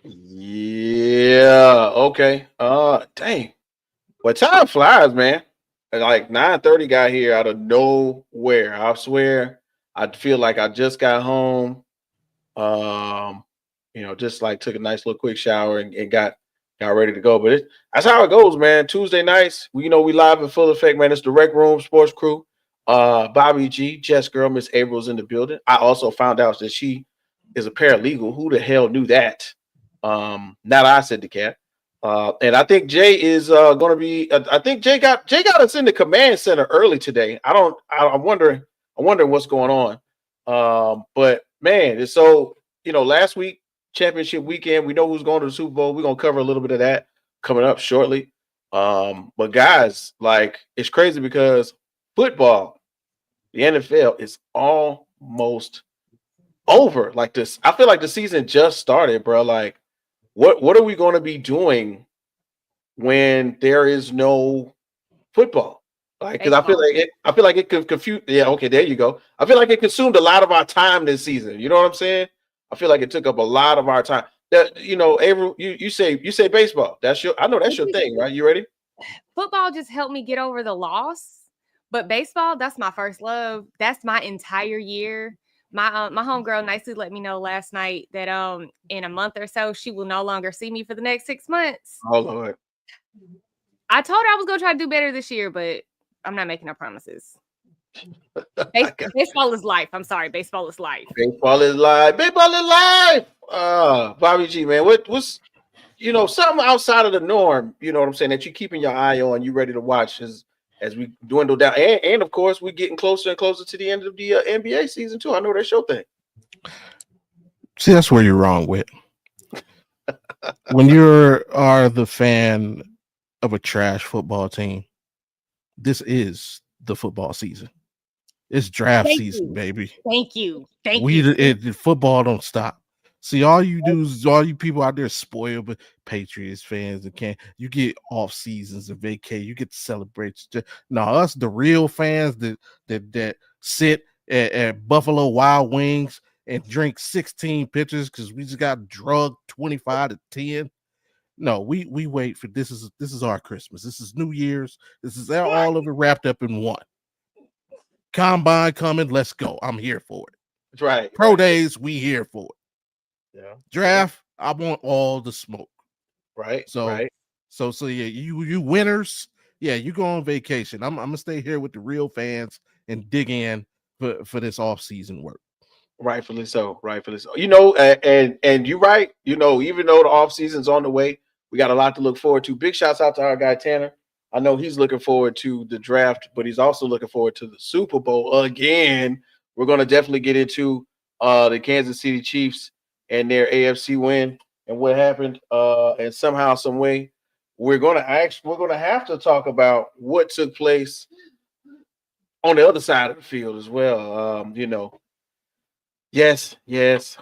Yeah. Okay. Dang. Well, time flies, man. And like 9:30 got here out of nowhere. I swear, I feel like I just got home. Um, just like took a nice little quick shower and got ready to go. But that's how it goes, man. Tuesday nights, we live in full effect, man. It's the Rec Room Sports Crew. Bobby G, Jess Girl, Miss April's in the building. I also found out that she is a paralegal. Who the hell knew that? Not I, said the cat. And I think Jay is going to be. I think Jay got us in the command center early today. I'm wondering. I'm wondering what's going on. But man, it's so last week championship weekend. We know who's going to the Super Bowl. We're gonna cover a little bit of that coming up shortly. But guys, like it's crazy because football, the NFL is almost over. Like this, I feel like the season just started, bro. Like, what are we going to be doing when there is no football? Like, because Baseball. I feel like it could confuse. Yeah, okay, there you go. I feel like it consumed a lot of our time this season. You know what I'm saying? I feel like it took up a lot of our time. That Avril, you say baseball. I know that's your thing, right? You ready? Football just helped me get over the loss, but baseball, that's my first love. That's my entire year. My homegirl nicely let me know last night that in a month or so she will no longer see me for the next 6 months. Oh Lord. I told her I was gonna try to do better this year, but I'm not making no promises. Baseball is life. I'm sorry, baseball is life. Baseball is live. Baseball is live. Bobby G, man, what's something outside of the norm? You know what I'm saying? That you keeping your eye on, you ready to watch as we dwindle down, and of course we're getting closer and closer to the end of the NBA season too. I know that's your thing. See, that's where you're wrong with. When you are the fan of a trash football team, this is the football season. It's draft season, baby. Thank you. Football don't stop. See, all you people out there spoiled, but Patriots fans and you get off seasons and vacate. You get to celebrate. Now, us the real fans that sit at Buffalo Wild Wings and drink 16 pitchers because we just got drugged 25-10. No, we wait for this is our Christmas. This is New Year's. This is all of it wrapped up in one. Combine coming, let's go. I'm here for it. That's right. Pro days, we here for it. Yeah. Draft, I want all the smoke. Right. So right. So yeah, you winners, yeah, you go on vacation. I'm gonna stay here with the real fans and dig in for this off-season work. Rightfully so. Rightfully so. And you're right. Even though the off season's on the way, we got a lot to look forward to. Big shouts out to our guy Tanner. I know he's looking forward to the draft, but he's also looking forward to the Super Bowl again. We're going to definitely get into the Kansas City Chiefs and their AFC win and what happened. And somehow, some way, we're going to have to talk about what took place on the other side of the field as well. Yes.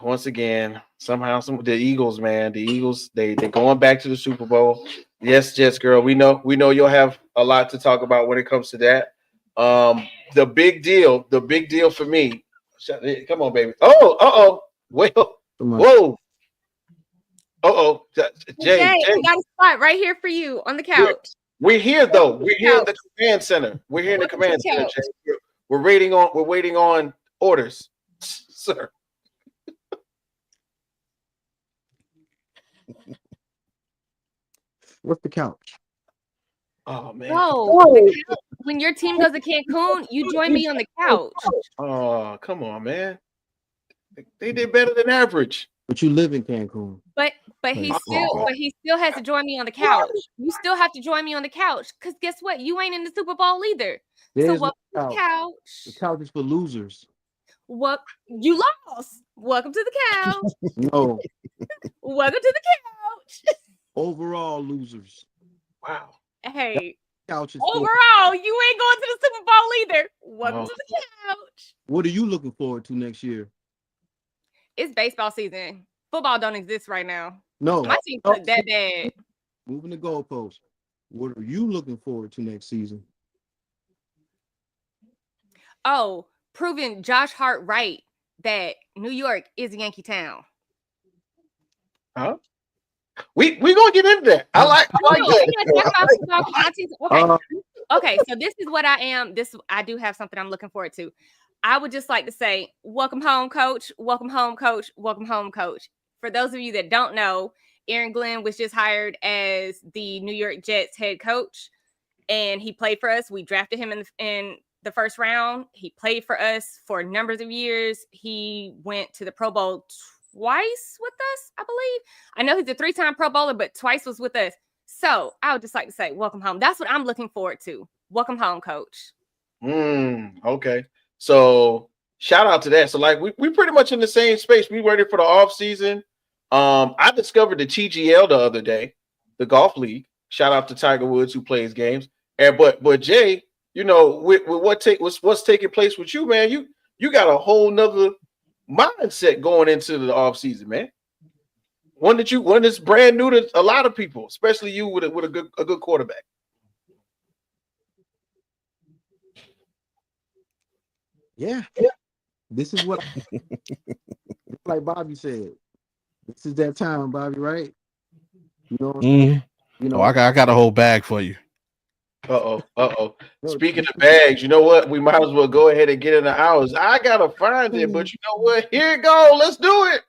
Once again, somehow, the Eagles, man, the Eagles, they're going back to the Super Bowl. Yes, Jets girl, we know you'll have a lot to talk about when it comes to that. The big deal for me. Come on, baby. Oh, well, whoa. Jay, I got a spot right here for you on the couch. We're here though. We're here in the command center. We're here in the command center, Jay. We're waiting on orders. Sir. What's the couch? Oh man. No, when your team goes to Cancun, you join me on the couch. Oh, come on, man. They did better than average. But you live in Cancun. But he still has to join me on the couch. You still have to join me on the couch because guess what? You ain't in the Super Bowl either. There's so welcome to the couch. The couch is for losers. What you lost? Welcome to the couch. No. Welcome to the couch. Overall losers. Wow. Hey. Couch is overall, you ain't going to the Super Bowl either. Welcome to the couch. What are you looking forward to next year? It's baseball season. Football don't exist right now. No. My team's not that bad. Moving the goalposts. What are you looking forward to next season? Oh, proving Josh Hart right that New York is a Yankee town. Huh? We gonna get into that. I like that. Okay, so this is what I am. I do have something I'm looking forward to. I would just like to say, welcome home, coach. Welcome home, coach. Welcome home, coach. For those of you that don't know, Aaron Glenn was just hired as the New York Jets head coach, and he played for us. We drafted him in the first round. He played for us for numbers of years. He went to the Pro Bowl twice with us, I believe. I know he's a 3-time Pro Bowler, but twice was with us. So I would just like to say, welcome home. That's what I'm looking forward to. Welcome home, coach. Okay. So shout out to that. So like we pretty much in the same space. We ready for the off season. I discovered the TGL the other day, the golf league. Shout out to Tiger Woods who plays games. And but Jay, you know, with what's taking place with you, man, you got a whole nother mindset going into the off season, man. One that's brand new to a lot of people, especially you with a good quarterback. Yeah. This is what, like Bobby said. This is that time, Bobby, right? You know. You know, I got a whole bag for you. Speaking of bags, you know what? We might as well go ahead and get in the hours. I gotta find it, but you know what? Here it go. Let's do it.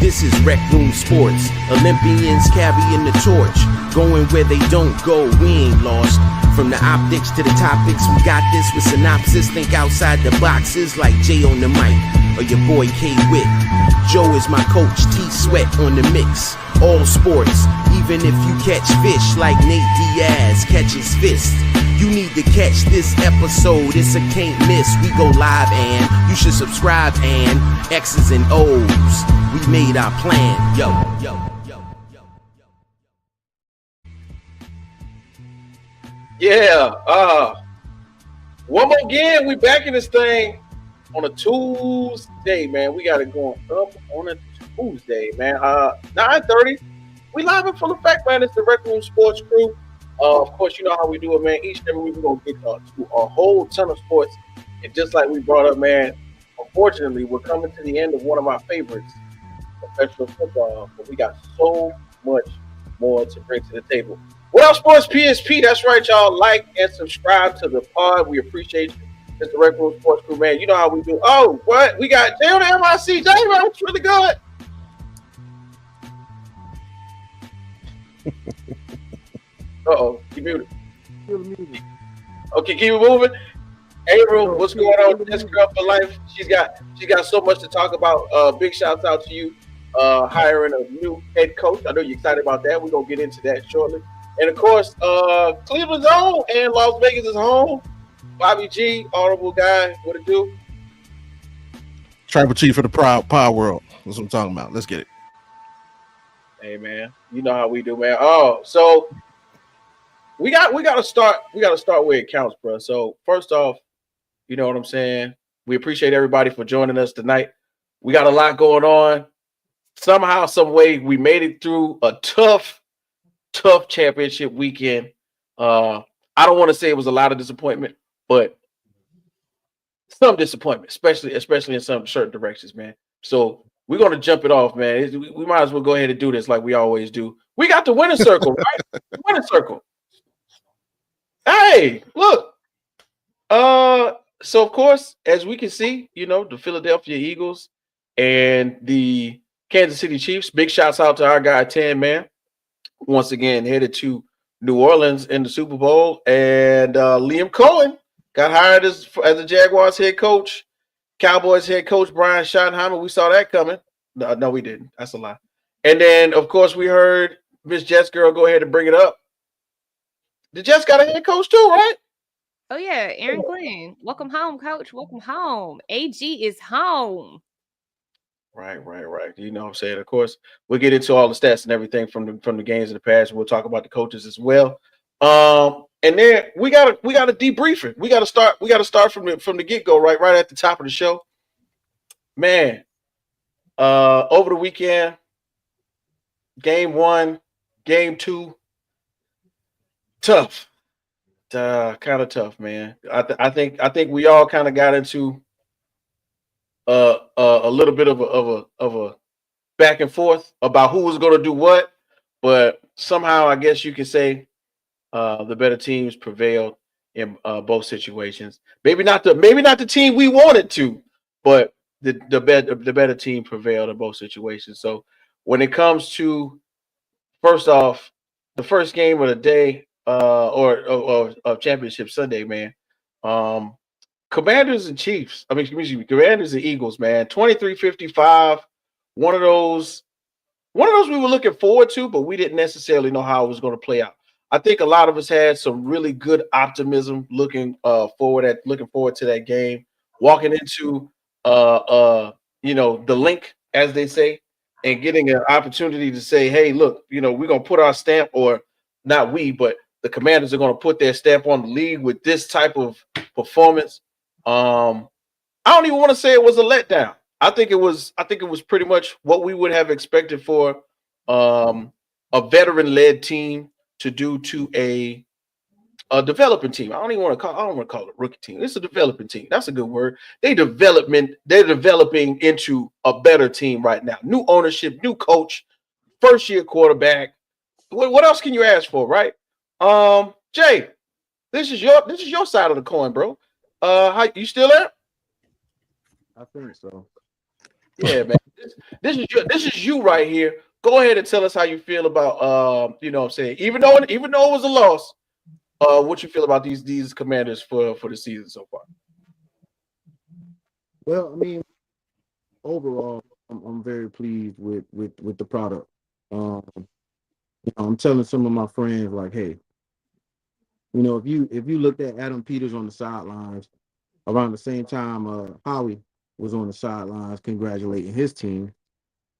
This is Rec Room Sports. Olympians carrying the torch, going where they don't go. We ain't lost. From the optics to the topics, we got this with synopsis. Think outside the boxes like Jay on the mic or your boy K Witt. Joe is my coach, T Sweat on the mix. All sports, even if you catch fish like Nate Diaz catches fist. You need to catch this episode, it's a can't miss. We go live and you should subscribe and X's and O's. We made our plan, yo. Yeah, one more again, we back in this thing on a Tuesday, man. We got it going up on a Tuesday, man. 9:30. We live in full effect, man. It's the Rec Room Sports crew. Of course, you know how we do it, man. Each and every week we're gonna get to a whole ton of sports. And just like we brought up, man, unfortunately, we're coming to the end of one of our favorites, professional football. But we got so much more to bring to the table. What up, Sports PSP? That's right, y'all. Like and subscribe to the pod. We appreciate you. It's the Rec Room Sports crew, man. You know how we do. Oh, what? We got Jay on the MIC. Jay, man, it's really good. Keep muted. Okay, keep it moving. Avril, what's going on with this girl for life? She's got so much to talk about. Big shouts out to you hiring a new head coach. I know you're excited about that. We're gonna get into that shortly. And of course, Cleveland's home and Las Vegas is home. Bobby G, honorable guy, what it do? Tribal chief for the Power World. That's what I'm talking about. Let's get it. Hey man, you know how we do, man. Oh, so we gotta start where it counts, bro. So first off, you know what I'm saying? We appreciate everybody for joining us tonight. We got a lot going on. Somehow, some way, we made it through a tough championship weekend. I don't want to say it was a lot of disappointment, but some disappointment, especially in some certain directions, man. So we're gonna jump it off, man. We might as well go ahead and do this like we always do. We got the winning circle, right? The winning circle. Hey, look. So of course, as we can see, you know, the Philadelphia Eagles and the Kansas City Chiefs. Big shouts out to our guy 10 man. Once again, headed to New Orleans in the Super Bowl, and Liam Cohen got hired as the Jaguars head coach. Cowboys head coach Brian Schottenheimer. We saw that coming. No, we didn't. That's a lie. And then, of course, we heard Miss Jets girl go ahead and bring it up. The Jets got a head coach too, right? Oh yeah, Aaron Glenn. Welcome home, coach. Welcome home. AG is home. Right. You know what I'm saying? Of course, we'll get into all the stats and everything from the games in the past. We'll talk about the coaches as well. And then we gotta debrief it. We gotta start from the get-go, right at the top of the show. Man, over the weekend, game 1, game 2, tough. Kind of tough, man. I think we all kind of got into a little bit of a back and forth about who was going to do what, but somehow I guess you could say the better teams prevailed in both situations. Maybe not the team we wanted to, but the better team prevailed in both situations. So when it comes to, first off, the first game of the day or of Championship Sunday, man. Um, Commanders and Chiefs. I mean, excuse me, Commanders and Eagles, man. 23-55. One of those we were looking forward to, but we didn't necessarily know how it was going to play out. I think a lot of us had some really good optimism looking forward to that game, walking into the link, as they say, and getting an opportunity to say, hey, look, we're gonna put our stamp, or not we, but the Commanders are gonna put their stamp on the league with this type of performance. I don't even want to say it was a letdown. I think it was pretty much what we would have expected for a veteran-led team to do to a developing team. I don't want to call it a rookie team. It's a developing team. That's a good word. They're developing into a better team right now. New ownership, new coach, first year quarterback. What else can you ask for, right? Jay, this is your side of the coin, bro. How you still there? I think so. Yeah, man. This is you right here. Go ahead and tell us how you feel about what I'm saying. Even though it was a loss, what you feel about these Commanders for the season so far? Well, I mean, overall, I'm very pleased with the product. I'm telling some of my friends, like, hey, if you looked at Adam Peters on the sidelines around the same time Howie was on the sidelines congratulating his team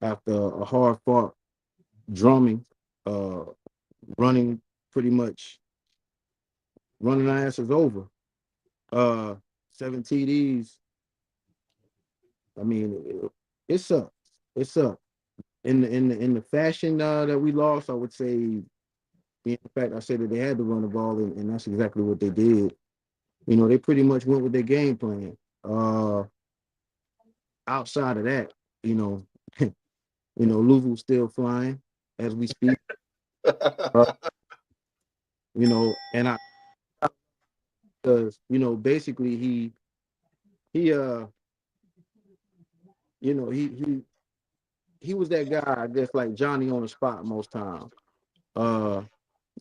after a hard fought drumming, running pretty much running our asses over. 7 TDs. I mean, it sucks. It sucks. In the fashion that we lost, I would say. In fact, I said that they had to run the ball, and that's exactly what they did. They pretty much went with their game plan. Outside of that, Louisville's still flying as we speak. Uh, and I, because basically he he was that guy, I guess, like Johnny on the spot most times.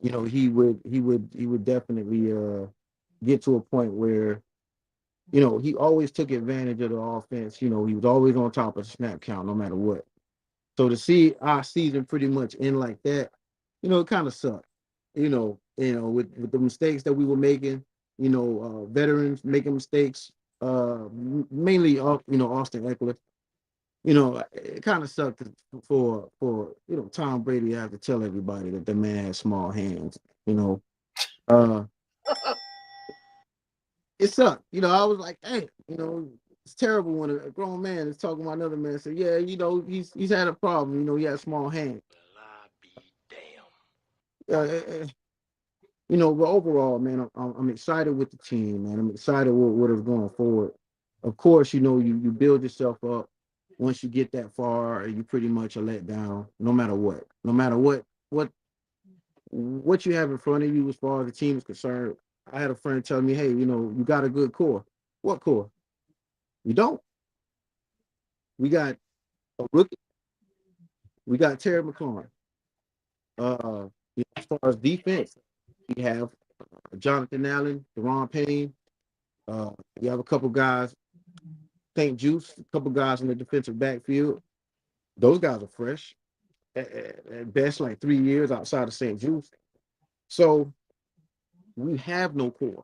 He would definitely get to a point where he always took advantage of the offense. He was always on top of the snap count no matter what. So to see our season pretty much end like that, it kind of sucked. With the mistakes that we were making, veterans making mistakes, mainly Austin Eckler. It kind of sucked for Tom Brady to have to tell everybody that the man has small hands. Uh, it sucked. I was like, hey, it's terrible when a grown man is talking about another man. Say, yeah, he's had a problem. He has small hands. But overall, man, I'm excited with the team, man. I'm excited with what is going forward. Of course, you build yourself up. Once you get that far, you pretty much are let down, no matter what. No matter what you have in front of you as far as the team is concerned. I had a friend tell me, hey, you got a good core. What core? You don't. We got a rookie. We got Terry McLaurin. As far as defense, we have Jonathan Allen, Deron Payne. You have a couple guys, St. Juice, a couple guys in the defensive backfield. Those guys are fresh. At best, like 3 years outside of St. Juice. So we have no core.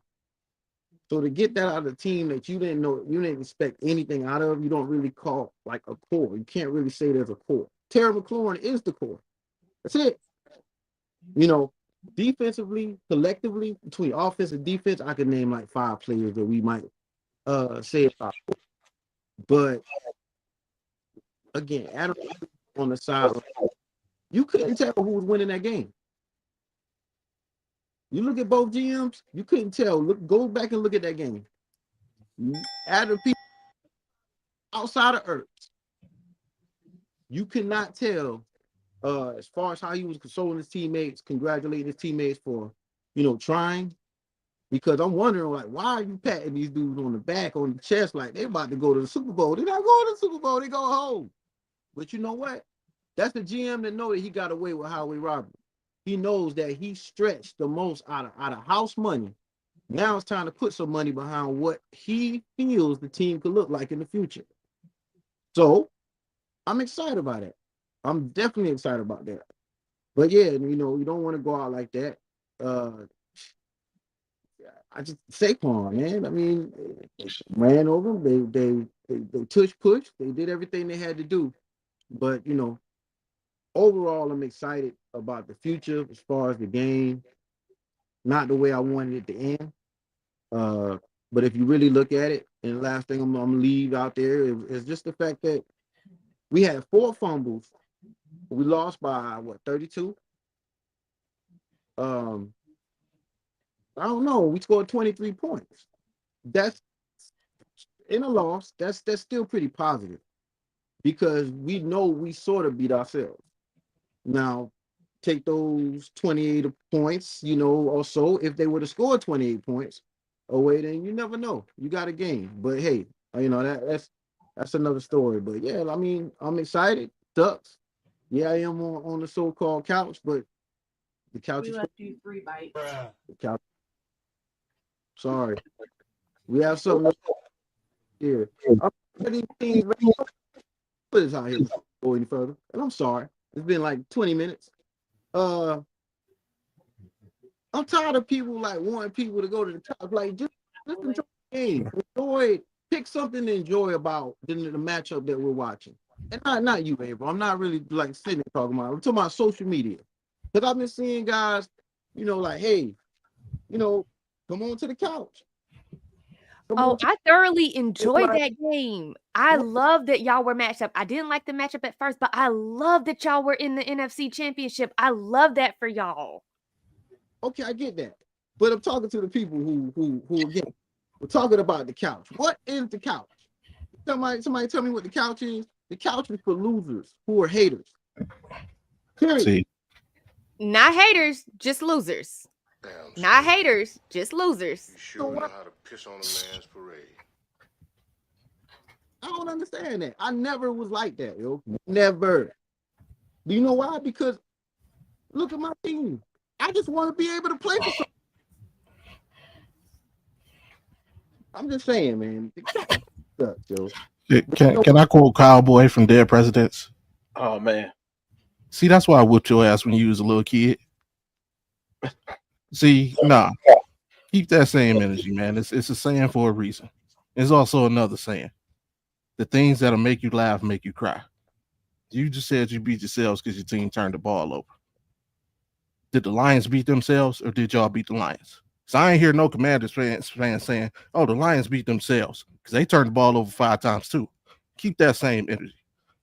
So to get that out of the team that you didn't know, you didn't expect anything out of, you don't really call like a core. You can't really say there's a core. Terry McLaurin is the core. That's it. You know, defensively, collectively, between offense and defense, I could name like 5 players that we might say about. But again, Adam on the side, you couldn't tell who was winning that game. You look at both GMs, you couldn't tell. Go back and look at that game. Adam people outside of Earth, you could not tell as far as how he was consoling his teammates, congratulating his teammates for, trying. Because I'm wondering, like, why are you patting these dudes on the back, on the chest, like they're about to go to the Super Bowl? They're not going to the Super Bowl, they go home. But you know what? That's the GM that know that he got away with Howie Roberts. He knows that he stretched the most out of house money. Now it's time to put some money behind what he feels the team could look like in the future. So I'm excited about it. I'm definitely excited about that. But yeah, you don't want to go out like that. I just Saquon, man. I mean, they ran over them. They push. They did everything they had to do. But overall, I'm excited about the future as far as the game. Not the way I wanted it to end. But if you really look at it, and the last thing I'm gonna leave out there is just the fact that we had 4 fumbles. We lost by 32? I don't know. We scored 23 points. That's in a loss. That's still pretty positive because we know we sort of beat ourselves. Now, take those 28 points, or so. If they would have scored 28 points away, then you never know. You got a game. But hey, that's another story. But yeah, I mean, I'm excited. Ducks. Yeah, I am on the so-called couch, but the couch We is left you 3 bites. the couch. Sorry. We have something here. I'm ready put this out here before we go any further. And I'm sorry. It's been like 20 minutes. I'm tired of people like wanting people to go to the top. Like just enjoy the game. Pick something to enjoy about the matchup that we're watching. And not you, Avril. I'm not really like sitting there talking about. I'm talking about social media. Because I've been seeing guys, like, hey, come on to the couch. I thoroughly enjoyed that game. I love that y'all were matched up. I didn't like the matchup at first, but I love that y'all were in the NFC Championship. I love that for y'all. Okay, I get that. But I'm talking to the people who again, we're talking about the couch. What is the couch? Somebody tell me what the couch is. The couch is for losers who are haters. Period. See, Not haters, just losers. Damn, Not son. haters, just losers. You sure know how to piss on a man's parade. I don't understand that. I never was like that, yo. Never. Do you know why? Because look at my team. I just want to be able to play for something. I'm just saying, man. Sucks, yo. can I quote Cowboy from Dead Presidents? Oh man. See, that's why I whooped your ass when you was a little kid. See, nah. Keep that same energy, man. It's a saying for a reason. There's also another saying. The things that'll make you laugh make you cry. You just said you beat yourselves because your team turned the ball over. Did the Lions beat themselves or did y'all beat the Lions? So I ain't hear no Commanders fans saying, oh, the Lions beat themselves because they turned the ball over 5 times too. Keep that same energy.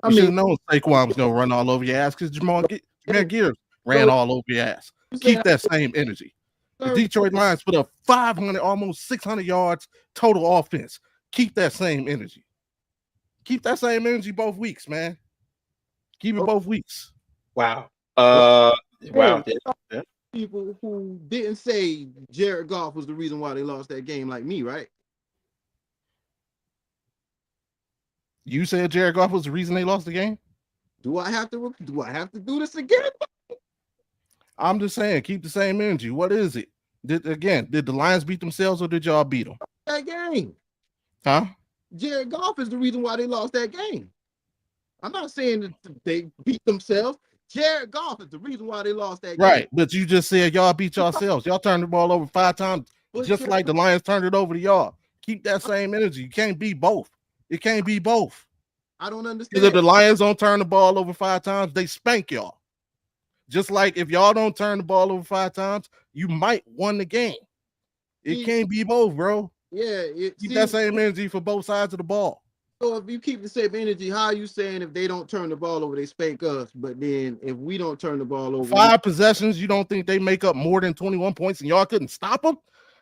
You should have known Saquon was going to run all over your ass because Jameer Gibbs ran all over your ass. Keep that same energy. The Detroit Lions put up 500, almost 600 yards total offense. Keep that same energy. Keep that same energy both weeks, man. Keep it both weeks. Wow. Wow. Yeah. People who didn't say Jared Goff was the reason why they lost that game, like me, right? You said Jared Goff was the reason they lost the game? Do I have to do this again? I'm just saying, keep the same energy. What is it? Did the Lions beat themselves or did y'all beat them? That game. Huh? Jared Goff is the reason why they lost that game. I'm not saying that they beat themselves. Jared Goff is the reason why they lost that game. Right, but you just said y'all beat yourselves. Y'all turned the ball over 5 times Just like the Lions turned it over to y'all. Keep that same energy. You can't be both. It can't be both. I don't understand. Because if the Lions don't turn the ball over 5 times, they spank y'all. Just like if y'all don't turn the ball over 5 times, you might win the game. It can't be both, bro. Yeah. Keep that same energy for both sides of the ball. So if you keep the same energy, how are you saying if they don't turn the ball over, they spank us? But then if we don't turn the ball over, 5 possessions, you don't think they make up more than 21 points and y'all couldn't stop them?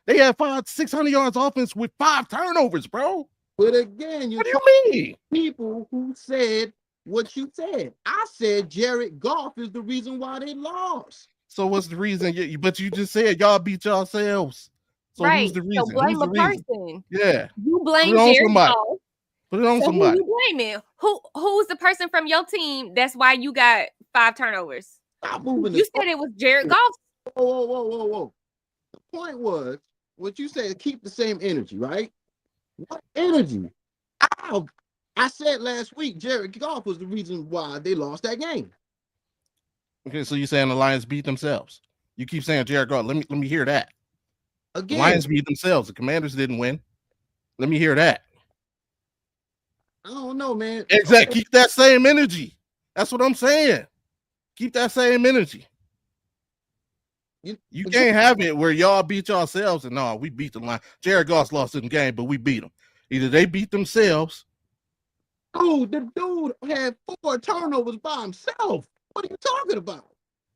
They had 600 yards offense with 5 turnovers, bro. But again, what do you mean? People who said what you said. I said Jared Goff is the reason why they lost. So what's the reason? But you just said y'all beat yourselves. So right. Who's the reason? So blame who's the a reason? person. Yeah. You blame Jared Goff. Put it on so somebody. Who you blaming? Who's the person from your team? That's why you got 5 turnovers. Stop moving. You said it was Jared Goff. Whoa. The point was what you said. Keep the same energy, right? What energy? I said last week Jared Goff was the reason why they lost that game. Okay, so you're saying the Lions beat themselves. You keep saying Jared Goff. Let me hear that. Again, the Lions beat themselves. The Commanders didn't win. Let me hear that. I don't know, man. Exactly. Keep that same energy. That's what I'm saying. Keep that same energy. You can't have it where y'all beat yourselves and no, we beat the Lions. Jared Goff lost in the game, but we beat them. Either they beat themselves. Oh, the dude had 4 turnovers by himself. What are you talking about?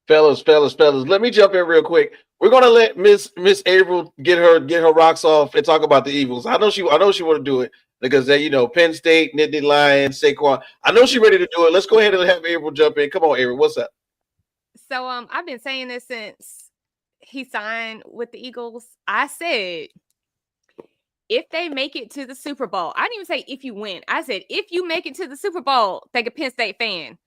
Fellas, let me jump in real quick. We're gonna let Miss Avril get her rocks off and talk about the Eagles. I know she want to do it because they, Penn State, Nittany Lions, Saquon. I know she's ready to do it. Let's go ahead and have Avril jump in. Come on, Avril, what's up? So I've been saying this since he signed with the Eagles. I said if they make it to the Super Bowl, I didn't even say if you win. I said if you make it to the Super Bowl, thank a Penn State fan.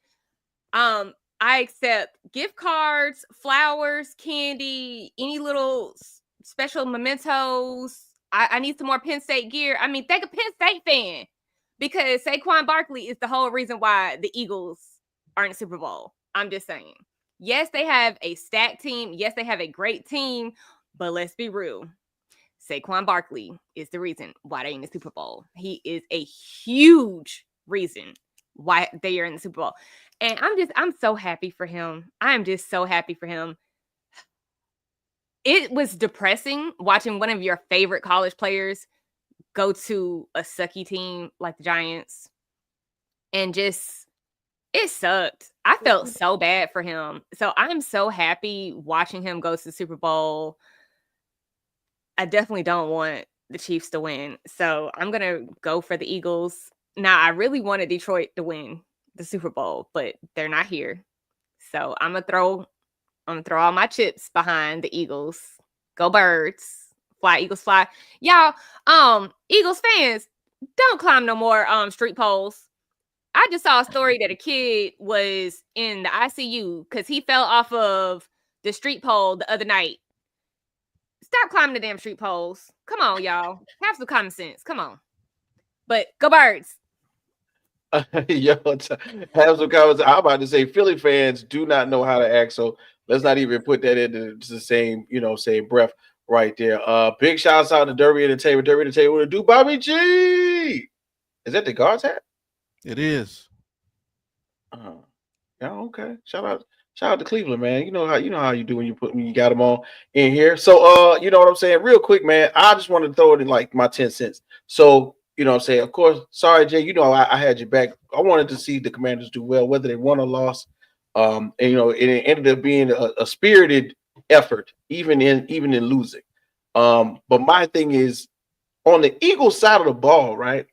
I accept gift cards, flowers, candy, any little special mementos. I need some more Penn State gear. I mean, thank a Penn State fan because Saquon Barkley is the whole reason why the Eagles are in the Super Bowl. I'm just saying. Yes, they have a stacked team. Yes, they have a great team. But let's be real. Saquon Barkley is the reason why they're in the Super Bowl. He is a huge reason why they are in the Super Bowl. And I'm so happy for him. I'm just so happy for him. It was depressing watching one of your favorite college players go to a sucky team like the Giants. And just, it sucked. I felt so bad for him. So I'm so happy watching him go to the Super Bowl. I definitely don't want the Chiefs to win. So I'm going to go for the Eagles. Now, I really wanted Detroit to win the Super Bowl, but they're not here. So I'm gonna throw all my chips behind the Eagles. Go Birds. Fly, Eagles fly. Y'all, Eagles fans, don't climb no more street poles. I just saw a story that a kid was in the ICU because he fell off of the street pole the other night. Stop climbing the damn street poles. Come on, y'all. Have some common sense. Come on. But go Birds. Yo, have some comments. I'm about to say Philly fans do not know how to act, so let's not even put that into the same, same breath right there. Big shouts out to Derby Entertainment. Derby Entertainment, what to do, Bobby G? Is that the guard's hat? It is. Yeah, okay. Shout out to Cleveland, man. You know how you do when you got them all in here. So you know what I'm saying? Real quick, man. I just want to throw it in like my 10 cents. So you know what I'm saying? Of course, sorry, Jay. I had your back. I wanted to see the Commanders do well, whether they won or lost. And it ended up being a spirited effort, even in losing. But my thing is on the Eagles side of the ball, right?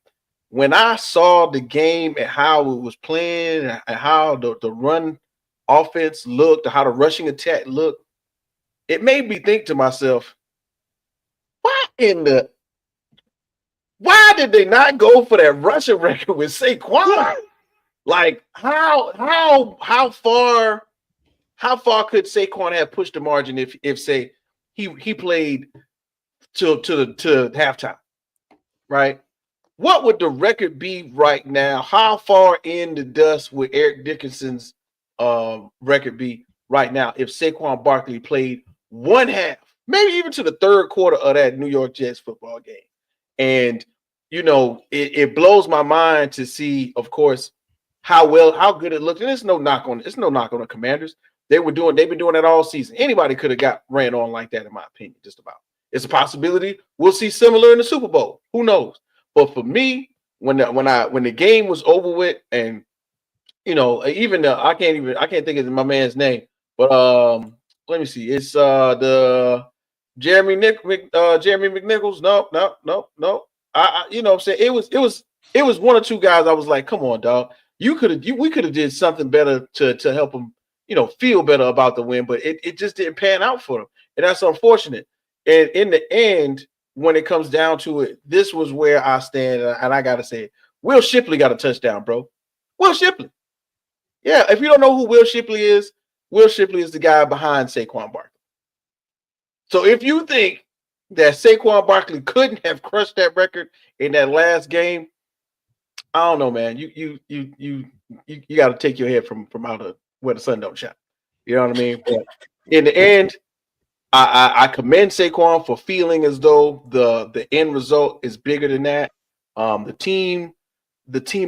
When I saw the game and how it was playing and how the run offense looked, how the rushing attack looked, it made me think to myself, why did they not go for that rushing record with Saquon? Like how far could Saquon have pushed the margin if say he played to halftime, right? What would the record be right now? How far in the dust would Eric Dickerson's record be right now if Saquon Barkley played one half maybe even to the third quarter of that New York Jets football game. And, it blows my mind to see, of course, how good it looked. And it's no knock on the Commanders. They've been doing that all season. Anybody could have got ran on like that, in my opinion, just about. It's a possibility we'll see similar in the Super Bowl. Who knows? But for me, when the game was over with, and even I can't think of my man's name, but let me see. It's the Jeremy McNichols. No. You know what I'm saying? It was one or two guys. I was like, come on, dog. We could have did something better to help them, feel better about the win, but it just didn't pan out for them. And that's unfortunate. And in the end, when it comes down to it, this was where I stand. And I gotta say it. Will Shipley got a touchdown, bro. Will Shipley. Yeah, if you don't know who Will Shipley is the guy behind Saquon Barkley. So if you think that Saquon Barkley couldn't have crushed that record in that last game, I don't know, man. You got to take your head from out of where the sun don't shine. You know what I mean? But in the end, I commend Saquon for feeling as though the end result is bigger than that. The team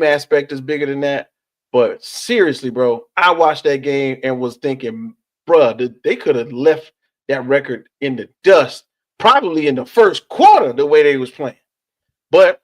aspect is bigger than that. But seriously, bro, I watched that game and was thinking, bro, they could have left that record in the dust, probably in the first quarter, the way they was playing. But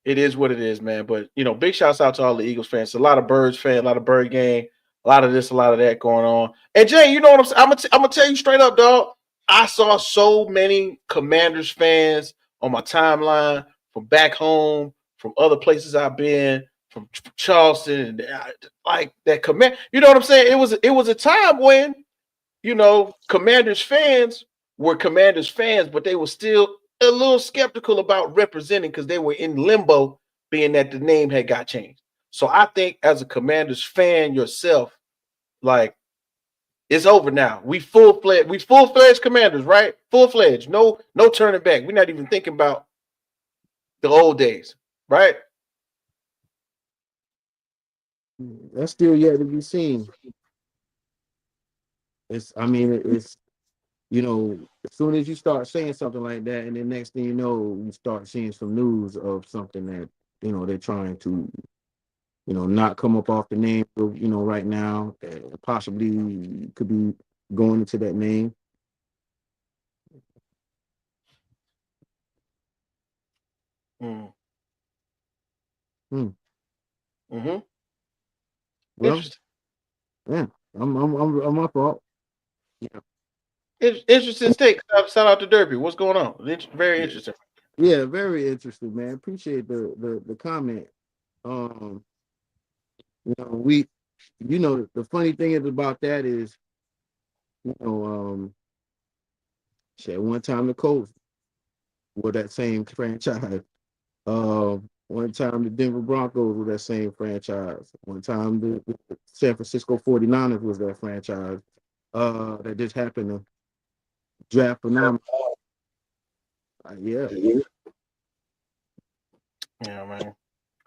it is what it is, man. But, big shouts out to all the Eagles fans. A lot of Birds fans, a lot of Bird gang, a lot of this, a lot of that going on. And, Jay, you know what I'm saying? I'm going to tell you straight up, dog. I saw so many Commanders fans on my timeline from back home, from other places I've been, from Charleston, and like that command. You know what I'm saying? It was a time when, Commanders fans were Commanders fans, but they were still a little skeptical about representing because they were in limbo, being that the name had got changed. So I think as a Commanders fan yourself, like, it's over now. We full-fledged Commanders, right? Full-fledged. No turning back. We're not even thinking about the old days, right? That's still yet to be seen. As soon as you start saying something like that, and then next thing you know, you start seeing some news of something that, they're trying to, not come up off the name, right now, possibly could be going into that name. Mm. Hmm. Mm-hmm. Well, Interesting. yeah, I'm my fault. Yeah. Interesting take. Shout out to Derby. What's going on? Very interesting. Yeah, very interesting, man. Appreciate the comment. The funny thing is about that is, one time the Colts were that same franchise. One time the Denver Broncos were that same franchise. One time the San Francisco 49ers was that franchise. That just happened to draft phenomenal. Yeah. Yeah, man.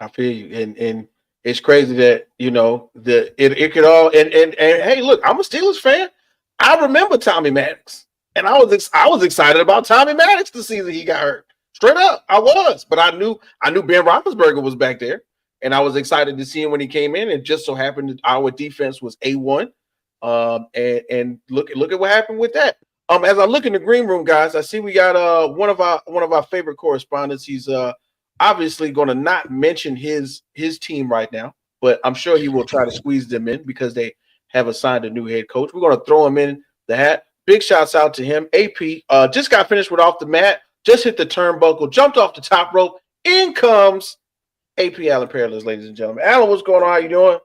I feel you. And it's crazy that, it could all and hey, look, I'm a Steelers fan. I remember Tommy Maddox. And I was excited about Tommy Maddox the season he got hurt. Straight up, I was. But I knew Ben Roethlisberger was back there. And I was excited to see him when he came in. It just so happened that our defense was A1. And look at what happened with that. As I look in the green room, guys, I see we got one of our favorite correspondents. He's obviously going to not mention his team right now, but I'm sure he will try to squeeze them in because they have assigned a new head coach. We're going to throw him in the hat. Big shouts out to him. AP just got finished with off the mat, just hit the turnbuckle, jumped off the top rope. In comes AP Allen Perilous, ladies and gentlemen. Alan, what's going on? How you doing?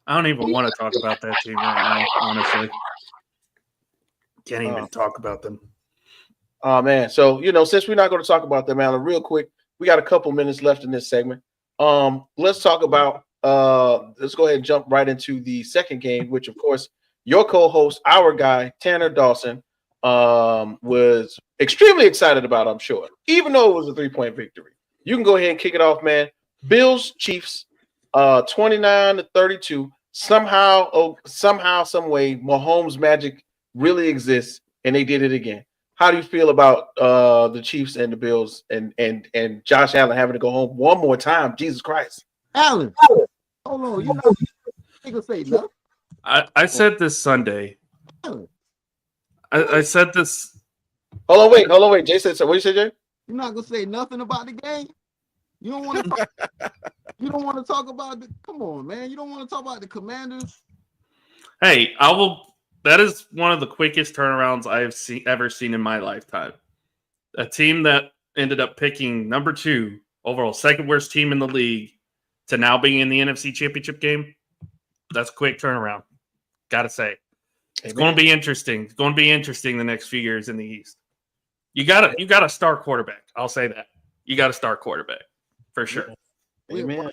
I don't even want to talk about that team right now, honestly. Can't even talk about them. Oh, man. So, since we're not going to talk about them, Alan, real quick, we got a couple minutes left in this segment. Let's talk about let's go ahead and jump right into the second game, which, of course, your co-host, our guy, Tanner Dawson, was extremely excited about, I'm sure, even though it was a 3-point victory. You can go ahead and kick it off, man. Bills, Chiefs, 29-32. Somehow, some way, Mahomes magic really exists, and they did it again. how do you feel about the Chiefs and the Bills and Josh Allen having to go home one more time? Jesus Christ. Allen, hold on. You're not gonna say nothing. I said this Sunday. Allen, I said this. Hold on, wait. Jay said so. What you say, Jay? you're not gonna say nothing about the game. You don't want to talk. You don't want to talk about the. Come on, man. You don't want to talk about the Commanders. Hey, I will. That is one of the quickest turnarounds I have ever seen in my lifetime. A team that ended up picking number 2 overall, second worst team in the league, to now being in the NFC Championship game. That's a quick turnaround. Gotta say, it's going to be interesting. It's going to be interesting the next few years in the East. You got a star quarterback. I'll say that. You got a star quarterback for sure. Amen.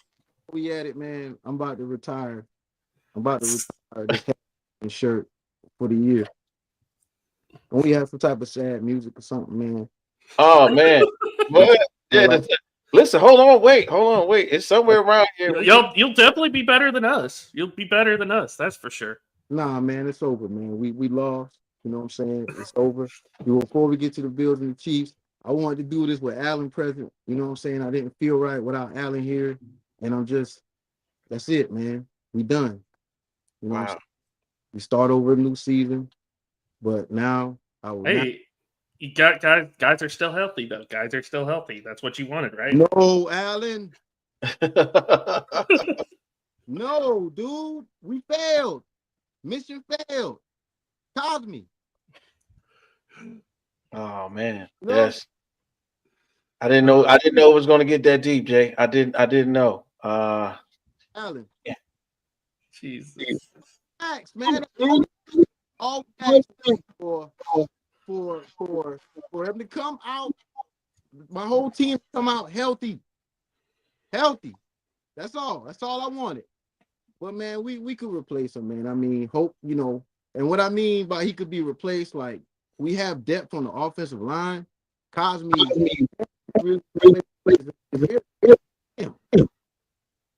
We at it, man. I'm about to retire. This shirt for the year. Don't we have some type of sad music or something, man? Oh man. Yeah, listen, hold on, wait. It's somewhere around here. You'll definitely be better than us. You'll be better than us, that's for sure. Nah, man, it's over, man. We lost. You know what I'm saying? It's over. Before we get to the Bills and the Chiefs, I wanted to do this with Allen present. You know what I'm saying? I didn't feel right without Allen here. And that's it, man. We done. You know what I'm saying? We start over a new season. But now you got guys are still healthy though. Guys are still healthy. That's what you wanted, right? No, Allen. No, dude. We failed. Mission failed. Cosme. Oh man. No. Yes. I didn't know it was gonna get that deep, Jay. I didn't know. Allen. Yeah. Jesus. Thanks, man. All for him to come out, my whole team come out healthy. That's all I wanted. But man, we could replace him, man. I mean, hope, you know, and what I mean by he could be replaced, like we have depth on the offensive line. Cosme really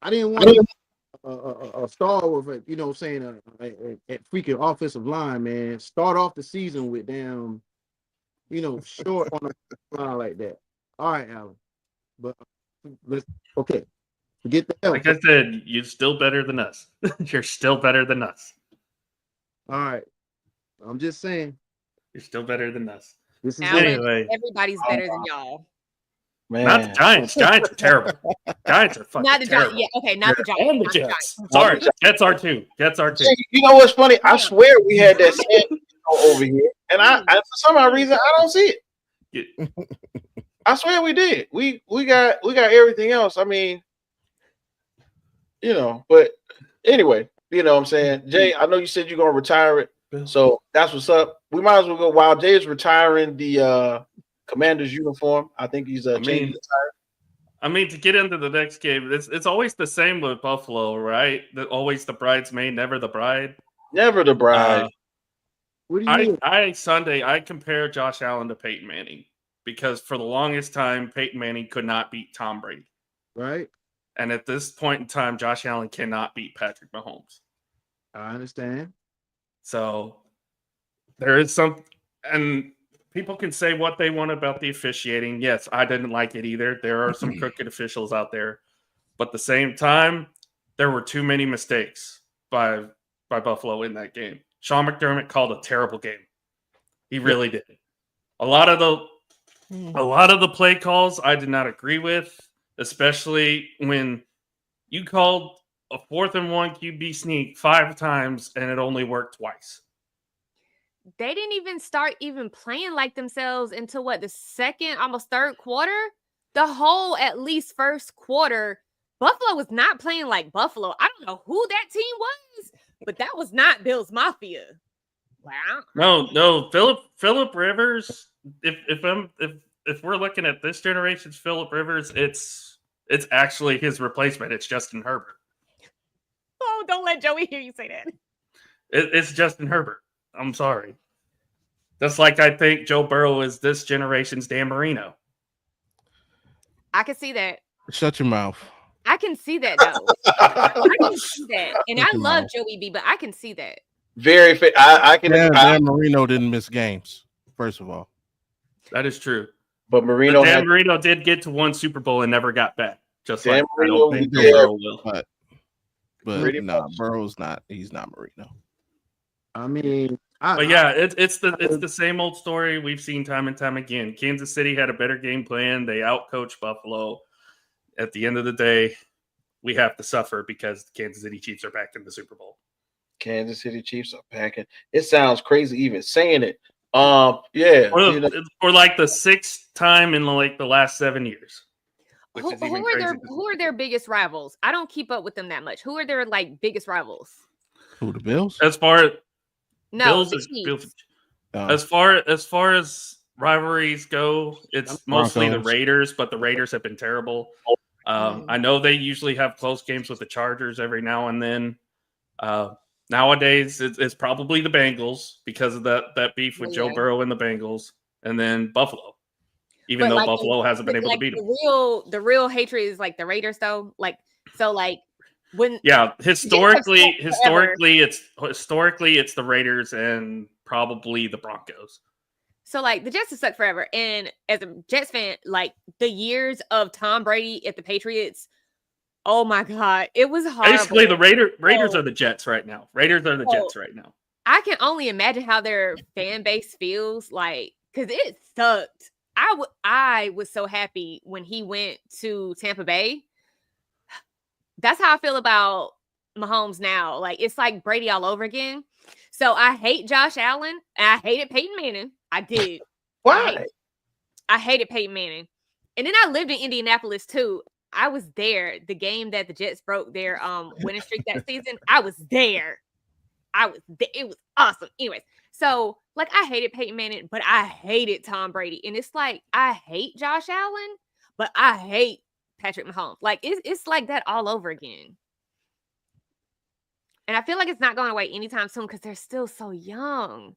I didn't want a star with, you know, saying a freaking offensive line, man. Start off the season with damn, you know, short on a line like that. All right, Allen. But okay. Forget the help. Like I said, you're still better than us. You're still better than us. All right. I'm just saying. You're still better than us. This is Anyway. Everybody's better than y'all. Man. Not the Giants. Giants are terrible. Giants are fucking Not the terrible. Giants. Yeah, okay, not the Giants. And the Not the Jets. Giants. Sorry, Jets are too. Jets are too. You know what's funny? I swear we had that same over here, and I for some odd reason I don't see it. I swear we did. We got everything else. I mean, you know, but anyway, you know what I'm saying? Jay, I know you said you're gonna retire it. So that's what's up. We might as well go while Jay is retiring the Commander's uniform. I think he's changing the tire. I mean, to get into the next game, it's always the same with Buffalo, right? Always the bridesmaid, never the bride. Never the bride. What do you mean? Sunday, I compare Josh Allen to Peyton Manning because for the longest time, Peyton Manning could not beat Tom Brady. Right. And at this point in time, Josh Allen cannot beat Patrick Mahomes. I understand. So there is some, and people can say what they want about the officiating. Yes, I didn't like it either. There are some crooked officials out there, but at the same time, there were too many mistakes by Buffalo in that game. Sean McDermott called a terrible game. He really did. A lot of the play calls I did not agree with, especially when you called a 4th and 1 QB sneak 5 times and it only worked twice. They didn't even start playing like themselves until the second, almost third quarter. The whole at least first quarter, Buffalo was not playing like Buffalo. I don't know who that team was, but that was not Bills Mafia. Wow. No, Phillip Rivers. If we're looking at this generation's Phillip Rivers, it's actually his replacement. It's Justin Herbert. Oh, don't let Joey hear you say that. It's Justin Herbert. I'm sorry. Just like I think Joe Burrow is this generation's Dan Marino. I can see that. Shut your mouth. I can see that, though. I can see that. And I love Joey B, but I can see that. Very fit. I can. Dan Marino didn't miss games, first of all. That is true. But Marino Dan Marino did get to one Super Bowl and never got back. Just Dan like Marino, I don't think yeah. Burrow will. But Pretty nah, much. Burrow's not. He's not Marino. I mean, But yeah, it's the same old story we've seen time and time again. Kansas City had a better game plan. They outcoached Buffalo. At the end of the day, we have to suffer because the Kansas City Chiefs are back in the Super Bowl. Kansas City Chiefs are packing. It sounds crazy even saying it. Yeah. For like the sixth time in like the last 7 years. Which Who is even who are their biggest rivals? I don't keep up with them that much. Who are their like biggest rivals? Who, the Bills? As far as No, Bills, the is- Chiefs. Bills as far as rivalries go, it's mostly the Broncos. Raiders, but the Raiders have been terrible. I know they usually have close games with the Chargers every now and then. Nowadays, it's probably the Bengals because of that beef with Joe Burrow and the Bengals, and then Buffalo. Even But, though like, Buffalo hasn't been able like to beat them. the real hatred is like the Raiders though. Like so like when historically it's the Raiders and probably the Broncos. So like the Jets have sucked forever. And as a Jets fan, like the years of Tom Brady at the Patriots, oh my God, it was horrible. Basically, the Raiders are the Jets right now. Jets right now. I can only imagine how their fan base feels like because it sucked. I was so happy when he went to Tampa Bay. That's how I feel about Mahomes now. Like it's like Brady all over again. So I hate Josh Allen. And I hated Peyton Manning. I did. Why? I hated Peyton Manning. And then I lived in Indianapolis too. I was there. The game that the Jets broke their winning streak that season. I was there. It was awesome. Anyways, so like I hated Peyton Manning, but I hated Tom Brady. And it's like I hate Josh Allen, but I hate Patrick Mahomes. Like it's like that all over again. And I feel like it's not going away anytime soon because they're still so young.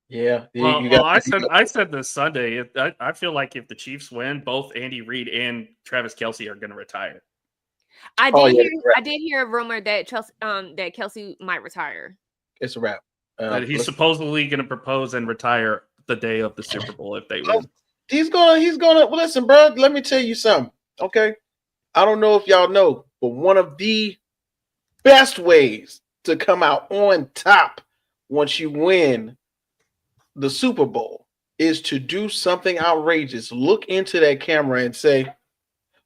Yeah. I said this Sunday. I feel like if the Chiefs win, both Andy Reid and Travis Kelce are going to retire. I did hear a rumor that Kelce might retire. It's a wrap. He's supposedly going to propose and retire the day of the Super Bowl if they win. He's gonna. Well, listen, bro. Let me tell you something. Okay, I don't know if y'all know, but one of the best ways to come out on top once you win the Super Bowl is to do something outrageous. Look into that camera and say,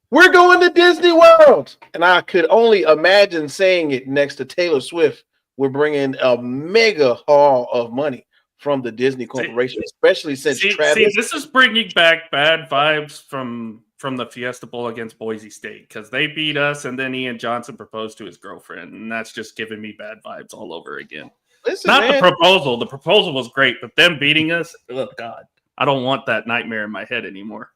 "We're going to Disney World." And I could only imagine saying it next to Taylor Swift. We're bringing a mega haul of money from the Disney Corporation, especially since Travis. This is bringing back bad vibes from the Fiesta Bowl against Boise State because they beat us, and then Ian Johnson proposed to his girlfriend, and that's just giving me bad vibes all over again. Listen, Not man. the proposal. The proposal was great, but them beating us, oh God, I don't want that nightmare in my head anymore.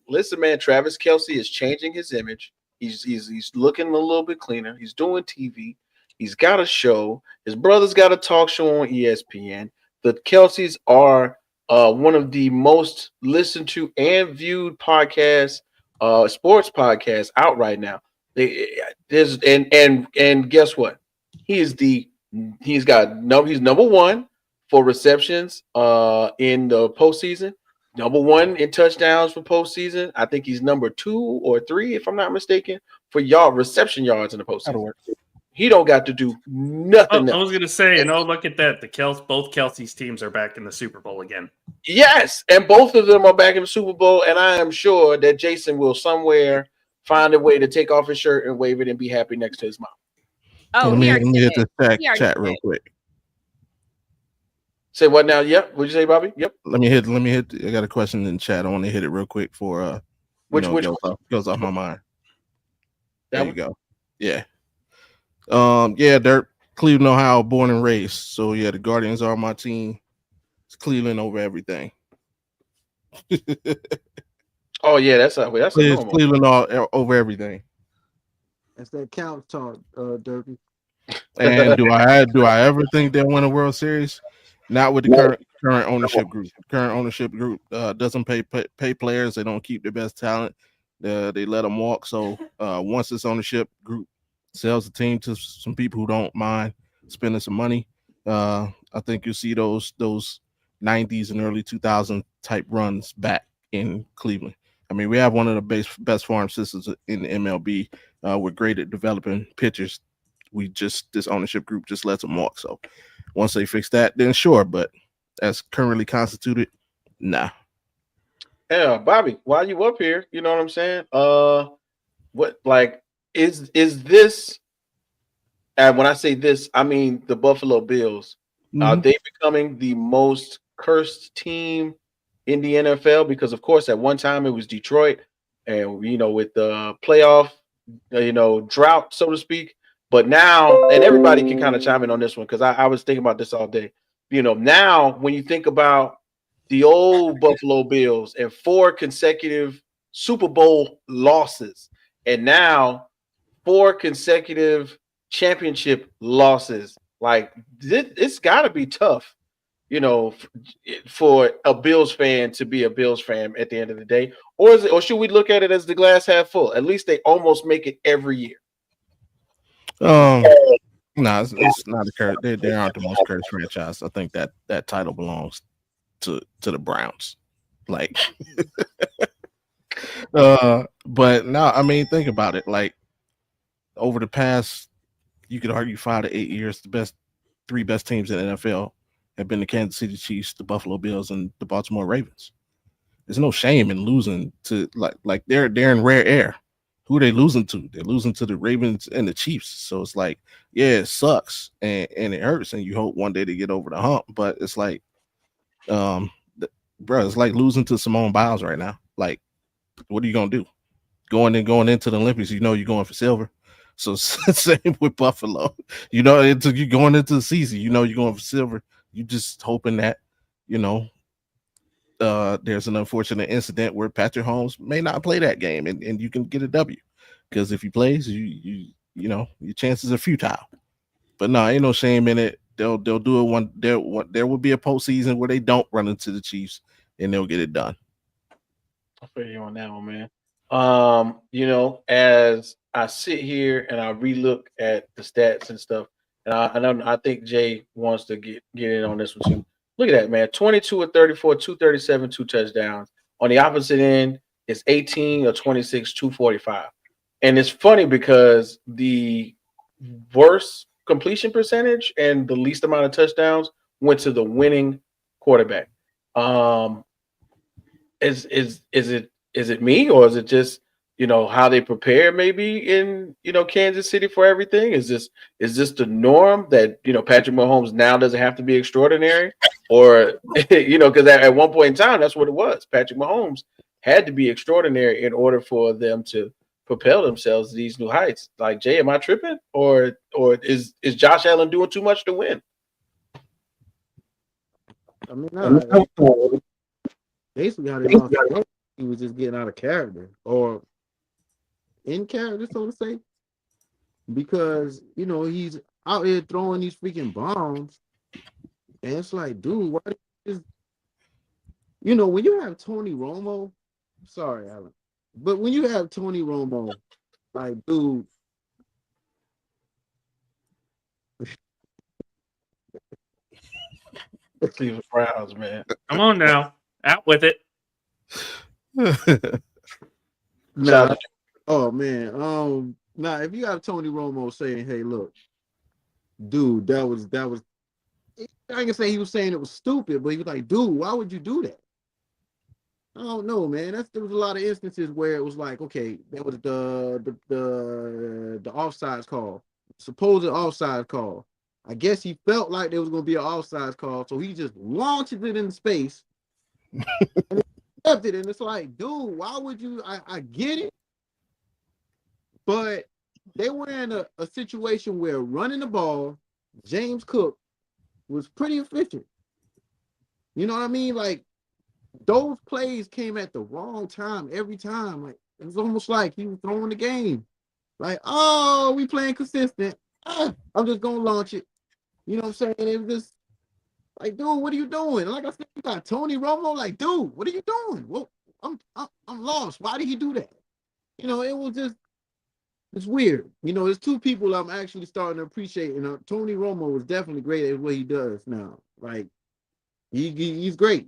Listen, man. Travis Kelce is changing his image. He's looking a little bit cleaner. He's doing TV. He's got a show. His brother's got a talk show on ESPN. The Kelce's are one of the most listened to and viewed podcasts, sports podcasts out right now. And guess what? He's number one for receptions in the postseason. Number one in touchdowns for postseason. I think he's number 2 or 3, if I'm not mistaken, for reception yards in the postseason. He don't got to do nothing else. I was going to say, look at that. Both Kelsey's teams are back in the Super Bowl again. Yes, and both of them are back in the Super Bowl, and I am sure that Jason will somewhere find a way to take off his shirt and wave it and be happy next to his mom. Oh, let me hit the chat real quick. Say what now? Yep. What'd you say, Bobby? Yep. Let me hit. I got a question in the chat. I want to hit it real quick for which goes off my mind. There you go. Yeah. Dirt, Cleveland, Ohio, born and raised. So yeah, the Guardians are my team. It's Cleveland over everything. Oh yeah, that's Cleveland over everything. That's that couch talk, Derby. And do I ever think they'll win a World Series? Not with the current ownership group. Current ownership group doesn't pay players. They don't keep their best talent. They let them walk. So once this ownership group sells the team to some people who don't mind spending some money, I think you'll see those 90s and early 2000 type runs back in Cleveland. I mean, we have one of the best farm systems in the MLB. We're great at developing pitchers. This ownership group just lets them walk. So once they fix that, then sure. But as currently constituted, nah. Yeah, Bobby, while you up here, you know what I'm saying? What like is this? And when I say this, I mean the Buffalo Bills. Are Mhm. they becoming the most cursed team in the NFL? Because of course, at one time it was Detroit, and with the playoff, drought, so to speak. But now, and everybody can kind of chime in on this one because I was thinking about this all day. Now when you think about the old Buffalo Bills and 4 consecutive Super Bowl losses, and now 4 consecutive championship losses. Like it's got to be tough, for a Bills fan to be a Bills fan at the end of the day, or should we look at it as the glass half full? At least they almost make it every year. Um, no, it's not a curse. They aren't the most cursed franchise. I think that title belongs to the Browns. Like, but no, I mean, think about it. Like over the past, you could argue 5 to 8 years, the three best teams in the NFL have been the Kansas City Chiefs, the Buffalo Bills, and the Baltimore Ravens. There's no shame in losing to like they're in rare air. Who are they losing to? They're losing to the Ravens and the Chiefs. So it's like, yeah, it sucks and it hurts, and you hope one day to get over the hump. But it's like, bro, it's like losing to Simone Biles right now. Like, what are you gonna do? Going into the Olympics, you're going for silver. So same with Buffalo. You going into the season, you're going for silver. You just hoping that, you know, there's an unfortunate incident where Patrick Holmes may not play that game and you can get a W. Because if he plays, your chances are futile. But no, ain't no shame in it. They'll do it there will be a postseason where they don't run into the Chiefs and they'll get it done. I feel you on that one, man. As I sit here and I relook at the stats and stuff, and I think Jay wants to get in on this one too. Look at that, man. 22 or 34, 237, 2 touchdowns. On the opposite end, it's 18 or 26, 245. And it's funny because the worst completion percentage and the least amount of touchdowns went to the winning quarterback. Um, is it me, or is it just how they prepare maybe in Kansas City for everything? Is this the norm that Patrick Mahomes now doesn't have to be extraordinary, or because at one point in time that's what it was. Patrick Mahomes had to be extraordinary in order for them to propel themselves to these new heights. Like, Jay, am I tripping, or is Josh Allen doing too much to win? I mean, no, basically how they lost, he was just getting out of character or in character, so to say, because he's out here throwing these freaking bombs, and it's like, dude, why is when you have Tony Romo, sorry, Alan, but when you have Tony Romo, like, dude. Cleveland Browns, man. Come on now, out with it. Nah, oh man, if you have Tony Romo saying, "Hey, look, dude, that was," I ain't gonna say he was saying it was stupid, but he was like, "Dude, why would you do that?" I don't know, man. There was a lot of instances where it was like, okay, there was the offsides call, supposed offsides call. I guess he felt like there was gonna be an offsides call, so he just launches it into space and left it. And it's like, dude, why would you? I get it, but they were in a situation where running the ball, James Cook was pretty efficient. You know what I mean? Like, those plays came at the wrong time every time. Like, it was almost like he was throwing the game. Like, oh, we playing consistent. I'm just gonna launch it. You know what I'm saying? It was just like, dude, what are you doing? Like I said, you got Tony Romo. Like, dude, what are you doing? Well, I'm lost. Why did he do that? It was just, it's weird. There's two people I'm actually starting to appreciate. Tony Romo was definitely great at what he does now. Like, He's great.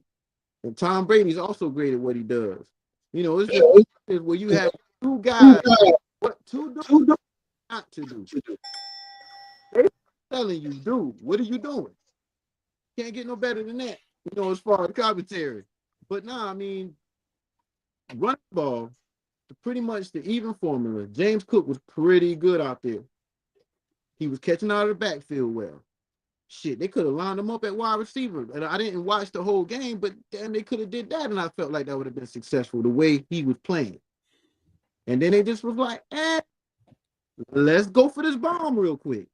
And Tom Brady's also great at what he does. You know, it's just where you have two guys, what two do not to do. They're telling you, dude, what are you doing? Can't get no better than that, you know, as far as commentary. But nah, I mean, running the ball, pretty much the even formula. James Cook was pretty good out there. He was catching out of the backfield well. Shit, they could have lined him up at wide receiver. And I didn't watch the whole game, but damn, they could have did that, and I felt like that would have been successful the way he was playing. And then they just was like, let's go for this bomb real quick.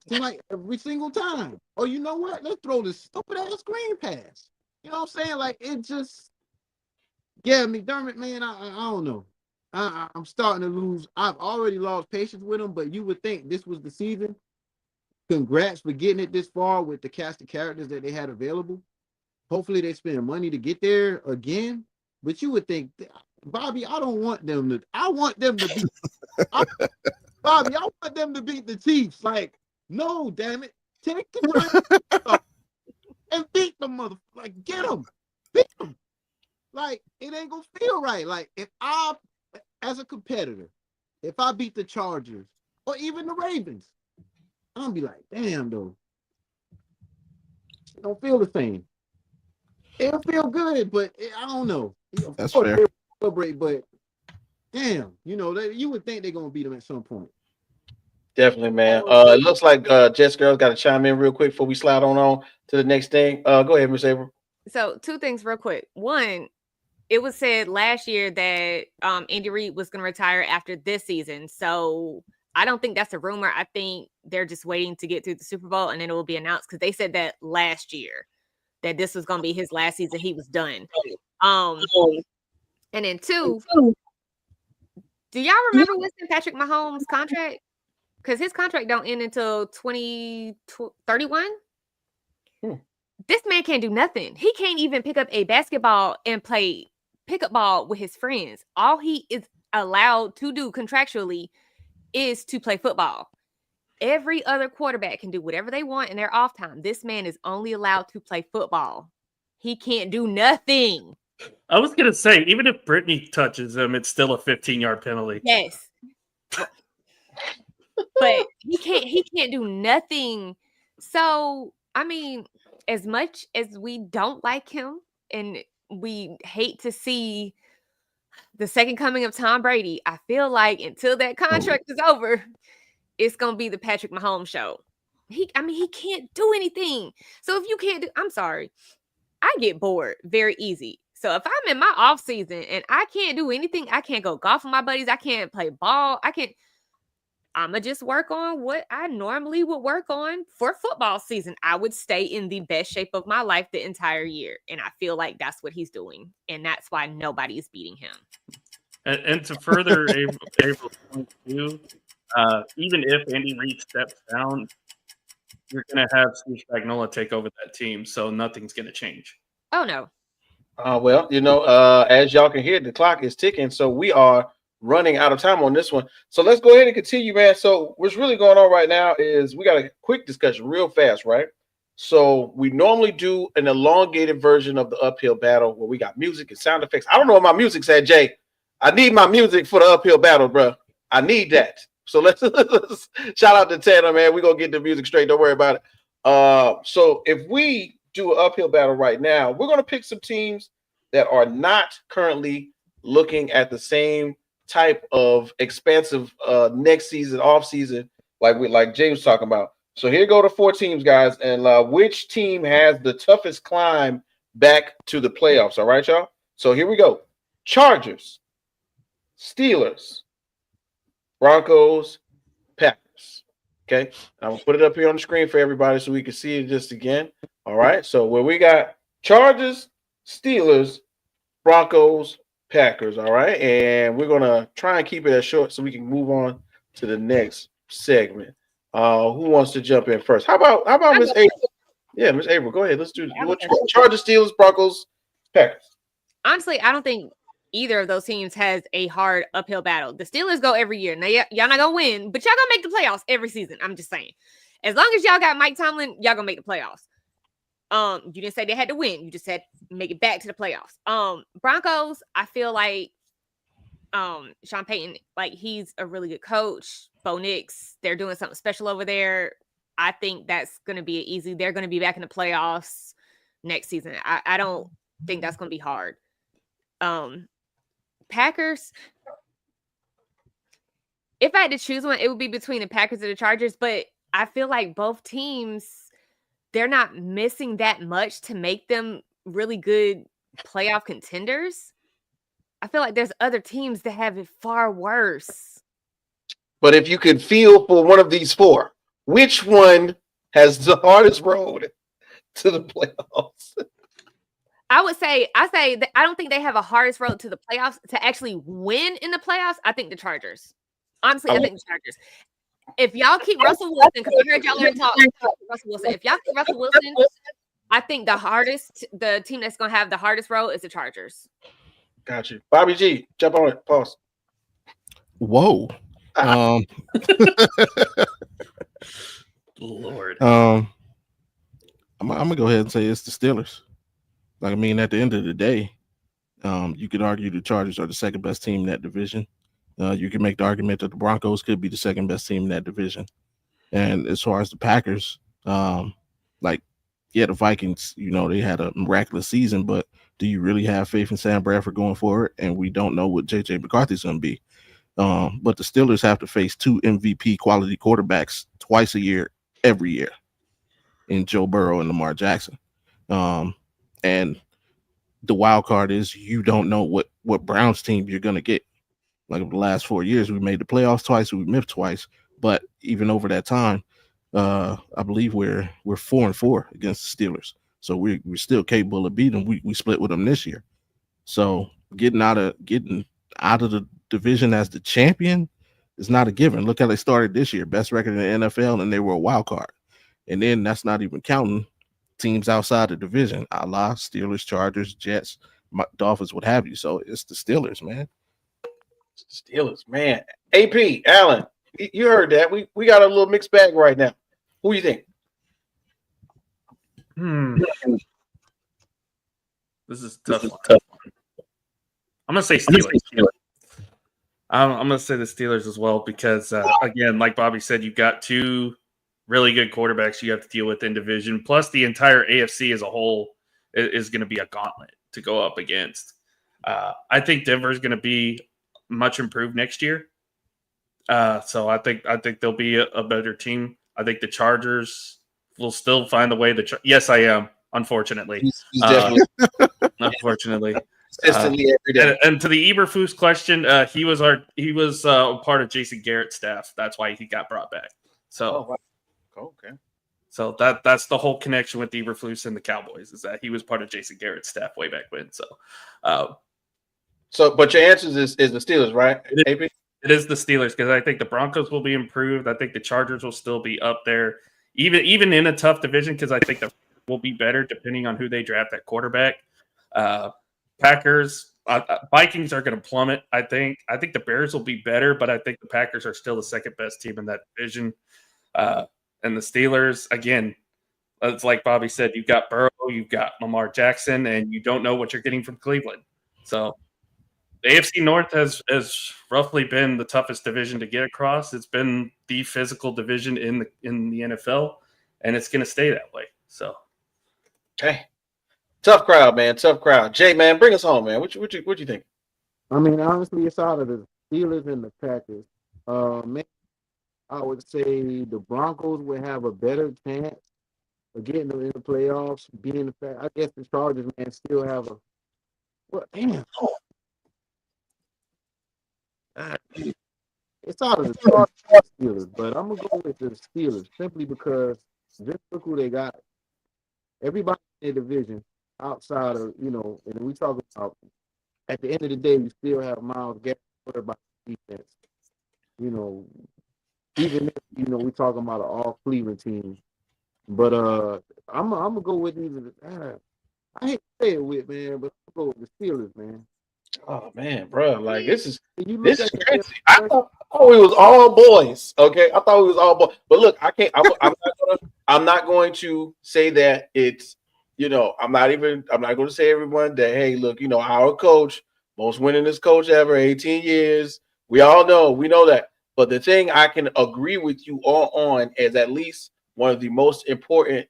Seemed like every single time. Oh, you know what? Let's throw this stupid ass screen pass. You know what I'm saying? Like, it just, yeah, McDermott, man, I don't know. I'm starting to lose. I've already lost patience with him, but you would think this was the season. Congrats for getting it this far with the cast of characters that they had available. Hopefully they spend money to get there again. But you would think, Bobby, I want them to beat Bobby, I want them to beat the Chiefs. Like, no, damn it. Take control and beat the motherfucker. Like, get them. Beat them. Like, it ain't gonna feel right. Like, if I, as a competitor, if I beat the Chargers or even the Ravens, I'm gonna be like, damn, though. It don't feel the same. It'll feel good, but I don't know. That's fair. Celebrate, but damn, you know, you would think they're gonna beat them at some point. Definitely, man. It looks like Jess Girl's got to chime in real quick before we slide on to the next thing. Go ahead, Miss Avril. So 2 things real quick. One, it was said last year that Andy Reid was going to retire after this season. So I don't think that's a rumor. I think they're just waiting to get through the Super Bowl and then it will be announced because they said that last year that this was going to be his last season. He was done. And then 2, do y'all remember Winston Patrick Mahomes' contract? Because his contract don't end until 2031. This man can't do nothing. He can't even pick up a basketball and play pickup ball with his friends. All he is allowed to do contractually is to play football. Every other quarterback can do whatever they want in their off time. This man is only allowed to play football. He can't do nothing. I was going to say, even if Brittany touches him, it's still a 15-yard penalty. Yes. But he can't do nothing. So, I mean, as much as we don't like him and we hate to see the second coming of Tom Brady, I feel like until that contract is over, it's going to be the Patrick Mahomes show. He can't do anything. So if you can't do, I'm sorry, I get bored very easy. So if I'm in my off season and I can't do anything, I can't go golf with my buddies, I can't play ball, I'm going to just work on what I normally would work on for football season. I would stay in the best shape of my life the entire year. And I feel like that's what he's doing. And that's why nobody is beating him. And to further April's point too, even if Andy Reid steps down, you're going to have Steve Spagnuolo take over that team. So nothing's going to change. Oh, no. Well, you know, as y'all can hear, the clock is ticking. So we are running out of time on this one. So let's go ahead and continue, man. So what's really going on right now is we got a quick discussion real fast, right? So we normally do an elongated version of the uphill battle where we got music and sound effects. I don't know what my music's at, Jay. I need my music for the uphill battle, bro. I need that. So let's shout out to Tanner, man. We're going to get the music straight. Don't worry about it. So if we do an uphill battle right now, we're going to pick some teams that are not currently looking at the same type of expansive next season, off season, like James was talking about. So here go the 4 teams, guys, and which team has the toughest climb back to the playoffs? All right, y'all. So here we go: Chargers, Steelers, Broncos, Packers. Okay, I'm gonna put it up here on the screen for everybody so we can see it just again. All right. So where we got Chargers, Steelers, Broncos, Packers. All right, and we're gonna try and keep it as short so we can move on to the next segment. Who wants to jump in first? How about Miss Avril? Yeah, Miss Avril, go ahead. Let's do Chargers, Steelers, Broncos, Packers. Honestly, I don't think either of those teams has a hard uphill battle. The Steelers go every year. Now, y'all not gonna win, but y'all gonna make the playoffs every season. I'm just saying. As long as y'all got Mike Tomlin, y'all gonna make the playoffs. You didn't say they had to win. You just said make it back to the playoffs. Broncos, I feel like Sean Payton, like he's a really good coach. Bo Nix, they're doing something special over there. I think that's going to be easy. They're going to be back in the playoffs next season. I don't think that's going to be hard. Packers, if I had to choose one, it would be between the Packers and the Chargers, but I feel like both teams, they're not missing that much to make them really good playoff contenders. I feel like there's other teams that have it far worse. But if you could feel for one of these four, which one has the hardest road to the playoffs? I say that I don't think they have a hardest road to the playoffs to actually win in the playoffs. I think the Chargers. Honestly, I think the Chargers. If y'all keep Russell Wilson, because I heard y'all talk Russell Wilson. If y'all keep Russell Wilson, I think the team that's going to have the hardest road is the Chargers. Got you. Bobby G, jump on it. Pause. Whoa. Lord. I'm gonna go ahead and say it's the Steelers. Like, I mean, at the end of the day, you could argue the Chargers are the second best team in that division. You can make the argument that the Broncos could be the second best team in that division. And as far as the Packers, the Vikings, they had a miraculous season, but do you really have faith in Sam Bradford going forward? And we don't know what J.J. McCarthy's going to be. But the Steelers have to face two MVP quality quarterbacks twice a year, every year, in Joe Burrow and Lamar Jackson. And the wild card is you don't know what Browns team you're going to get. Like, over the last 4 years, we made the playoffs twice, we missed twice. But even over that time, I believe we're 4-4 against the Steelers. So we're still capable of beating them. We split with them this year. So getting out of the division as the champion is not a given. Look how they started this year, best record in the NFL, and they were a wild card. And then that's not even counting teams outside the division, a la Steelers, Chargers, Jets, Dolphins, what have you. So it's the Steelers, man. Steelers, man. AP, Allen, you heard that. We got a little mixed bag right now. Who do you think? This is tough. I'm gonna say Steelers. I'm gonna say the Steelers as well because again, like Bobby said, you've got two really good quarterbacks you have to deal with in division. Plus, the entire AFC as a whole is going to be a gauntlet to go up against. I think Denver is going to be much improved next year. So I think they'll be a better team. I think the Chargers will still find a way to. Yes, I am. Unfortunately, he's definitely unfortunately. Consistently every day. And to the Eberflus question, he was part of Jason Garrett's staff. That's why he got brought back. So, okay. So that's the whole connection with Eberflus and the Cowboys is that he was part of Jason Garrett's staff way back when. So, but your answer is the Steelers, right? It is the Steelers because I think the Broncos will be improved. I think the Chargers will still be up there, even in a tough division because I think the will be better depending on who they draft at quarterback. Packers, Vikings are going to plummet. I think the Bears will be better, but I think the Packers are still the second best team in that division. And the Steelers, again, it's like Bobby said, you've got Burrow, you've got Lamar Jackson, and you don't know what you're getting from Cleveland. So the AFC North has roughly been the toughest division to get across. It's been the physical division in the NFL, and it's going to stay that way. So, okay. Tough crowd, man. Tough crowd. Jay, man, bring us home, man. What you think? I mean, honestly, it's out of the Steelers and the Packers. Man, I would say the Broncos would have a better chance of getting them in the playoffs. Being the fact, I guess the Chargers, man, still have a. Well, damn. It's out of the Chargers Steelers, but I'm gonna go with the Steelers simply because just look who they got. Everybody in the division. Outside of, and we talk about at the end of the day, we still have Myles Garrett about defense. Even if, we talking about an all Cleveland team. But I'm gonna go with either. I hate to say it with, man, but I'm gonna go with the Steelers, man. Oh man, bro, like this is crazy. I thought we was all boys. Okay, I thought we was all boys. But look, I can't. I'm not going to say that it's I'm not going to say everyone that, hey, look, our coach, most winningest coach ever, 18 years. We know that. But the thing I can agree with you all on is at least one of the most important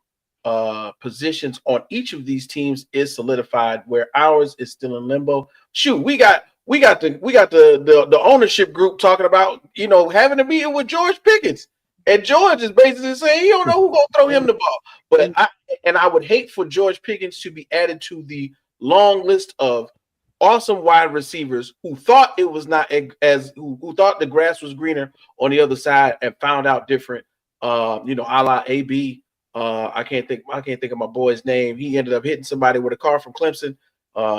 positions on each of these teams is solidified, where ours is still in limbo. Shoot, we got the ownership group talking about, having a meeting with George Pickens. And George is basically saying he don't know who's gonna throw him the ball. But I would hate for George Pickens to be added to the long list of awesome wide receivers who thought it was not who thought the grass was greener on the other side and found out different. A la AB. I can't think of my boy's name. He ended up hitting somebody with a car from Clemson.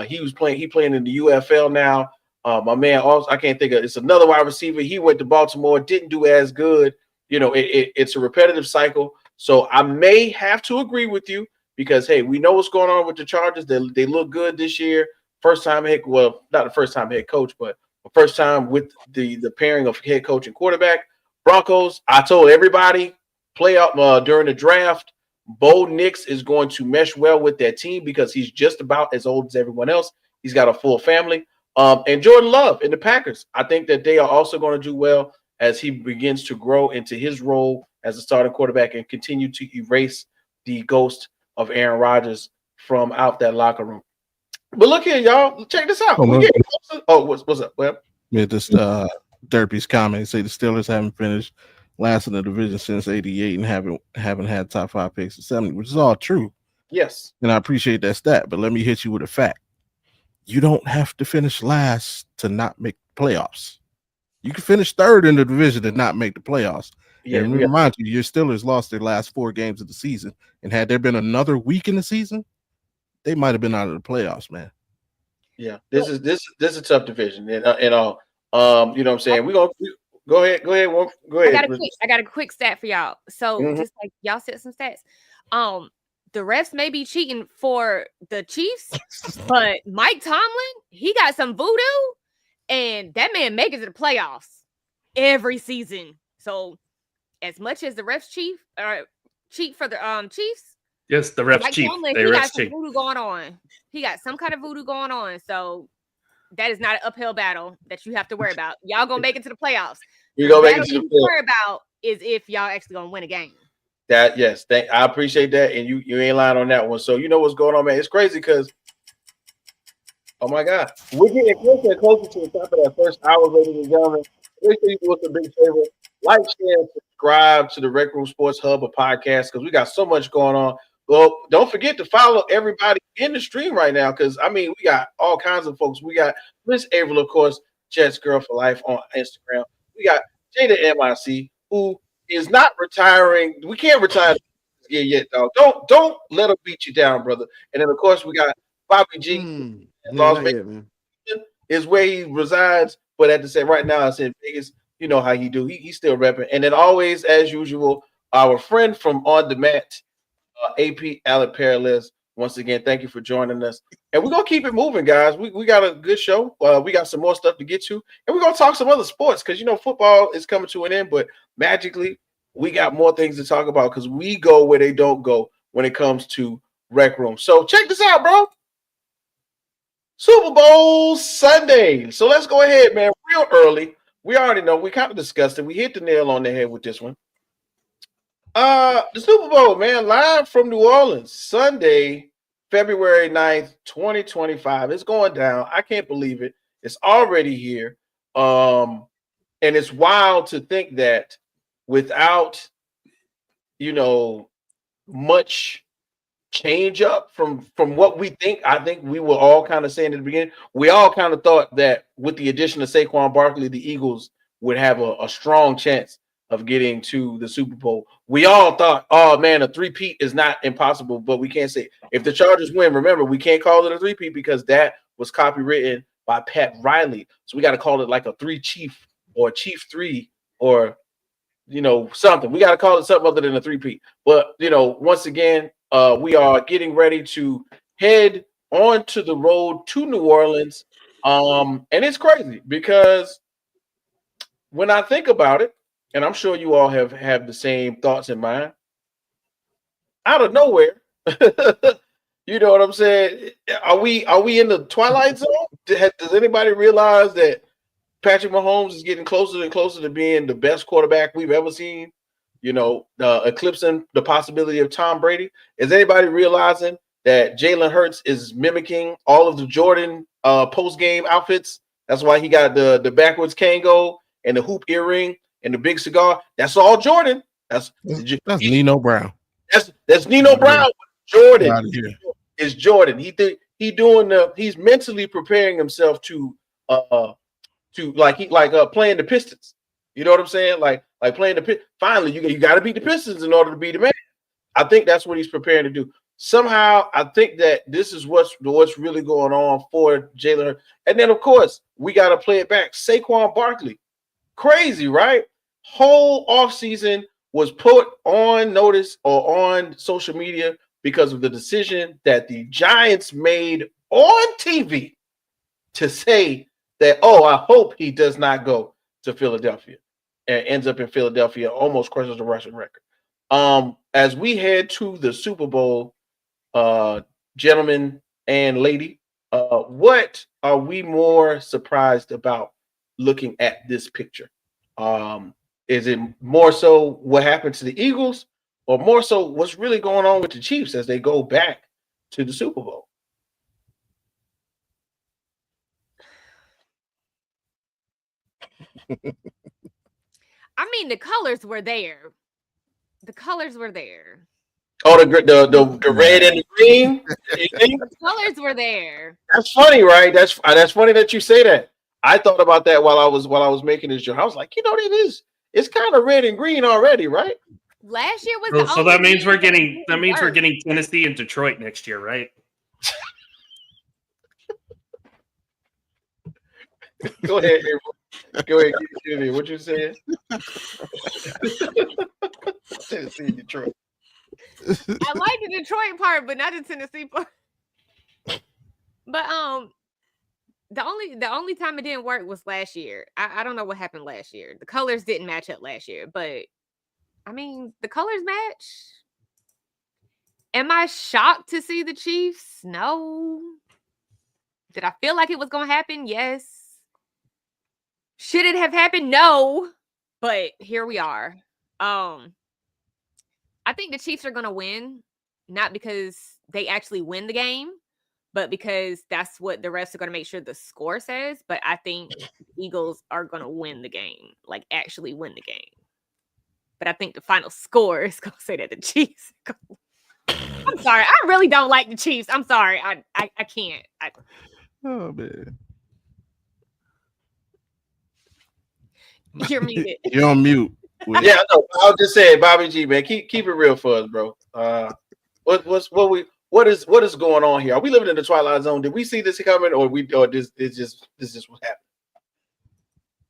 He playing in the UFL now. My man also, I can't think of, it's another wide receiver. He went to Baltimore, didn't do as good. It's a repetitive cycle. So I may have to agree with you because, hey, we know what's going on with the Chargers. They look good this year. Not the first time head coach, but the first time with the pairing of head coach and quarterback. Broncos, I told everybody playoff during the draft, Bo Nix is going to mesh well with that team because he's just about as old as everyone else. He's got a full family. And Jordan Love in the Packers, I think that they are also going to do well as he begins to grow into his role as a starting quarterback and continue to erase the ghost of Aaron Rodgers from out that locker room. But look here, y'all. Check this out. What's up? Well, yeah, this Derpy's comment say the Steelers haven't finished last in the division since '88 and haven't had top 5 picks in 70, which is all true. Yes, and I appreciate that stat. But let me hit you with a fact: you don't have to finish last to not make playoffs. You can finish third in the division and not make the playoffs. Yeah, and remind you, your Steelers lost their last 4 games of the season, and had there been another week in the season, they might have been out of the playoffs, man. Yeah, this is a tough division, and all. You know what I'm saying? We gonna go ahead. Go ahead. I got a quick stat for y'all. So just like y'all said some stats. The refs may be cheating for the Chiefs, but Mike Tomlin, he got some voodoo, and that man makes it to the playoffs every season. So as much as the refs cheat for the Chiefs. Yes, the refs cheat. He got some voodoo going on. He got some kind of voodoo going on. So that is not an uphill battle that you have to worry about. Y'all gonna make it to the playoffs. You're gonna make it to the playoffs. Worry about is if y'all actually gonna win a game. I appreciate that, and you ain't lying on that one. So you know what's going on, man. It's crazy because, oh my God, we're getting closer and closer to the top of that first hour, ladies and gentlemen. Make sure you do us a big favor, like, share, and subscribe to the Rec Room Sports Hub of podcast because we got so much going on. Well, don't forget to follow everybody in the stream right now because, we got all kinds of folks. We got Miss Avril, of course, Jets Girl for Life on Instagram. We got Jada MIC, who is not retiring. We can't retire yet, dog. Don't let her beat you down, brother. And then, of course, we got Bobby G. Las Vegas is where he resides, but at the same right now, it's in Vegas. You know how he do. He's still repping. And then always, as usual, our friend from On Demand, AP Alec Perez. Once again, thank you for joining us. And we're going to keep it moving, guys. We got a good show. We got some more stuff to get to. And we're going to talk some other sports because, football is coming to an end. But magically, we got more things to talk about because we go where they don't go when it comes to Rec Room. So check this out, bro. Super Bowl Sunday. So let's go ahead, man, real early. We already know. We kind of discussed it. We hit the nail on the head with this one. The Super Bowl, man, live from New Orleans, Sunday, February 9th, 2025. It's going down. I can't believe it. It's already here. And it's wild to think that without, much change up from what we think. I think we were all kind of saying at the beginning, we all kind of thought that with the addition of Saquon Barkley, the Eagles would have a strong chance of getting to the Super Bowl. We all thought, oh man, a three-peat is not impossible, but we can't say if the Chargers win, remember, we can't call it a three-peat because that was copywritten by Pat Riley. So we got to call it like a three-chief or chief three or, something. We got to call it something other than a three-peat. But, once again, we are getting ready to head onto the road to New Orleans. And it's crazy because when I think about it, and I'm sure you all have the same thoughts in mind, out of nowhere, You know what I'm saying? Are we in the twilight zone? Does anybody realize that Patrick Mahomes is getting closer and closer to being the best quarterback we've ever seen? You know, eclipsing the possibility of Tom Brady. Is anybody realizing that Jalen Hurts is mimicking all of the Jordan post-game outfits? That's why he got the backwards Kango and the hoop earring and the big cigar. That's all Jordan. That's Nino Brown. That's Nino Brown. Jordan is Jordan. He's mentally preparing himself to playing the Pistons. You know what I'm saying? Like playing the Pistons. Finally, you got to beat the Pistons in order to be the man. I think that's what he's preparing to do. Somehow, I think that this is what's really going on for Jalen Hurts. And then, of course, we got to play it back. Saquon Barkley. Crazy, right? Whole offseason was put on notice or on social media because of the decision that the Giants made on TV to say that, I hope he does not go to Philadelphia and ends up in Philadelphia, almost crushes the rushing record. As we head to the Super Bowl, gentlemen and lady, what are we more surprised about looking at this picture? Is it more so what happened to the Eagles, or more so what's really going on with the Chiefs as they go back to the Super Bowl? I mean, the colors were there. The colors were there. Oh, the red and the green. The colors were there. That's funny, right? That's funny that you say that. I thought about that while I was making this joke. I was like, it's kind of red and green already, right? Last year was so that means we're getting Tennessee and Detroit next year, right? Go ahead, Avril. Go ahead, give me what you saying. Tennessee and Detroit. I like the Detroit part, but not the Tennessee part. But the only time it didn't work was last year. I don't know what happened last year. The colors didn't match up last year, but I mean the colors match. Am I shocked to see the Chiefs? No. Did I feel like it was gonna happen? Yes. Should it have happened? No. But here we are. I think the Chiefs are going to win, not because they actually win the game, but because that's what the refs are going to make sure the score says. But I think the Eagles are going to win the game, like actually win the game. But I think the final score is going to say that the Chiefs. I'm sorry. I really don't like the Chiefs. I'm sorry. I can't. Oh, man. You're muted. You're on mute. Yeah, no, I'll just say, Bobby G, man, keep it real for us, bro. What is going on here? Are we living in the twilight zone? Did we see this coming, or this just what happened?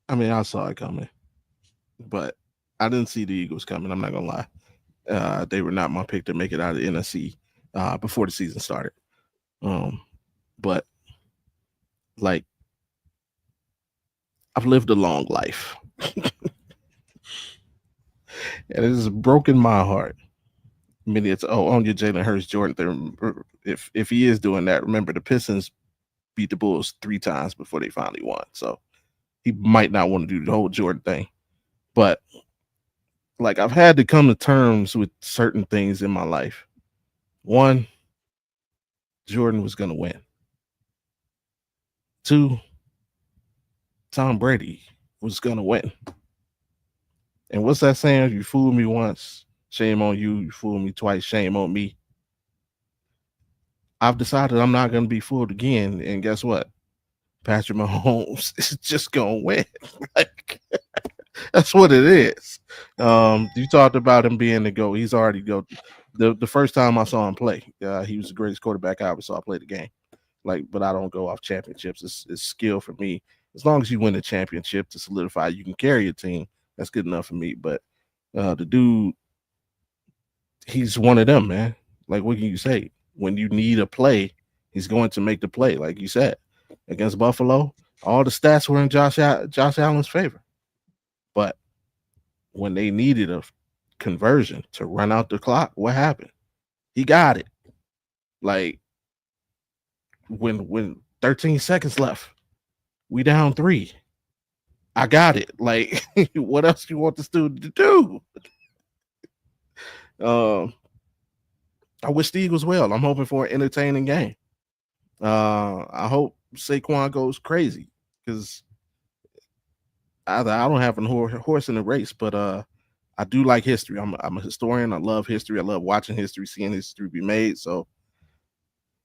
I mean, I saw it coming, but I didn't see the Eagles coming. I'm not gonna lie. They were not my pick to make it out of the NFC before the season started. But like, I've lived a long life. And it has broken my heart. I mean, it's on your Jalen Hurts, Jordan. If he is doing that, remember the Pistons beat the Bulls 3 times before they finally won. So he might not want to do the whole Jordan thing. But like, I've had to come to terms with certain things in my life. One, Jordan was going to win. 2, Tom Brady was going to win. And what's that saying? You fooled me once, shame on you. You fooled me twice, shame on me. I've decided I'm not going to be fooled again. And guess what? Patrick Mahomes is just going to win. Like, that's what it is. You talked about him being the GOAT. He's already GOAT. The first time I saw him play, he was the greatest quarterback I ever saw play the game. Like, but I don't go off championships. It's skill for me. As long as you win the championship to solidify, you can carry your team. That's good enough for me. But the dude, he's one of them, man. Like, what can you say? When you need a play, he's going to make the play. Like you said, against Buffalo, all the stats were in Josh Allen's favor. But when they needed a conversion to run out the clock, what happened? He got it. Like, when 13 seconds left, we down 3. I got it. Like, what else do you want the student to do? I wish the Eagles well. I'm hoping for an entertaining game. I hope Saquon goes crazy because I don't have a horse in the race, but I do like history. I'm a historian. I love history. I love watching history, seeing history be made. So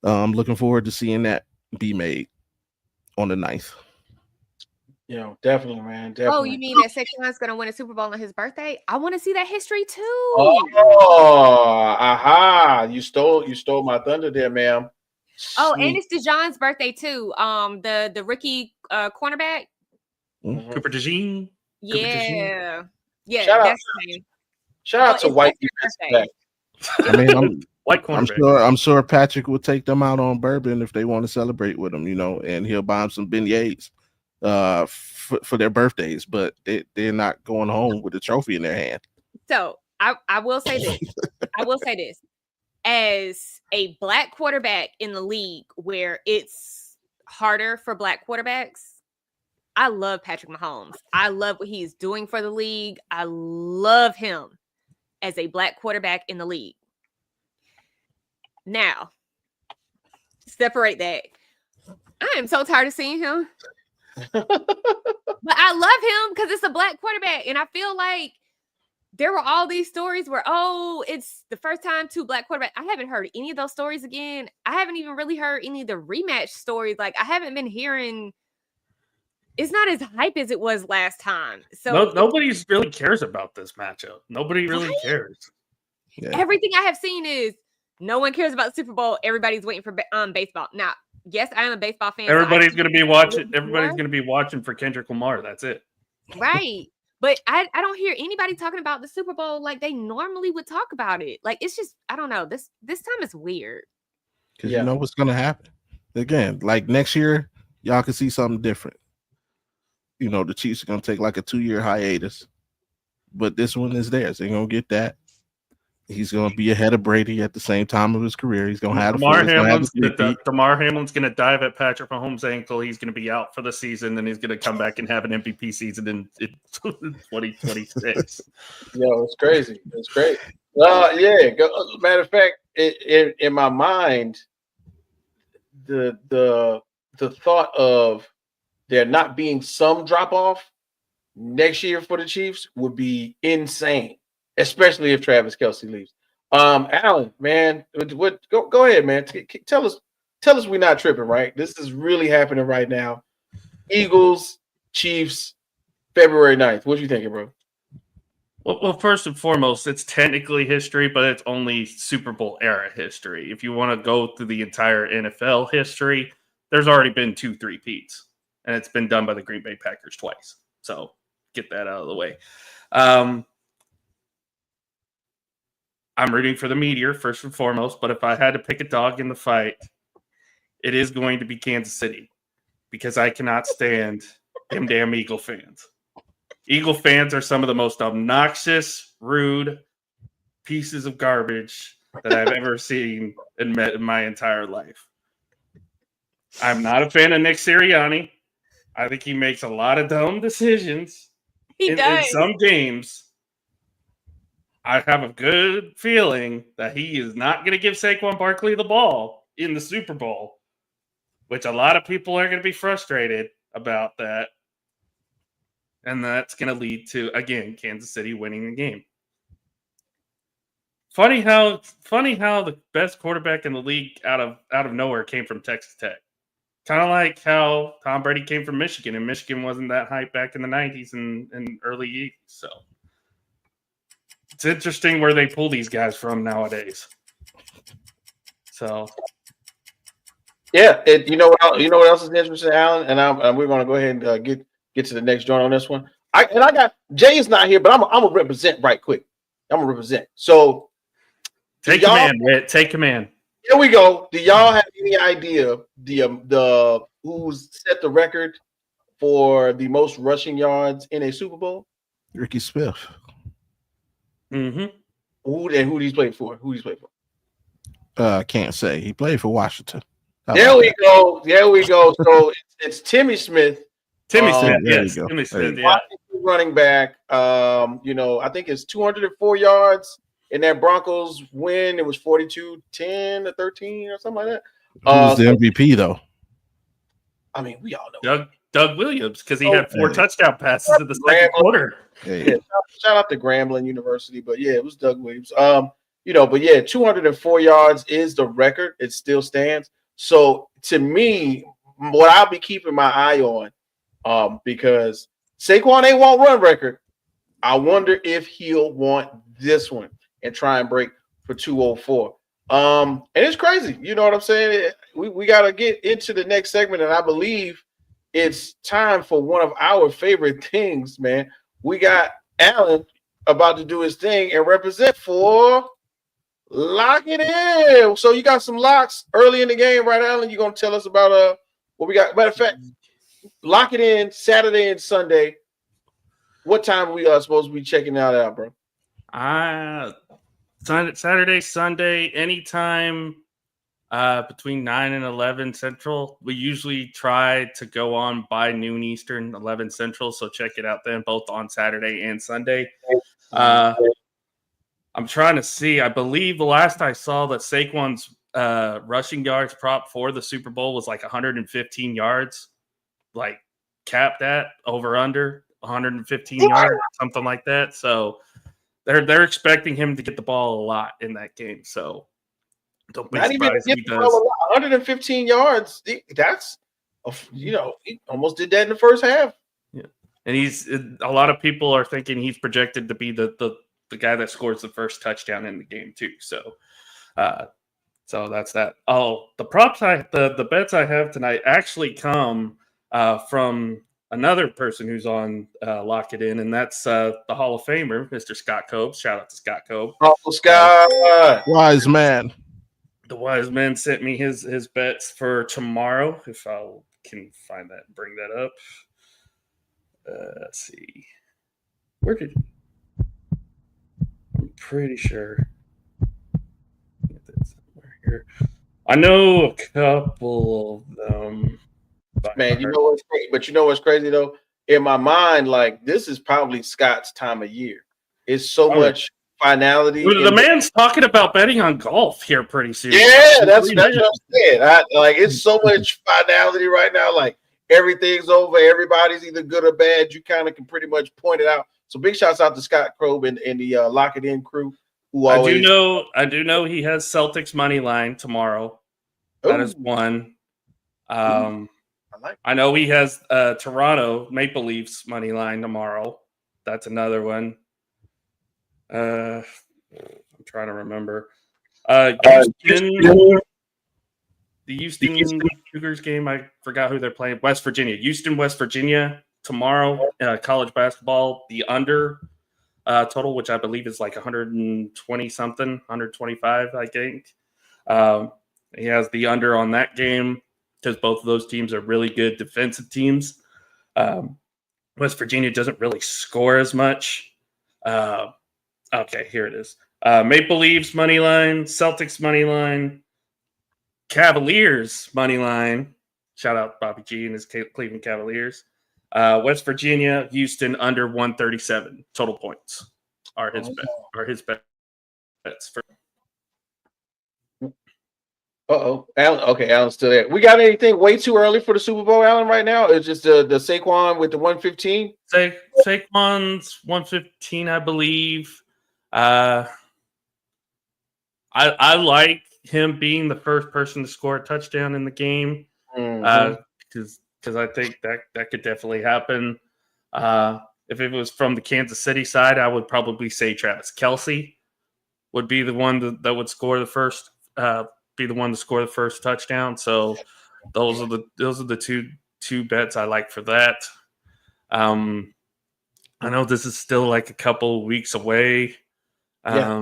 I'm looking forward to seeing that be made on the 9th. Yeah, definitely, man. Definitely. Oh, you mean that Saquon's going to win a Super Bowl on his birthday? I want to see that history too. Oh, aha! You stole my thunder there, ma'am. Oh, Sweet. and it's DeJohn's birthday too. The rookie cornerback. Cooper DeJean. Yeah. Yeah, Shout out- that's his Shout out to it's white Lester's defensive back. I mean, White I'm cornerback. sure Patrick will take them out on bourbon if they want to celebrate with him, and he'll buy them some beignets for their birthdays, but they're not going home with a trophy in their hand. So I will say this. I will say this. As a black quarterback in the league where it's harder for black quarterbacks, I love Patrick Mahomes. I love what he's doing for the league. I love him as a black quarterback in the league. Now, separate that. I am so tired of seeing him. But I love him because it's a black quarterback. And I feel like there were all these stories where, it's the first time 2 black quarterbacks. I haven't heard any of those stories again. I haven't even really heard any of the rematch stories. Like, I haven't been hearing. It's not as hype as it was last time. So Nobody's really cares about this matchup. Nobody really cares. Yeah. Everything I have seen is no one cares about the Super Bowl. Everybody's waiting for baseball. Now, yes, I am a baseball fan. Everybody's going to be watching. Everybody's going to be watching for Kendrick Lamar. That's it. Right. But I don't hear anybody talking about the Super Bowl like they normally would talk about it. Like, it's just, I don't know. This time is weird. Because you know what's going to happen. Again, like next year, y'all can see something different. The Chiefs are going to take like a 2-year hiatus. But this one is theirs. They're going to get that. He's going to be ahead of Brady at the same time of his career. He's going to have Damar Hamlin's going to dive at Patrick Mahomes' ankle. He's going to be out for the season. Then he's going to come back and have an MVP season in 2026. Yo, it's crazy. It's great. Yeah. Matter of fact, in my mind, the thought of there not being some drop off next year for the Chiefs would be insane, especially if Travis Kelce leaves. Alan, man, go ahead, man. Tell us we're not tripping, right? This is really happening right now. Eagles, Chiefs, February 9th. What you thinking, bro? Well, first and foremost, it's technically history, but it's only Super Bowl era history. If you want to go through the entire NFL history, there's already been 2 3-peats, and it's been done by the Green Bay Packers twice. So get that out of the way. I'm rooting for the Meteor first and foremost, but if I had to pick a dog in the fight, it is going to be Kansas City because I cannot stand them damn Eagle fans. Eagle fans are some of the most obnoxious, rude pieces of garbage that I've ever seen and met in my entire life. I'm not a fan of Nick Sirianni. I think he makes a lot of dumb decisions in some games. I have a good feeling that he is not going to give Saquon Barkley the ball in the Super Bowl, which a lot of people are going to be frustrated about that. And that's going to lead to, again, Kansas City winning the game. Funny how the best quarterback in the league out of nowhere came from Texas Tech. Kind of like how Tom Brady came from Michigan, and Michigan wasn't that hype back in the 90s and early 80s. So it's interesting where they pull these guys from nowadays. So, yeah, you know what else is interesting, Alan, and we're going to go ahead and get to the next joint on this one. I got Jay is not here, but I'm gonna represent right quick. I'm gonna represent. So take command, Whit. Take command. Here we go. Do y'all have any idea the who's set the record for the most rushing yards in a Super Bowl? Ricky Smith. Mm-hmm. Who he's played for? Can't say. He played for Washington. There we go. There we go. So it's Timmy Smith. Timmy Smith, there you yes. go. Timmy Smith, There yeah. Running back. I think it's 204 yards in that Broncos win. It was 42-10 or 13 or something like that. Who's the MVP though? I mean, we all know Doug Williams, because he had 4 touchdown passes in the second quarter. Hey. Shout out to Grambling University, but yeah, it was Doug Williams. But yeah, 204 yards is the record. It still stands. So to me, what I'll be keeping my eye on, because Saquon ain't want run record. I wonder if he'll want this one and try and break for 204. And it's crazy. You know what I'm saying? We got to get into the next segment, and I believe it's time for one of our favorite things, man. We got Alan about to do his thing and represent for Lock It In. So you got some locks early in the game, right, Alan? You're going to tell us about what we got. Matter of fact, Lock It In Saturday and Sunday. What time are we supposed to be checking that out, bro? Saturday, Sunday, anytime between 9 and 11 Central. We usually try to go on by noon Eastern, 11 Central. So check it out then, both on Saturday and Sunday. I'm trying to see. I believe the last I saw that Saquon's rushing yards prop for the Super Bowl was like 115 yards, like capped at over under 115 yards, something like that. So they're expecting him to get the ball a lot in that game. So don't be surprised if he does. 115 yards. That's he almost did that in the first half. Yeah, and a lot of people are thinking he's projected to be the guy that scores the first touchdown in the game too. So that's that. Oh, the props the bets I have tonight actually come from another person who's on Lock It In, and that's the Hall of Famer, Mr. Scott Cobbs. Shout out to Scott Cobbs. Oh, Scott. Wise man. The wise man sent me his bets for tomorrow. If I can find that and bring that up. Let's see. Where did I'm pretty sure. Get that somewhere here. I know a couple of them. Man, you know what's crazy? But you know what's crazy though? In my mind, like this is probably Scott's time of year. It's so much finality. The man's talking about betting on golf here pretty soon. Yeah, that's what I'm saying. It's so much finality right now. Like everything's over. Everybody's either good or bad. You kind of can pretty much point it out. So big shouts out to Scott Crobe and the Lock It In crew. I do know he has Celtics money line tomorrow. That is one. I know he has Toronto Maple Leafs money line tomorrow. That's another one. I'm trying to remember. The Houston Cougars game, I forgot who they're playing. West Virginia. Houston, West Virginia tomorrow. College basketball, the under total, which I believe is like 120 something, 125, I think. He has the under on that game because both of those teams are really good defensive teams. West Virginia doesn't really score as much. Okay, here it is. Maple Leafs money line, Celtics money line, Cavaliers money line. Shout out Bobby G and his Cleveland Cavaliers. West Virginia, Houston under 137 total points are his bets for. Alan. Okay, Alan's still there. We got anything way too early for the Super Bowl, Alan? Right now, it's just the Saquon with the 115. Saquon's 115, I believe. I like him being the first person to score a touchdown in the game because I think that could definitely happen. If it was from the Kansas City side, I would probably say Travis Kelce would be the one that would score the first. Be the one to score the first touchdown. So those are the two bets I like for that. I know this is still like a couple weeks away. There's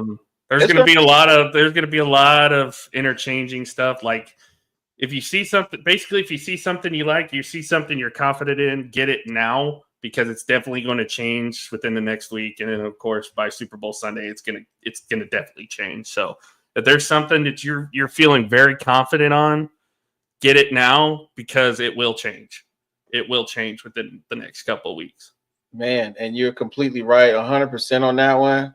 going to be a lot of interchanging stuff. Like if you see something you like, you see something you're confident in, get it now because it's definitely going to change within the next week. And then of course by Super Bowl Sunday, it's gonna definitely change. So if there's something that you're feeling very confident on, get it now because it will change. It will change within the next couple of weeks. Man, and you're completely right, 100% on that one.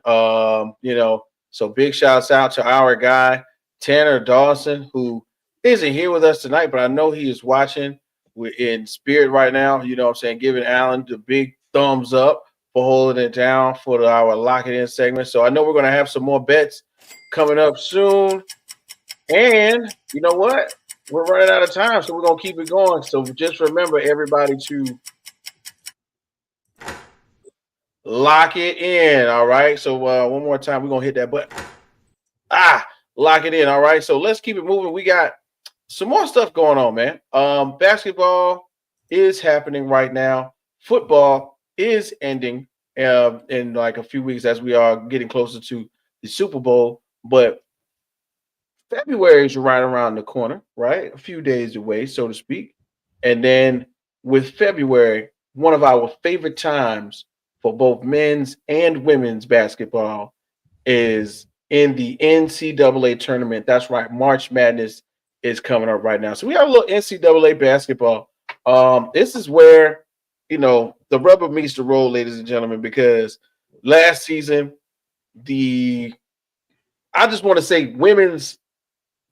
So big shouts out to our guy Tanner Dawson, who isn't here with us tonight, but I know he is watching. We're in spirit right now. You know what I'm saying? Giving Alan the big thumbs up for holding it down for our Lock It In segment. So I know we're going to have some more bets coming up soon. And you know what? We're running out of time, so we're going to keep it going. So just remember, everybody, to lock it in. All right. So one more time, we're going to hit that button. Lock it in. All right. So let's keep it moving. We got some more stuff going on, man. Basketball is happening right now. Football is ending in like a few weeks as we are getting closer to the Super Bowl. But February is right around the corner, right? A few days away, so to speak. And then with February, one of our favorite times for both men's and women's basketball is in the NCAA tournament. That's right. March Madness is coming up right now. So we have a little NCAA basketball. This is where, the rubber meets the road, ladies and gentlemen, because last season, I just want to say women's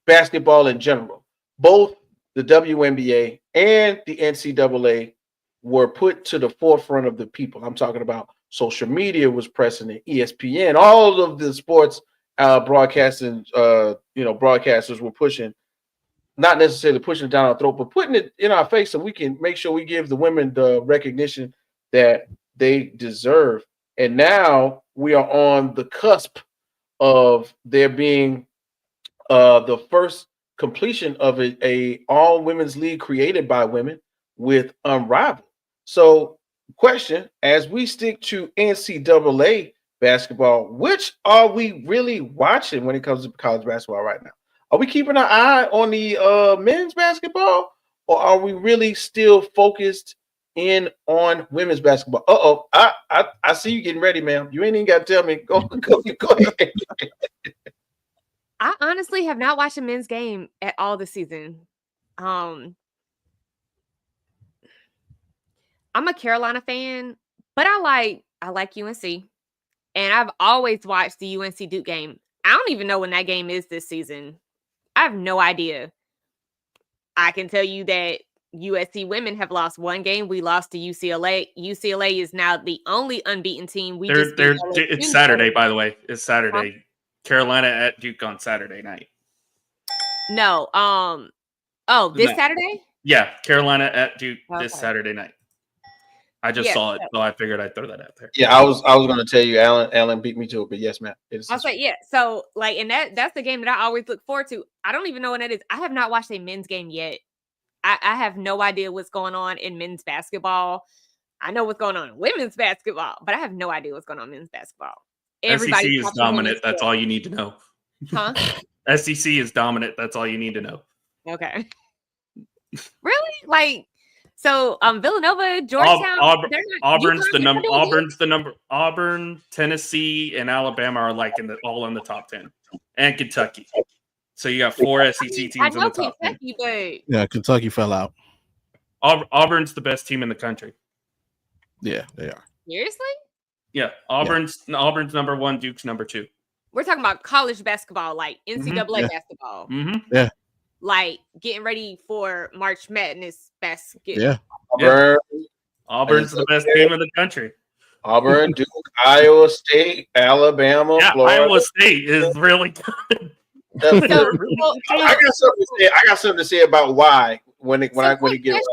basketball in general, both the WNBA and the NCAA were put to the forefront of the people. I'm talking about social media was pressing it, ESPN, all of the sports broadcasters were pushing, not necessarily pushing it down our throat, but putting it in our face so we can make sure we give the women the recognition that they deserve. And now we are on the cusp of there being the first completion of a all women's league created by women with Unrivaled. So, question: as we stick to NCAA basketball, which are we really watching when it comes to college basketball right now? Are we keeping our eye on the men's basketball, or are we really still focused in on women's basketball? I see you getting ready, ma'am. You ain't even got to tell me. Go ahead. I honestly have not watched a men's game at all this season. I'm a Carolina fan, but I like UNC, and I've always watched the UNC Duke game. I don't even know when that game is this season. I have no idea. I can tell you that USC women have lost one game. We lost to UCLA. UCLA is now the only unbeaten team. It's Saturday, by the way. It's Saturday. Carolina at Duke on Saturday night. No. This Saturday? Yeah, Carolina at Duke this Saturday night. I just saw it, so I figured I'd throw that out there. Yeah, I was going to tell you, Alan beat me to it, but yes, ma'am. I was like, yeah. So, and that's the game that I always look forward to. I don't even know when that is. I have not watched a men's game yet. I have no idea what's going on in men's basketball. I know what's going on in women's basketball, but I have no idea what's going on in men's basketball. SEC is dominant. That's all you need to know. Huh? SEC is dominant. That's all you need to know. Okay. Really? So Villanova, Georgetown, Auburn's the number. Auburn, Tennessee, and Alabama are all in the top 10, and Kentucky. So you got 4 SEC teams in the top 10. Yeah, Kentucky fell out. Auburn's the best team in the country. Yeah, they are. Seriously? Yeah, Auburn's number 1, Duke's number 2. We're talking about college basketball, like NCAA basketball. Mm-hmm. Yeah. Like getting ready for March Madness basketball. Yeah. Auburn's the best team in the country. Auburn, Duke, Iowa State, Alabama, Florida. Iowa State is really good. I got something to say about why when it gets.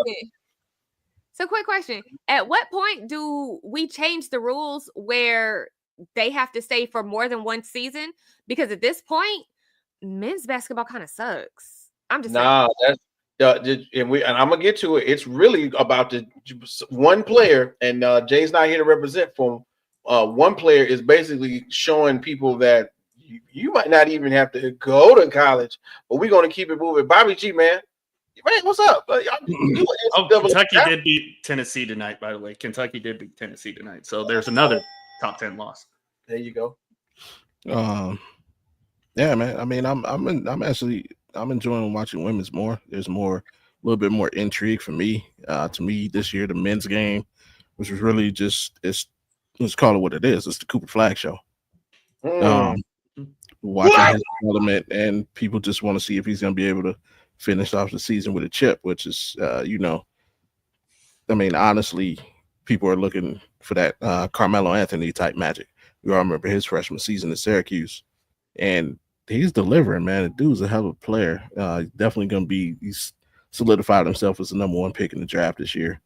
So, quick question: at what point do we change the rules where they have to stay for more than one season? Because at this point, men's basketball kind of sucks. I'm just and I'm gonna get to it. It's really about the one player, and Jay's not here to represent for one player is basically showing people that you might not even have to go to college, but we're gonna keep it moving. Bobby G, man, what's up? Kentucky did beat Tennessee tonight, by the way. Kentucky did beat Tennessee tonight, so there's another top 10 loss. There you go. Yeah, man. I mean, I'm actually I'm enjoying watching women's more. There's a little bit more intrigue for me. To me, this year the men's game, which was really just let's call it what it is. It's the Cooper Flag show. Mm. Watching his development, and people just want to see if he's going to be able to finish off the season with a chip, which is, I mean, honestly, people are looking for that Carmelo Anthony type magic. We all remember his freshman season at Syracuse, and he's delivering, man. The dude's a hell of a player. Definitely going to be, he's solidified himself as the #1 pick in the draft this year.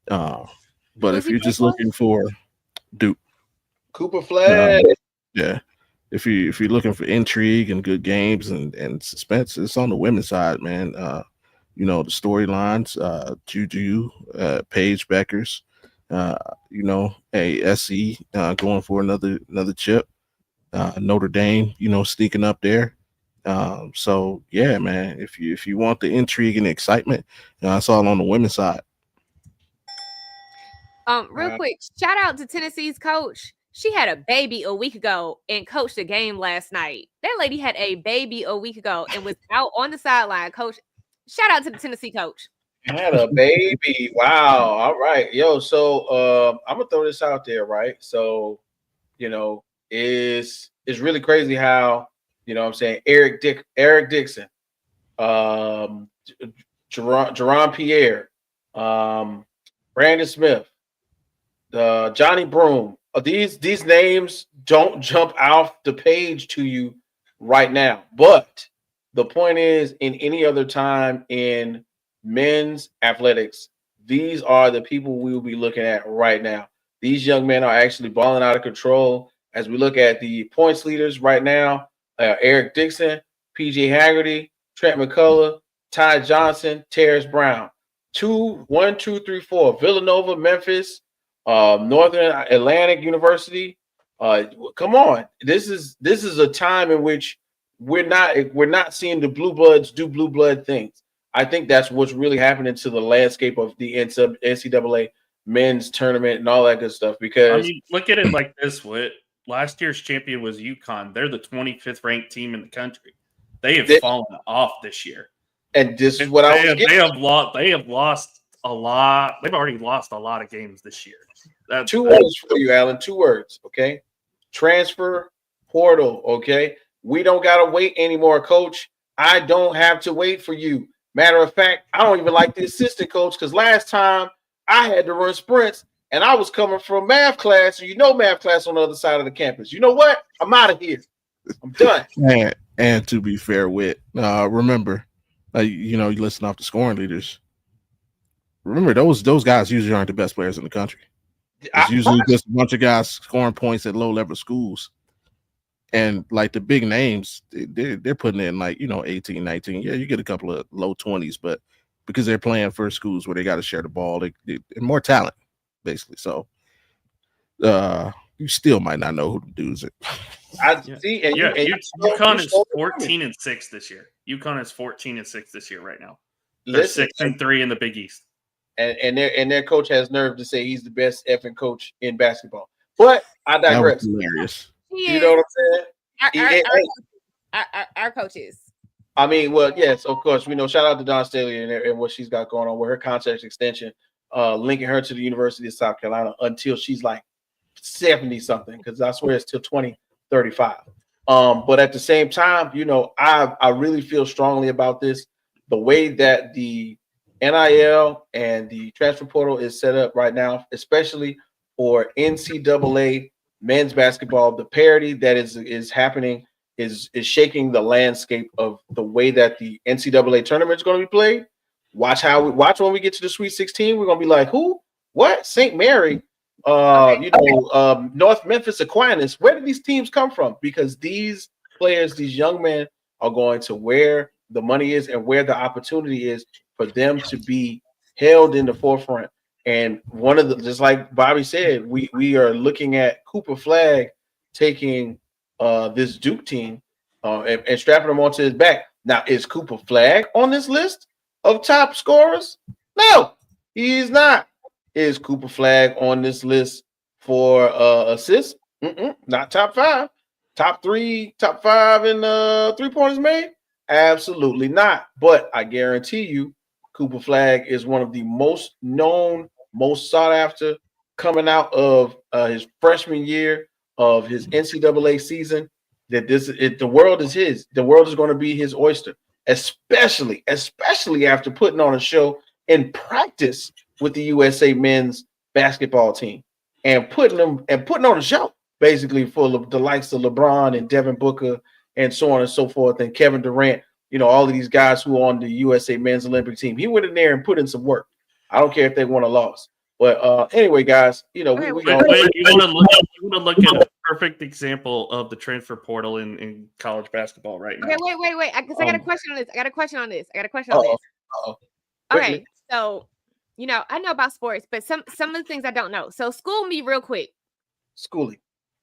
But if you're just looking for Duke, Cooper Flag, yeah. If you're looking for intrigue and good games and suspense, it's on the women's side, man. The storylines, Juju, Paige Beckers, SC going for another chip. Notre Dame, sneaking up there. So yeah, man. If you want the intrigue and excitement, it's all on the women's side. Real quick, shout out to Tennessee's coach. She had a baby a week ago and coached a game last night. That lady had a baby a week ago and was out on the sideline. Coach, shout out to the Tennessee coach. Had a baby. Wow. All right. Yo, so I'm gonna throw this out there, right? So, it's really crazy how, what I'm saying, Eric Dixon, Jerron Pierre, Brandon Smith, Johnny Broome. These names don't jump off the page to you right now. But the point is, in any other time in men's athletics, these are the people we will be looking at right now. These young men are actually balling out of control. As we look at the points leaders right now, Eric Dixon, PJ Haggerty, Trent McCullough, Ty Johnson, Terrence Brown. 1, 2, 3, 4. Villanova, Memphis, Northern Atlantic University. Come on. This is a time in which we're not seeing the blue bloods do blue blood things. I think that's what's really happening to the landscape of the NCAA men's tournament and all that good stuff. Because look at it like this: last year's champion was UConn. They're the 25th ranked team in the country. They have fallen off this year, and this is what they have lost a lot. They've already lost a lot of games this year. Two words for you, Alan. 2 words, okay? Transfer portal, okay? We don't gotta wait anymore, coach. I don't have to wait for you. Matter of fact, I don't even like the assistant coach because last time I had to run sprints and I was coming from math class, math class on the other side of the campus. You know what? I'm out of here. I'm done. And to be fair with, remember, you listen off the scoring leaders. Remember, those guys usually aren't the best players in the country. It's usually just a bunch of guys scoring points at low-level schools. And, like, the big names, they're putting in, 18, 19. Yeah, you get a couple of low 20s, but because they're playing for schools where they got to share the ball, they're more talent, basically. So, you still might not know who the dudes are. UConn is 14-6 this year. UConn is 14-6 this year right now. They're 6-3 in the Big East. And their coach has nerve to say he's the best effing coach in basketball. But I digress. That was hilarious. You know what I'm saying? Our coaches. I mean, well, yes, of course. We know. Shout out to Dawn Staley and what she's got going on with her contract extension, linking her to the University of South Carolina until she's like 70-something, because I swear it's till 2035. But at the same time, I really feel strongly about this. The way that the NIL and the transfer portal is set up right now, especially for NCAA men's basketball, the parity that is happening is shaking the landscape of the way that the NCAA tournament is going to be played. Watch when we get to the Sweet 16. We're going to be like, who? What? St. Mary? North Memphis Aquinas. Where did these teams come from? Because these players, these young men, are going to where the money is and where the opportunity is for them to be held in the forefront. And one of the, just like Bobby said, we are looking at Cooper Flag taking this Duke team and strapping them onto his back. Now, is Cooper Flag on this list of top scorers? No, he is not. Is Cooper Flag on this list for assists? Not top 5. Top 3, top 5 in 3-pointers made? Absolutely not. But I guarantee you, Cooper Flag is one of the most known, most sought after coming out of his freshman year of his NCAA season. That the world is his. The world is going to be his oyster, especially after putting on a show in practice with the USA men's basketball team and putting on a show basically full of the likes of LeBron and Devin Booker and so on and so forth, and Kevin Durant, all of these guys who are on the USA men's Olympic team. He went in there and put in some work. I don't care if they won or lost. But anyway, guys, you want to look at a perfect example of the transfer portal in college basketball right now. Okay, wait. Because I got a question on this. Uh-oh. Okay, so I know about sports, but some of the things I don't know. So school me real quick. Schooling.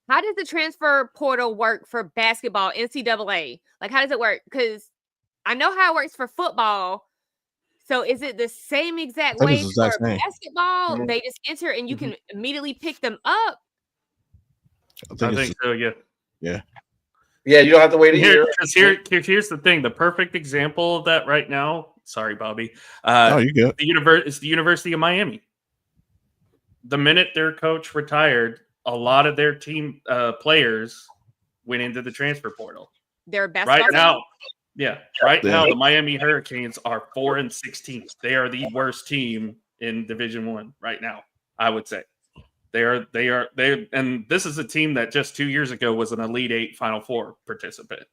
How does the transfer portal work for basketball, NCAA? Like, how does it work? Because I know how it works for football. So is it the same exact way for basketball? Mm-hmm. They just enter and you can immediately pick them up? I think so, yeah. Yeah, you don't have to wait a year. Here's the thing. The perfect example of that right now, sorry, Bobby. You good. It's the University of Miami. The minute their coach retired, a lot of their team players went into the transfer portal. Their basketball now. Yeah, now the Miami Hurricanes are 4-16. They are the worst team in Division I right now, I would say. They are, and this is a team that just 2 years ago was an Elite Eight Final Four participant.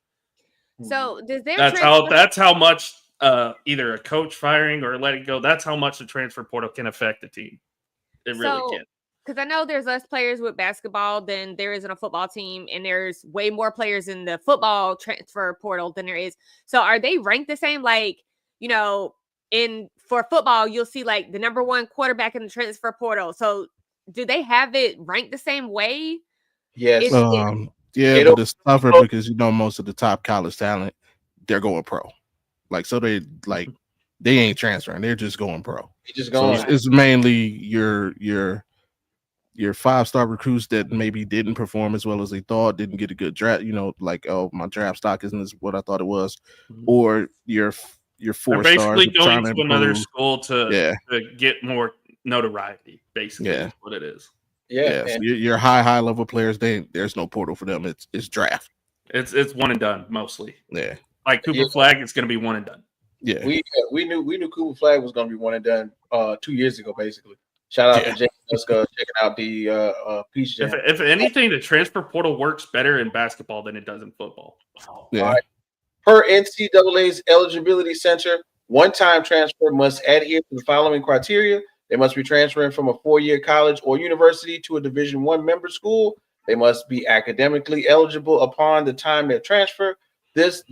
So does their that's how much either a coach firing or letting go. That's how much the transfer portal can affect the team. It really can. Because I know there's less players with basketball than there is in a football team, and there's way more players in the football transfer portal than there is. So are they ranked the same? Like, for football, you'll see like the number one quarterback in the transfer portal. So do they have it ranked the same way? Yes. But it's tougher because most of the top college talent, they're going pro. Like, so they ain't transferring, they're just going pro. Just going. So it's mainly your 5-star recruits that maybe didn't perform as well as they thought, didn't get a good draft, my draft stock isn't what I thought it was, or your 4 stars basically going to another school to get more notoriety, basically. Yeah. Is what it is. Yeah. So your high level players, there's no portal for them. It's draft. It's one and done mostly. Yeah. Like Cooper Flag, it's going to be one and done. Yeah. We knew Cooper Flag was going to be one and done 2 years ago, basically. Shout out to James Nuska checking out the Peach Jam. If anything, the transfer portal works better in basketball than it does in football. Yeah. Right. Per NCAA's eligibility center, one-time transfer must adhere to the following criteria. They must be transferring from a 4-year college or university to a Division I member school. They must be academically eligible upon the time they transfer. This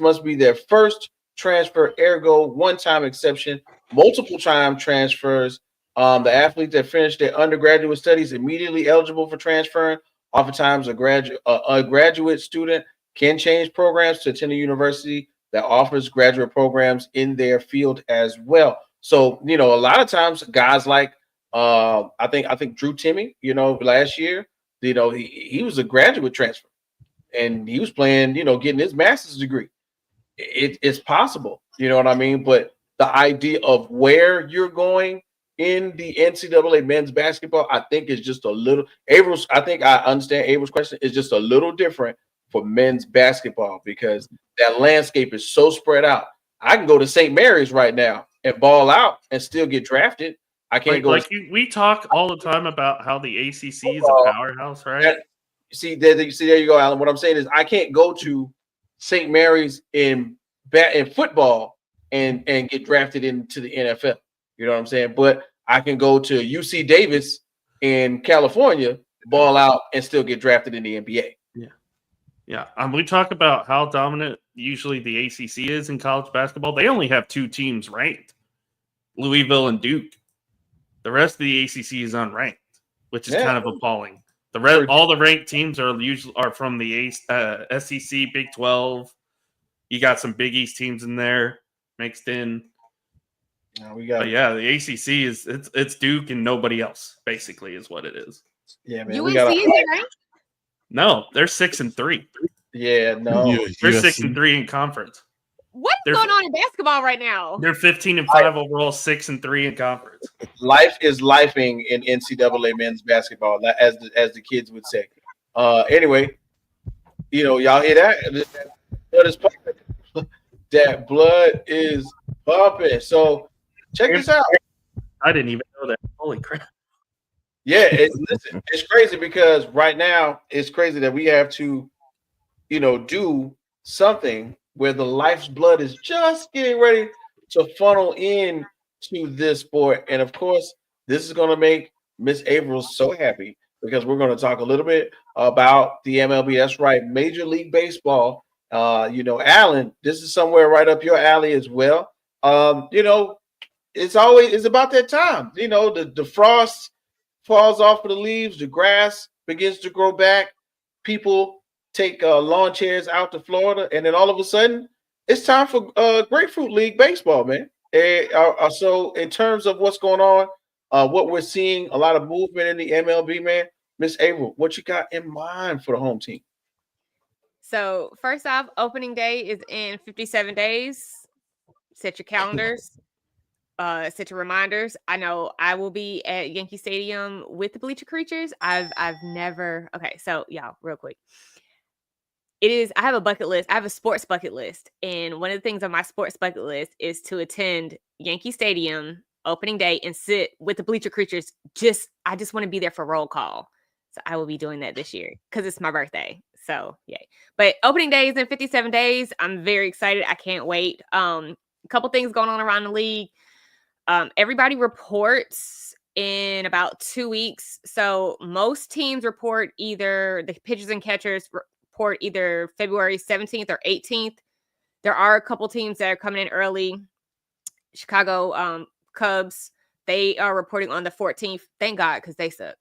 must be their first transfer, ergo one-time exception. Multiple time transfers. The athletes that finish their undergraduate studies immediately eligible for transferring. Oftentimes, a graduate student can change programs to attend a university that offers graduate programs in their field as well. So, a lot of times, guys like I think Drew Timme, last year, he was a graduate transfer, and he was playing, getting his master's degree. It's possible, you know what I mean? But the idea of where you're going in the NCAA men's basketball, I think is just a little. I think I understand Avril's question is just a little different for men's basketball because that landscape is so spread out. I can go to St. Mary's right now and ball out and still get drafted. I can't go. We talk all the time about how the ACC is a powerhouse, right? There you go, Alan. What I'm saying is I can't go to St. Mary's in football and get drafted into the NFL. You know what I'm saying? But I can go to UC Davis in California, ball out, and still get drafted in the NBA. Yeah. We talk about how dominant usually the ACC is in college basketball. They only have 2 teams ranked, Louisville and Duke. The rest of the ACC is unranked, which is kind of appalling. All the ranked teams are from the SEC, Big 12. You got some Big East teams in there mixed in. The ACC it's Duke and nobody else, basically, is what it is. Yeah, man. UNC is ranked? No, they're 6-3. Yeah, no. They're 6-3 in conference. What's going on in basketball right now? They're 15-5 overall, 6-3 in conference. Life is lifing in NCAA men's basketball, as the kids would say. Anyway, y'all hear that? Blood is pumping. That blood is pumping. So check this out. I didn't even know that. Holy crap. Yeah, listen, it's crazy because right now it's crazy that we have to, do something where the life's blood is just getting ready to funnel in to this sport. And of course, this is going to make Miss Avril so happy because we're going to talk a little bit about the MLB. That's right, Major League Baseball. Alan, this is somewhere right up your alley as well. It's about that time. The frost falls off of the leaves, the grass begins to grow back. People take lawn chairs out to Florida, and then all of a sudden, it's time for Grapefruit League baseball, man. So in terms of what's going on, what we're seeing, a lot of movement in the MLB, man. Miss Avril, what you got in mind for the home team? So first off, opening day is in 57 days. Set your calendars. Set your reminders. I know I will be at Yankee Stadium with the Bleacher Creatures. I've never. Okay, so y'all, real quick. I have a bucket list. I have a sports bucket list. And one of the things on my sports bucket list is to attend Yankee Stadium opening day and sit with the Bleacher Creatures. I just want to be there for roll call. So I will be doing that this year because it's my birthday. So yay. But opening day is in 57 days. I'm very excited. I can't wait. A couple things going on around the league. Everybody reports in about 2 weeks. So most teams report either the pitchers and catchers report either February 17th or 18th. There are a couple teams that are coming in early. Chicago Cubs, they are reporting on the 14th. Thank God, because they suck.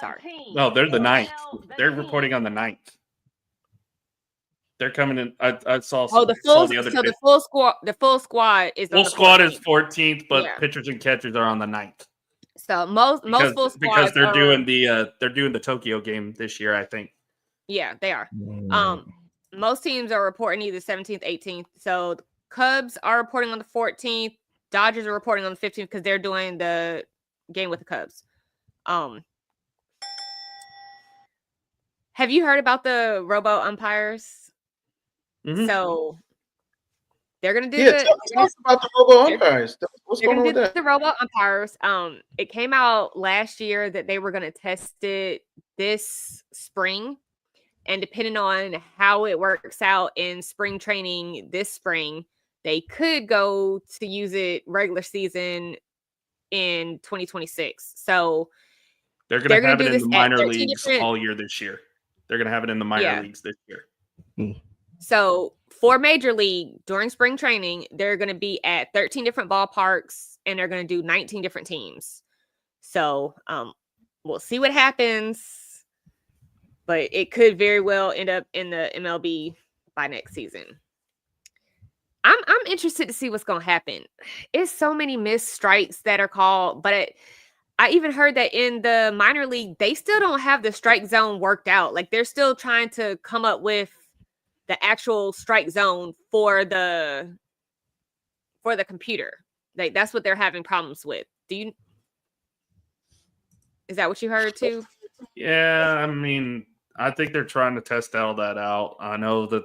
Sorry. No, they're the 9th. They're reporting on the 9th. They're coming in. I saw. The full squad is. Full squad is 14th, but pitchers and catchers are on the 9th. So most full squads because they're doing the Tokyo game this year, I think. Yeah, they are. Most teams are reporting either 17th, 18th. So the Cubs are reporting on the 14th. Dodgers are reporting on the 15th because they're doing the game with the Cubs. Have you heard about the robo umpires? Mm-hmm. So they're gonna do tell us about the robo umpires. What's going on with that? The robo umpires. It came out last year that they were gonna test it this spring, and depending on how it works out in spring training this spring, they could go to use it regular season in 2026. So they're gonna have it in the minor leagues all year this year. They're gonna have it in the minor leagues this year. So for Major League, during spring training, they're going to be at 13 different ballparks, and they're going to do 19 different teams. So we'll see what happens, but it could very well end up in the MLB by next season. I'm interested to see what's going to happen. It's so many missed strikes that are called, but I even heard that in the minor league, they still don't have the strike zone worked out. Like they're still trying to come up with the actual strike zone for the computer. Like that's what they're having problems with. Is that what you heard too? Yeah, I mean, I think they're trying to test all that out. I know that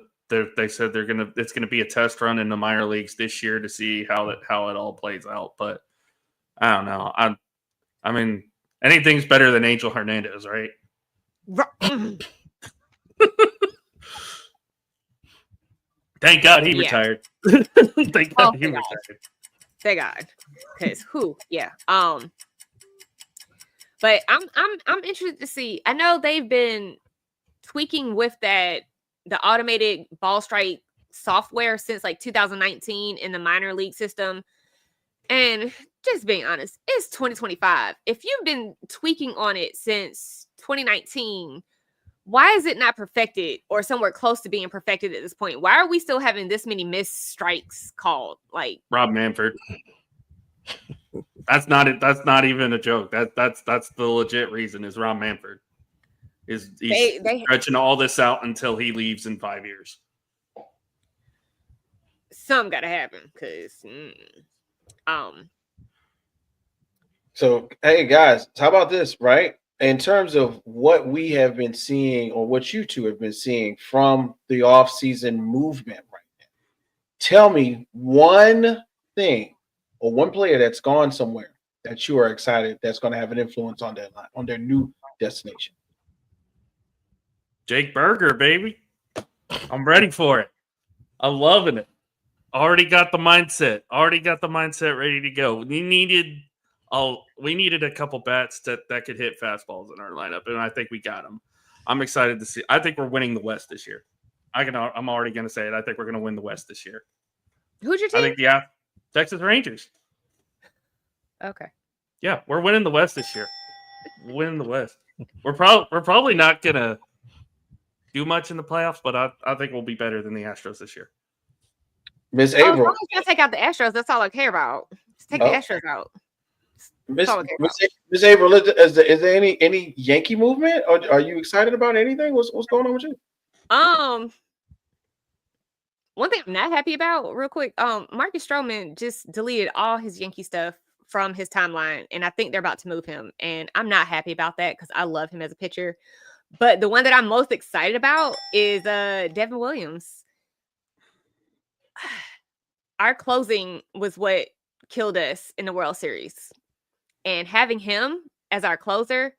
they said it's gonna be a test run in the minor leagues this year to see how it all plays out. But I don't know. I mean, anything's better than Angel Hernandez, right? Thank God he retired. Thank God he retired. Thank God. Because But I'm interested to see. I know they've been tweaking with the automated ball strike software since like 2019 in the minor league system. And just being honest, it's 2025. If you've been tweaking on it since 2019, why is it not perfected or somewhere close to being perfected at this point? Why are we still having this many missed strikes called? Like Rob Manfred. That's not even a joke. That's the legit reason is Rob Manfred. He's stretching all this out until he leaves in 5 years. something got to happen because, So, hey guys, how about this, right? In terms of what we have been seeing or what you two have been seeing from the off-season movement right now, tell me one thing or one player that's gone somewhere that you are excited that's going to have an influence on their line, on their new destination. Jake Berger, baby. I'm ready for it. I'm loving it. Already got the mindset. Ready to go. We needed a couple bats that could hit fastballs in our lineup, and I think we got them. I'm excited to see. I think we're winning the West this year. I'm already going to say it. I think we're going to win the West this year. Who's your team? I think Texas Rangers. Okay. Yeah, we're winning the West this year. Winning the West. We're probably not going to do much in the playoffs, but I think we'll be better than the Astros this year. Miss As long Avril. as you gotta take out the Astros, that's all I care about. Just take the Astros out. Miss Avril, is there any Yankee movement? Or are you excited about anything? What's going on with you? One thing I'm not happy about, real quick, Marcus Stroman just deleted all his Yankee stuff from his timeline, and I think they're about to move him. And I'm not happy about that because I love him as a pitcher. But the one that I'm most excited about is Devin Williams. Our closing was what killed us in the World Series. And having him as our closer,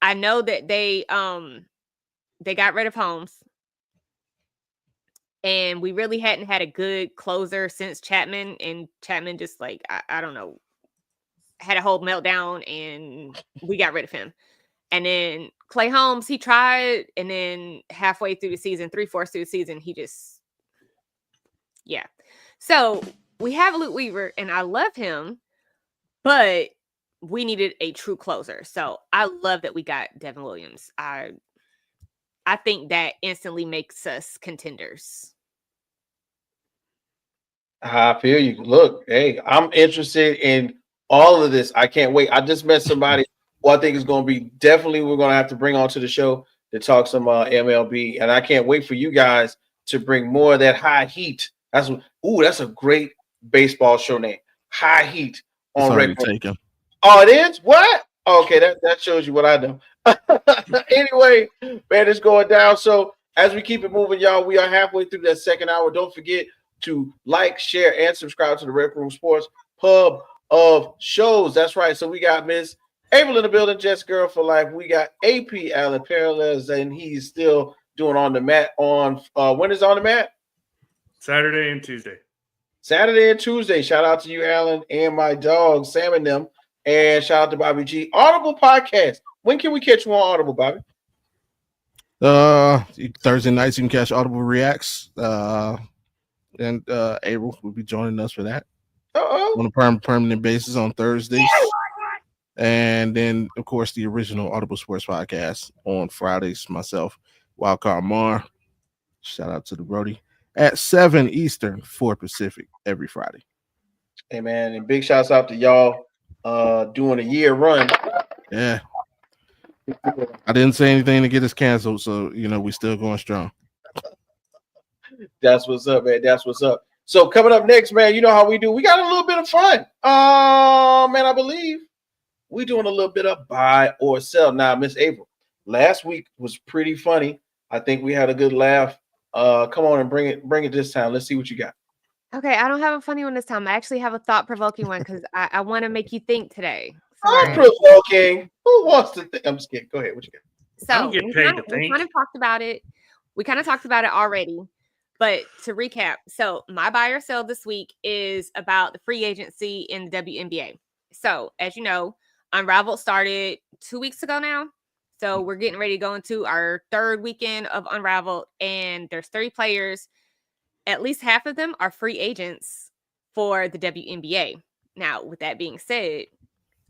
I know that they got rid of Holmes. And we really hadn't had a good closer since Chapman. And Chapman just I don't know, had a whole meltdown and we got rid of him. And then Clay Holmes, he tried. And then halfway through the season, 3/4 through the season, he just, yeah. So we have Luke Weaver and I love him, but we needed a true closer. So I love that we got Devin Williams. I think that instantly makes us contenders. I feel you. Look, hey, I'm interested in all of this. I can't wait. I just met somebody who I think is going to be definitely we're going to have to bring onto the show to talk some MLB. And I can't wait for you guys to bring more of that high heat. That's a great baseball show name. High Heat on record. Oh, it is? What? Okay, that shows you what I know. Anyway, man, it's going down. So as we keep it moving, y'all, we are halfway through that second hour. Don't forget to like, share, and subscribe to the Red Room Sports Pub of shows. That's right. So we got Miss Avril in the building, Jets Girl for Life. We got AP Allen Parallels, and he's still doing On the Mat on when is On the Mat? Saturday and Tuesday. Saturday and Tuesday. Shout out to you, Alan, and my dog, Sam and them. And shout out to Bobby G. Audible podcast. When can we catch you on Audible, Bobby? Thursday nights you can catch Audible Reacts. And Avril will be joining us for that. On a permanent basis on Thursdays. And then, of course, the original Audible Sports Podcast on Fridays. Myself, Wildcard Mar. Shout out to the Brody. At 7 Eastern, 4 Pacific, every Friday. Hey, man, and big shouts out to y'all doing a year run. Yeah. I didn't say anything to get us canceled, so, we still going strong. That's what's up, man. That's what's up. So coming up next, man, you know how we do. We got a little bit of fun. Man, I believe we're doing a little bit of buy or sell. Now, Miss Avril, last week was pretty funny. I think we had a good laugh. Come on and bring it this time. Let's see what you got. Okay, I don't have a funny one this time. I actually have a thought-provoking one because I want to make you think today. Thought-provoking? Who wants to think? I'm just kidding. Go ahead. What you got? So we kind of talked about it. We kind of talked about it already. But to recap, so my buy or sell this week is about the free agency in the WNBA. So as you know, Unraveled started 2 weeks ago now. So we're getting ready to go into our third weekend of Unraveled, and there's 30 players. At least half of them are free agents for the WNBA. Now, with that being said,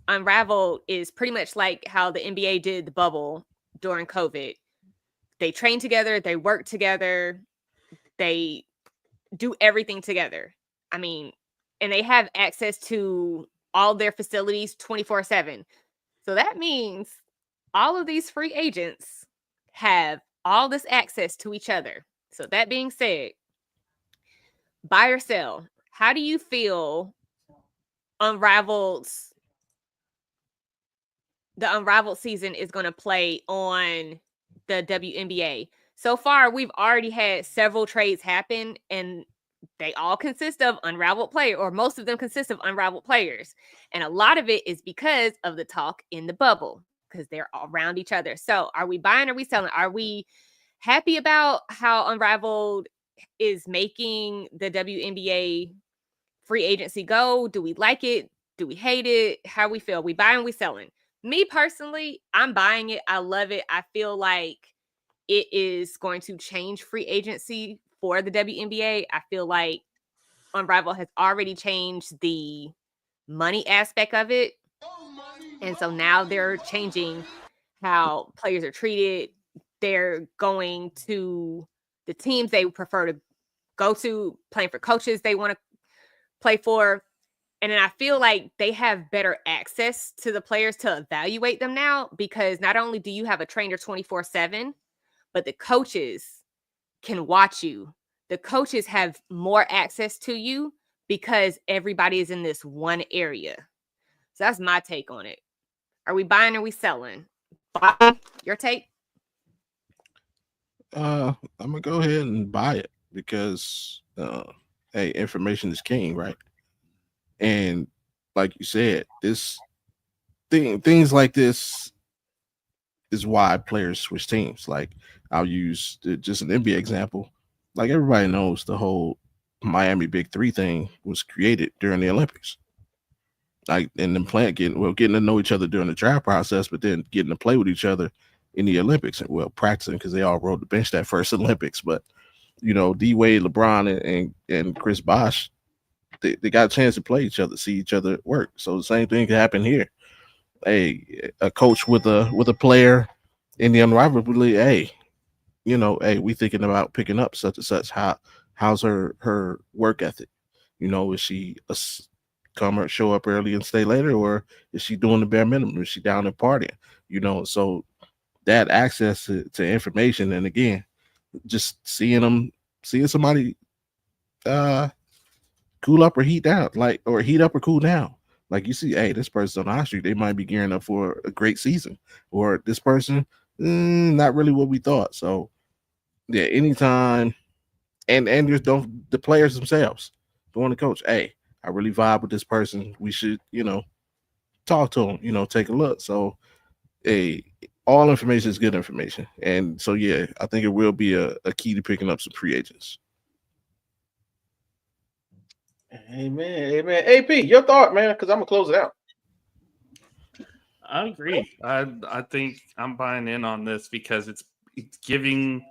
Unraveled is pretty much like how the NBA did the bubble during COVID. They train together, they work together, they do everything together. I mean, and they have access to all their facilities 24/7. So that means all of these free agents have all this access to each other. So that being said, buy or sell. How do you feel the Unraveled season is going to play on the WNBA? So far, we've already had several trades happen, and they all consist of unraveled players, or most of them consist of unraveled players. And a lot of it is because of the talk in the bubble, because they're all around each other. So are we buying or are we selling? Are we happy about how Unraveled is making the WNBA free agency go? Do we like it? Do we hate it? How we feel? We buying, we selling? Me personally, I'm buying it. I love it. I feel like it is going to change free agency for the WNBA. I feel like Unravel has already changed the money aspect of it. And so now they're changing how players are treated. They're going to the teams they prefer to go to, playing for coaches they want to play for. And then I feel like they have better access to the players to evaluate them now, because not only do you have a trainer 24/7, but the coaches can watch you. The coaches have more access to you because everybody is in this one area. So that's my take on it. Are we buying or are we selling? Your take? I'm gonna go ahead and buy it because hey, information is king, right? And like you said, things like this is why players switch teams. Like I'll use just an NBA example. Like everybody knows the whole Miami Big Three thing was created during the Olympics. Like and then getting to know each other during the draft process, but then getting to play with each other in the Olympics and practicing because they all rode the bench that first Olympics. But D Wade, LeBron, and Chris Bosh, they got a chance to play each other, see each other work. So the same thing can happen here. Hey, a coach with a player in the unrivalry, hey, we thinking about picking up such and such. How's her work ethic? Is she show up early and stay later, or is she doing the bare minimum? Is she down and partying? So that access to information, and again, just seeing somebody cool up or heat down, or heat up or cool down. Like you see, hey, this person on our street, they might be gearing up for a great season, or this person, not really what we thought. So yeah, anytime, and there's the players themselves going to coach, hey, I really vibe with this person. We should, talk to them, take a look. So hey, all information is good information. And so yeah, I think it will be a key to picking up some free agents. Amen. AP, your thought, man, because I'm gonna close it out. I agree. I think I'm buying in on this because it's giving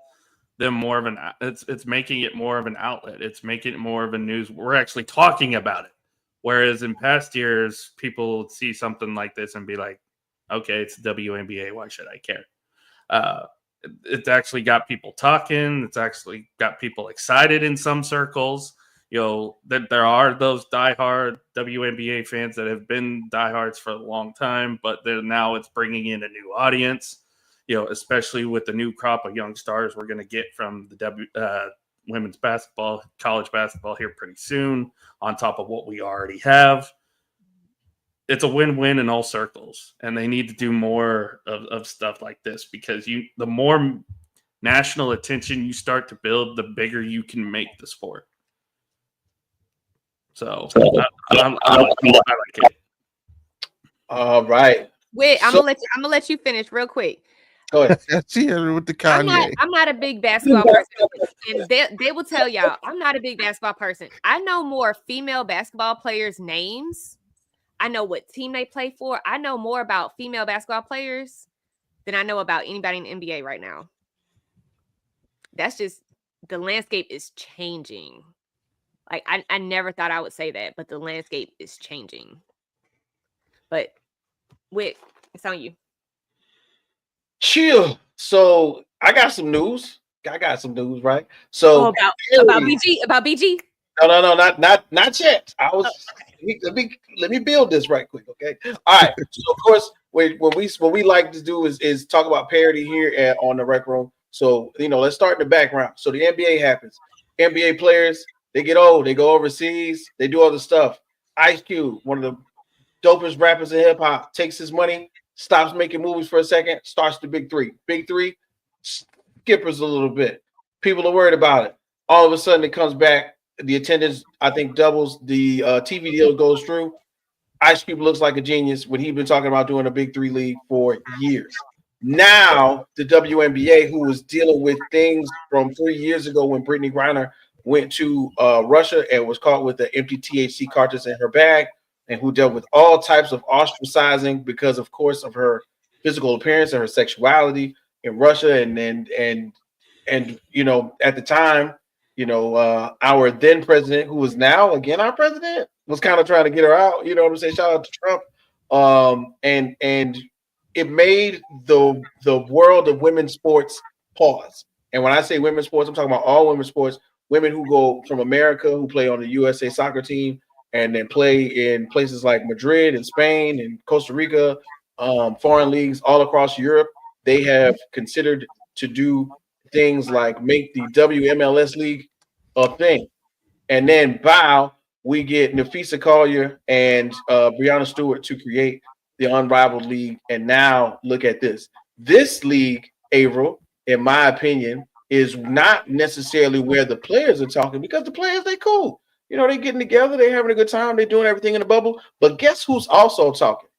them more of it's making it more of an outlet. It's making it more of a news. We're actually talking about it. Whereas in past years, people would see something like this and be like, okay, it's WNBA. Why should I care? It's actually got people talking. It's actually got people excited in some circles. That there are those diehard WNBA fans that have been diehards for a long time, but now it's bringing in a new audience, especially with the new crop of young stars we're going to get from the women's basketball, college basketball here pretty soon, on top of what we already have. It's a win-win in all circles, and they need to do more of stuff like this because the more national attention you start to build, the bigger you can make the sport. So I like it. All right. Wait, I'm gonna let you finish real quick. Go ahead. With the Kanye. I'm not a big basketball person, and they will tell y'all I'm not a big basketball person. I know more female basketball players' names. I know what team they play for. I know more about female basketball players than I know about anybody in the NBA right now. That's just the landscape is changing. Like I never thought I would say that, but the landscape is changing. But Wick, it's on you. Chill. So I got some news. Right? So about BG? No, not yet. Let me build this right quick, okay? All right. So of course, what we like to do is talk about parity here on the Rec Room. So let's start in the background. So the NBA happens. NBA players They get old. They go overseas. They do other stuff. Ice Cube, one of the dopest rappers in hip hop, takes his money, stops making movies for a second, starts the Big Three. Big Three skippers a little bit. People are worried about it. All of a sudden, it comes back. The attendance, I think, doubles. The TV deal goes through. Ice Cube looks like a genius when he's been talking about doing a Big Three league for years. Now, the WNBA, who was dealing with things from 3 years ago when Brittany Griner went to Russia and was caught with the empty THC cartridge in her bag, and who dealt with all types of ostracizing because, of course, of her physical appearance and her sexuality in Russia, and you know, at the time, you know, our then president, who is now again our president, was kind of trying to get her out. You know what I'm saying? Shout out to Trump. And it made the world of women's sports pause. And when I say women's sports, I'm talking about all women's sports. Women who go from America, who play on the USA soccer team, and then play in places like Madrid and Spain and Costa Rica, foreign leagues all across Europe. They have considered to do things like make the WMLS league a thing. And then we get Nafisa Collier and Breonna Stewart to create the Unrivaled League. And now look at this. This league, Avril, in my opinion, is not necessarily where the players are talking, because the players, they cool. You know, they getting together, they having a good time, they doing everything in the bubble. But guess who's also talking?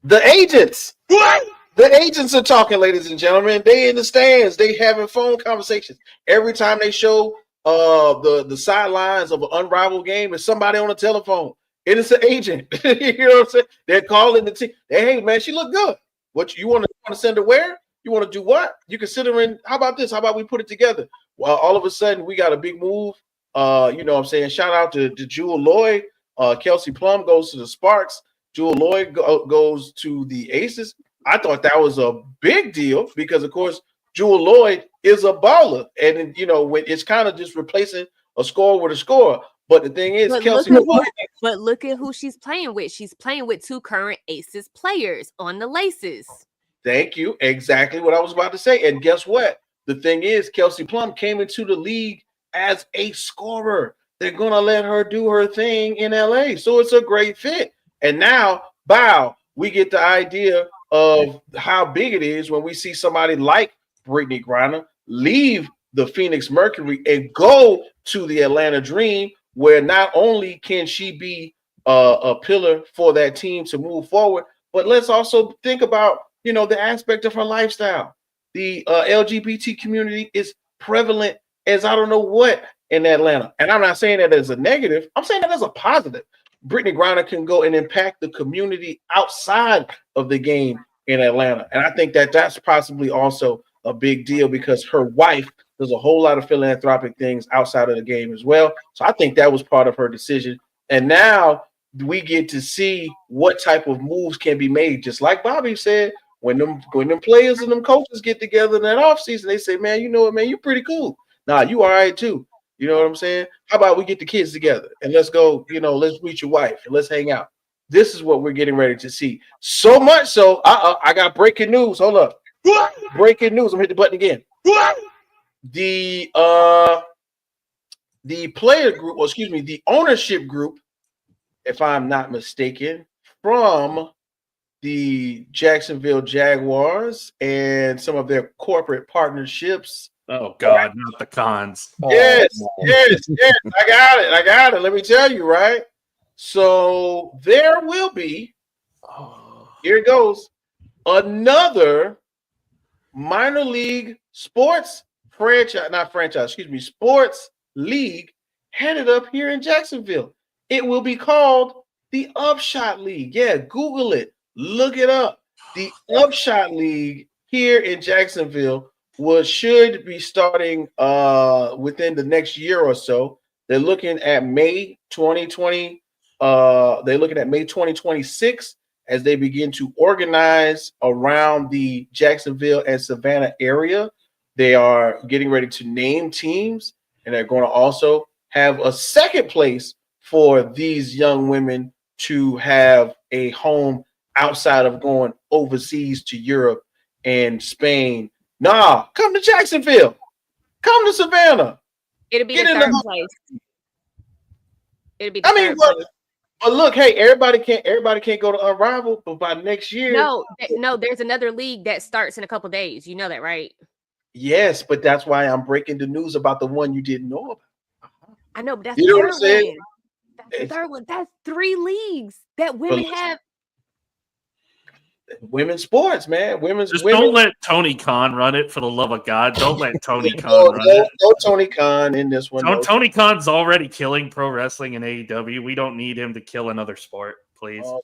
The agents. What? The agents are talking, ladies and gentlemen. They in the stands. They having phone conversations. Every time they show the sidelines of an unrivaled game, is somebody on the telephone. It is an agent. You know what I'm saying? They're calling the team. Hey, man, she look good. What you want to send her where? You want to do what? You considering, how about this? How about we put it together? Well, all of a sudden, we got a big move. You know what I'm saying? Shout out to Jewel Lloyd. Kelsey Plum goes to the Sparks. Jewel Lloyd goes to the Aces. I thought that was a big deal because, of course, Jewel Lloyd is a baller. And, you know, when it's kind of just replacing a score with a score. But the thing is, Kelsey Lloyd. But look at who she's playing with. She's playing with two current Aces players on the laces. Thank you. Exactly what I was about to say. And guess what? The thing is, Kelsey Plum came into the league as a scorer. They're going to let her do her thing in LA. So it's a great fit. And now, we get the idea of how big it is when we see somebody like Brittany Griner leave the Phoenix Mercury and go to the Atlanta Dream, where not only can she be a pillar for that team to move forward, but let's also think about, you know, the aspect of her lifestyle. The LGBT community is prevalent as I don't know what in Atlanta. And I'm not saying that as a negative. I'm saying that as a positive. Brittany Griner can go and impact the community outside of the game in Atlanta. And I think that that's possibly also a big deal because her wife does a whole lot of philanthropic things outside of the game as well. So I think that was part of her decision. And now we get to see what type of moves can be made. Just like Bobby said, when them players and them coaches get together in that offseason, they say, man, you know what, man, you're pretty cool. Nah, you all right too. You know what I'm saying? How about we get the kids together and let's go, you know, let's meet your wife and let's hang out. This is what we're getting ready to see. So much so, I got breaking news. Hold up. Breaking news. I'm hitting the button again. The player group, or excuse me, the ownership group, if I'm not mistaken, from the Jacksonville Jaguars and some of their corporate partnerships. Oh God, not the cons. Yes. I got it. Let me tell you, right? So there will be, here it goes, another minor league sports sports league headed up here in Jacksonville. It will be called the Upshot League. Yeah, Google it. Look it up. The Upshot League here in Jacksonville should be starting within the next year or so. They're looking at May 2020. They're looking at May 2026 as they begin to organize around the Jacksonville and Savannah area. They are getting ready to name teams, and they're going to also have a second place for these young women to have a home outside of going overseas to Europe and Spain. Nah, come to Jacksonville. Come to Savannah. It'll be Get the in third the- place. It'll be the I mean, third place. but look, hey, everybody can't go to Unrivaled, but by next year, No, there's another league that starts in a couple days. You know that, right? yes, but that's why I'm breaking the news about the one you didn't know about. I know, but that's You the know what I'm third saying? one. That's the third one. That's 3 leagues that women have. Women's sports, man. Just women. don't let Tony Khan run it, for the love of God. Don't let Tony Khan run it. No Tony Khan in this one. Tony Khan's already killing pro wrestling and AEW. We don't need him to kill another sport, please. Oh,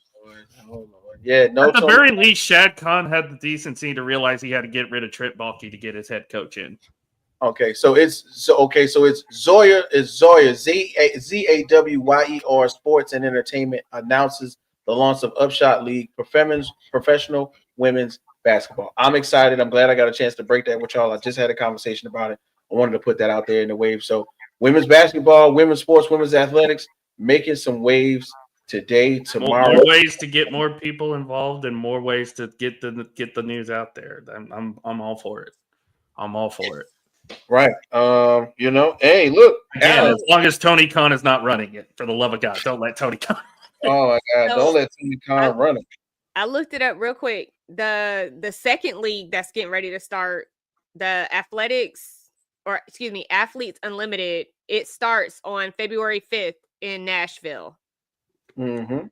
Lord. Yeah, no. At the very least, Shad Khan had the decency to realize he had to get rid of Trip Balky to get his head coach in. Okay, so it's Zoya ZAWYER Sports and Entertainment announces the launch of Upshot League professional women's basketball. I'm excited. I'm glad I got a chance to break that with y'all. I just had a conversation about it. I wanted to put that out there in the wave. So women's basketball, women's sports, women's athletics, making some waves today, tomorrow. More ways to get more people involved and more ways to get the news out there. I'm all for it. I'm all for it. Right. Hey, look. Again, as long as Tony Khan is not running it, for the love of God, don't let Tony Khan. Oh my God! Don't let Tony Khan run it. I looked it up real quick. The second league that's getting ready to start, the Athletes Unlimited, it starts on February 5th in Nashville. Mm-hmm.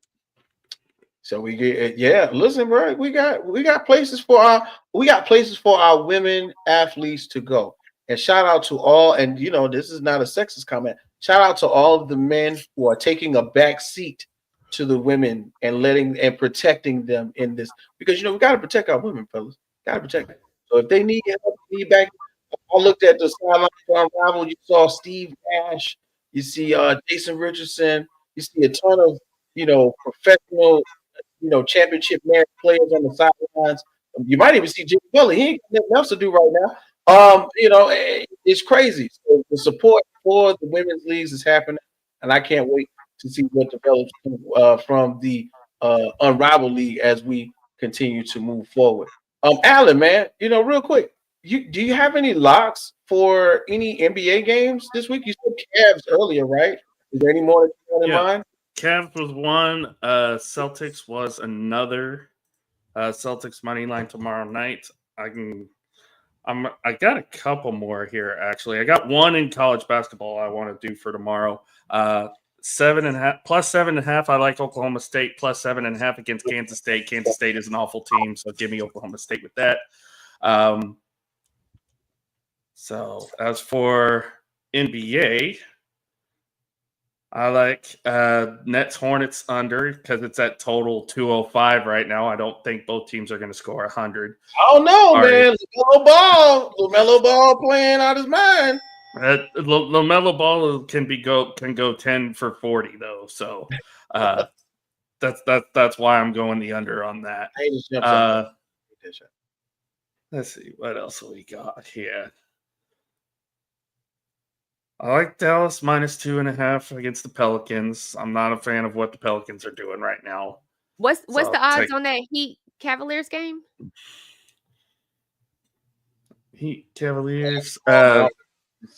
So we get listen, bro. We got places for our women athletes to go. And shout out to all, and this is not a sexist comment. Shout out to all of the men who are taking a back seat to the women and protecting them in this, because we got to protect our women, fellas. Got to protect them. So if they need help, need back. I looked at the sideline for Unrivaled. You saw Steve Nash. You see Jason Richardson. You see a ton of professional championship man players on the sidelines. You might even see Jimmy Butler. He ain't got nothing else to do right now. It's crazy. So the support for the women's leagues is happening, and I can't wait to see what develops from the Unrivaled League as we continue to move forward. Alan, man, real quick, do you have any locks for any NBA games this week? You said Cavs earlier, right? Is there any more that you have in mind? Cavs was one. Celtics was another. Celtics money line tomorrow night. I got a couple more here, actually. I got one in college basketball I want to do for tomorrow. 7.5 plus 7.5. I like Oklahoma State plus 7.5 against Kansas State. Kansas State is an awful team, so give me Oklahoma State with that. So as for NBA, I like Nets Hornets under because it's at total 205 right now. I don't think both teams are going to score 100. I don't know, man. LaMelo Ball playing out his mind. LaMelo Ball can go 10 for 40 though. So that's why I'm going the under on that. Let's see what else we got here. I like Dallas minus 2.5 against the Pelicans. I'm not a fan of what the Pelicans are doing right now. What's the odds on that Heat Cavaliers game? Heat Cavaliers.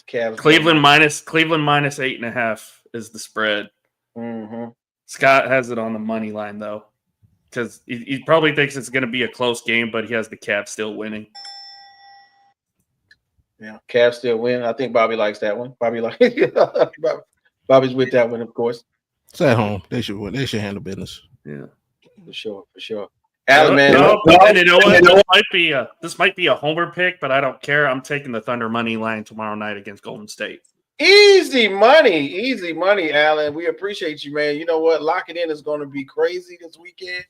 Cavs Cleveland minus 8.5 is the spread. Mm-hmm. Scott has it on the money line though, because he probably thinks it's going to be a close game, but he has the Cavs still winning. Yeah, Cavs still win. I think Bobby likes that one. Bobby's with that one, of course. It's at home. They should win. They should handle business. Yeah, for sure. Alan, man, and you know what? This might be a homer pick, but I don't care. I'm taking the Thunder money line tomorrow night against Golden State. Easy money, Alan. We appreciate you, man. You know what? Locking in is going to be crazy this weekend.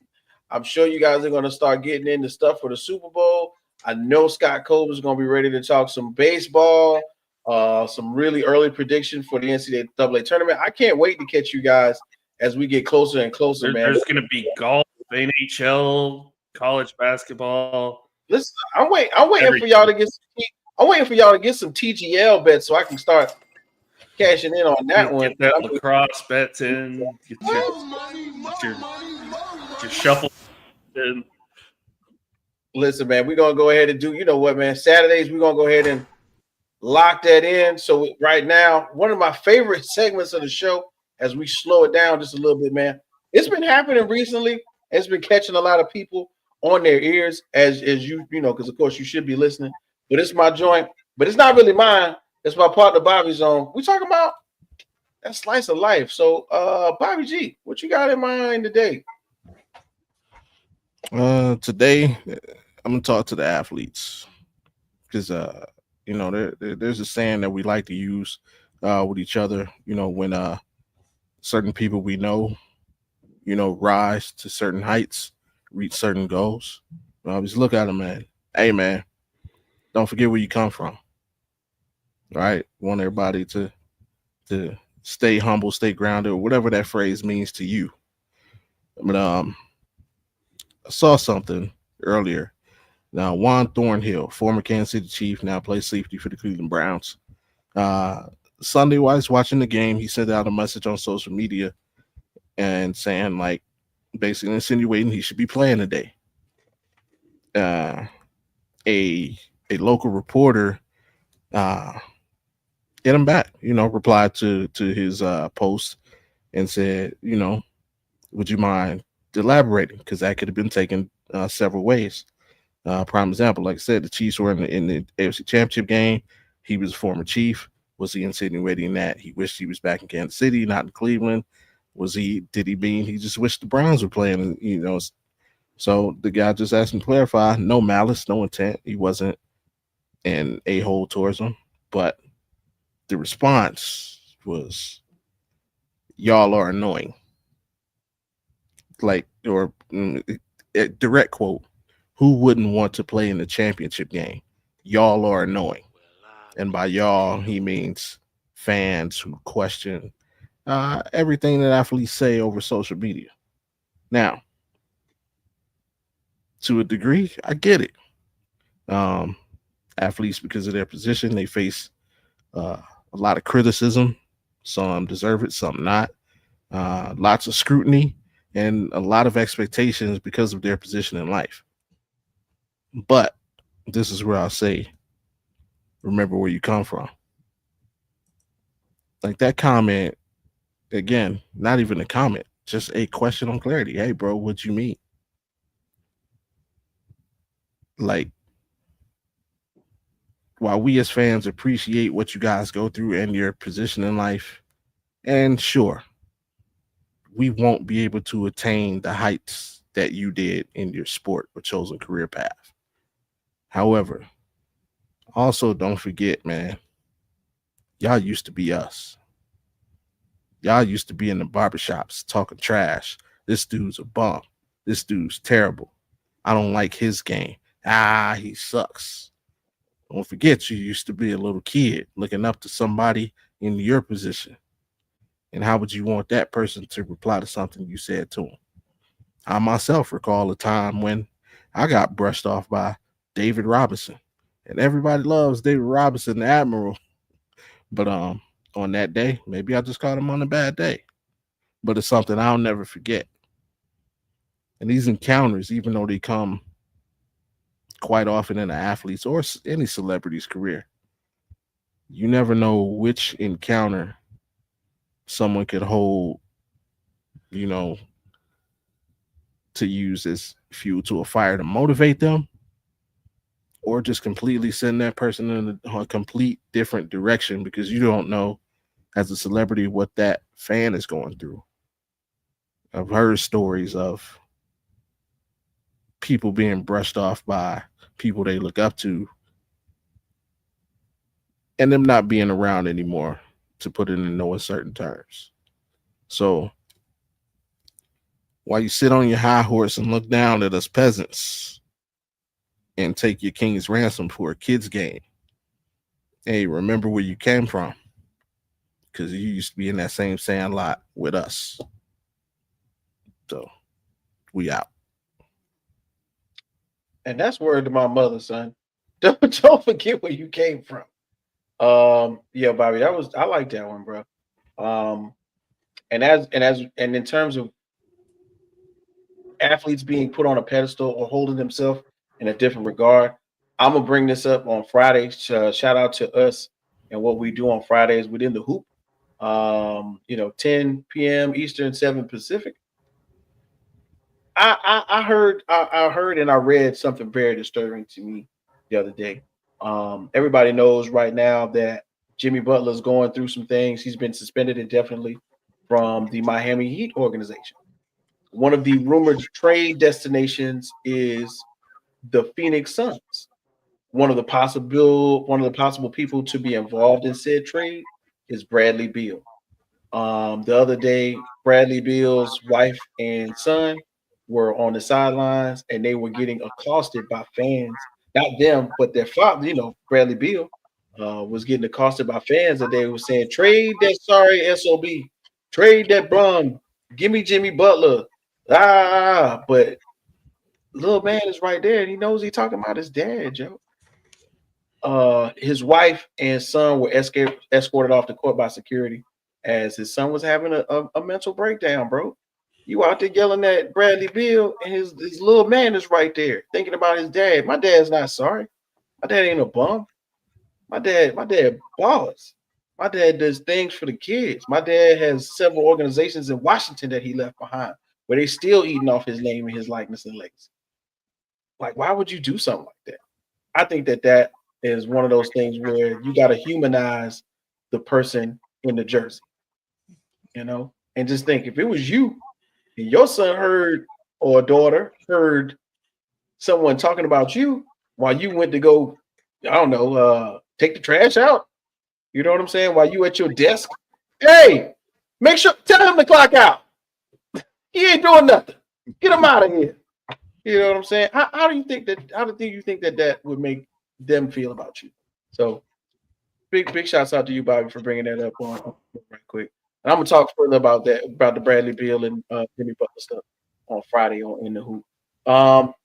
I'm sure you guys are going to start getting into stuff for the Super Bowl. I know Scott Cole is going to be ready to talk some baseball, some really early prediction for the NCAA tournament. I can't wait to catch you guys as we get closer and closer, man. There's going to be golf, NHL, college basketball. Listen, I'm waiting for y'all to get some TGL bets so I can start cashing in on that one. Get that lacrosse bets in. Get your shuffle in. Listen, man, we're going to go ahead and do, you know what, man, Saturdays, we're going to go ahead and lock that in. So right now, one of my favorite segments of the show, as we slow it down just a little bit, man. It's been happening recently. It's been catching a lot of people on their ears, as you know, because of course you should be listening. But it's my joint. But it's not really mine. It's my partner Bobby's on. We talking about that slice of life. So, Bobby G, what you got in mind today? Today I'm gonna talk to the athletes because you know there's a saying that we like to use with each other. You know, when certain people we know, you know, rise to certain heights, reach certain goals. Just look at them, man. Hey, man, don't forget where you come from. Right? Want everybody to stay humble, stay grounded, or whatever that phrase means to you. But I saw something earlier. Now, Juan Thornhill, former Kansas City Chief, now plays safety for the Cleveland Browns. Sunday, while I was watching the game, he sent out a message on social media and saying, like, basically insinuating he should be playing today. A local reporter hit him back, you know, replied to his post and said, you know, would you mind elaborating? Because that could have been taken several ways. Prime example, like I said, the Chiefs were in the AFC Championship game. He was a former Chief. Was he insinuating that he wished he was back in Kansas City, not in Cleveland? Did he mean he just wished the Browns were playing? You know, so the guy just asked him to clarify. No malice, no intent. He wasn't an a-hole towards him. But the response was, y'all are annoying. Like, or a direct quote, who wouldn't want to play in the championship game? Y'all are annoying. And by y'all, he means fans who question everything that athletes say over social media. Now, to a degree, I get it. Athletes, because of their position, they face a lot of criticism. Some deserve it, some not. Lots of scrutiny and a lot of expectations because of their position in life. But this is where I'll say, remember where you come from. Like that comment, again, not even a comment, just a question on clarity. Hey, bro, what you mean? Like, while we as fans appreciate what you guys go through and your position in life, and sure, we won't be able to attain the heights that you did in your sport or chosen career path. However, also don't forget, man, y'all used to be us. Y'all used to be in the barbershops talking trash. This dude's a bum. This dude's terrible. I don't like his game. He sucks. Don't forget, you used to be a little kid looking up to somebody in your position. And how would you want that person to reply to something you said to him? I myself recall a time when I got brushed off by David Robinson. And everybody loves David Robinson, the Admiral. But on that day, maybe I just caught him on a bad day. But it's something I'll never forget. And these encounters, even though they come quite often in an athlete's or any celebrity's career, you never know which encounter someone could hold, you know, to use as fuel to a fire to motivate them, or just completely send that person in a complete different direction, because you don't know as a celebrity what that fan is going through. I've heard stories of people being brushed off by people they look up to and them not being around anymore, to put it in no uncertain terms. So while you sit on your high horse and look down at us peasants and take your king's ransom for a kid's game, hey, remember where you came from, because you used to be in that same sand lot with us. So we out. And that's word to my mother, son. Don't forget where you came from. Yeah, Bobby, I like that one, bro. And in terms of athletes being put on a pedestal or holding themselves in a different regard, I'm gonna bring this up on Friday. Shout out to us and what we do on Fridays within the hoop. 10 p.m. Eastern, 7 Pacific. I heard and I read something very disturbing to me the other day. Everybody knows right now that Jimmy Butler is going through some things. He's been suspended indefinitely from the Miami Heat organization. One of the rumored trade destinations is the Phoenix Suns. One of the possible people to be involved in said trade is Bradley Beal. The other day, Bradley Beal's wife and son were on the sidelines and they were getting accosted by fans. Not them, but their father, Bradley Beal was getting accosted by fans that they were saying, trade that sorry SOB, trade that bum, give me Jimmy Butler. But little man is right there and he knows he's talking about his dad, Joe. His wife and son were escorted off the court by security as his son was having a mental breakdown, bro. You out there yelling at Bradley Beal, and his little man is right there thinking about his dad. My dad's not sorry. My dad ain't a bum. My dad balls. My dad does things for the kids. My dad has several organizations in Washington that he left behind, where they still eating off his name and his likeness and legacy. Like, why would you do something like that? I think that is one of those things where you got to humanize the person in the jersey, and just think if it was you and your son heard or daughter heard someone talking about you while you went to go, I don't know, take the trash out. You know what I'm saying? While you at your desk, hey, make sure tell him to clock out. He ain't doing nothing. Get him out of here. You know what I'm saying? How do you think that would make them feel about you? So big shouts out to you, Bobby, for bringing that up on right quick. And I'm gonna talk further about the Bradley Beal and Jimmy Butler stuff on Friday in the hoop.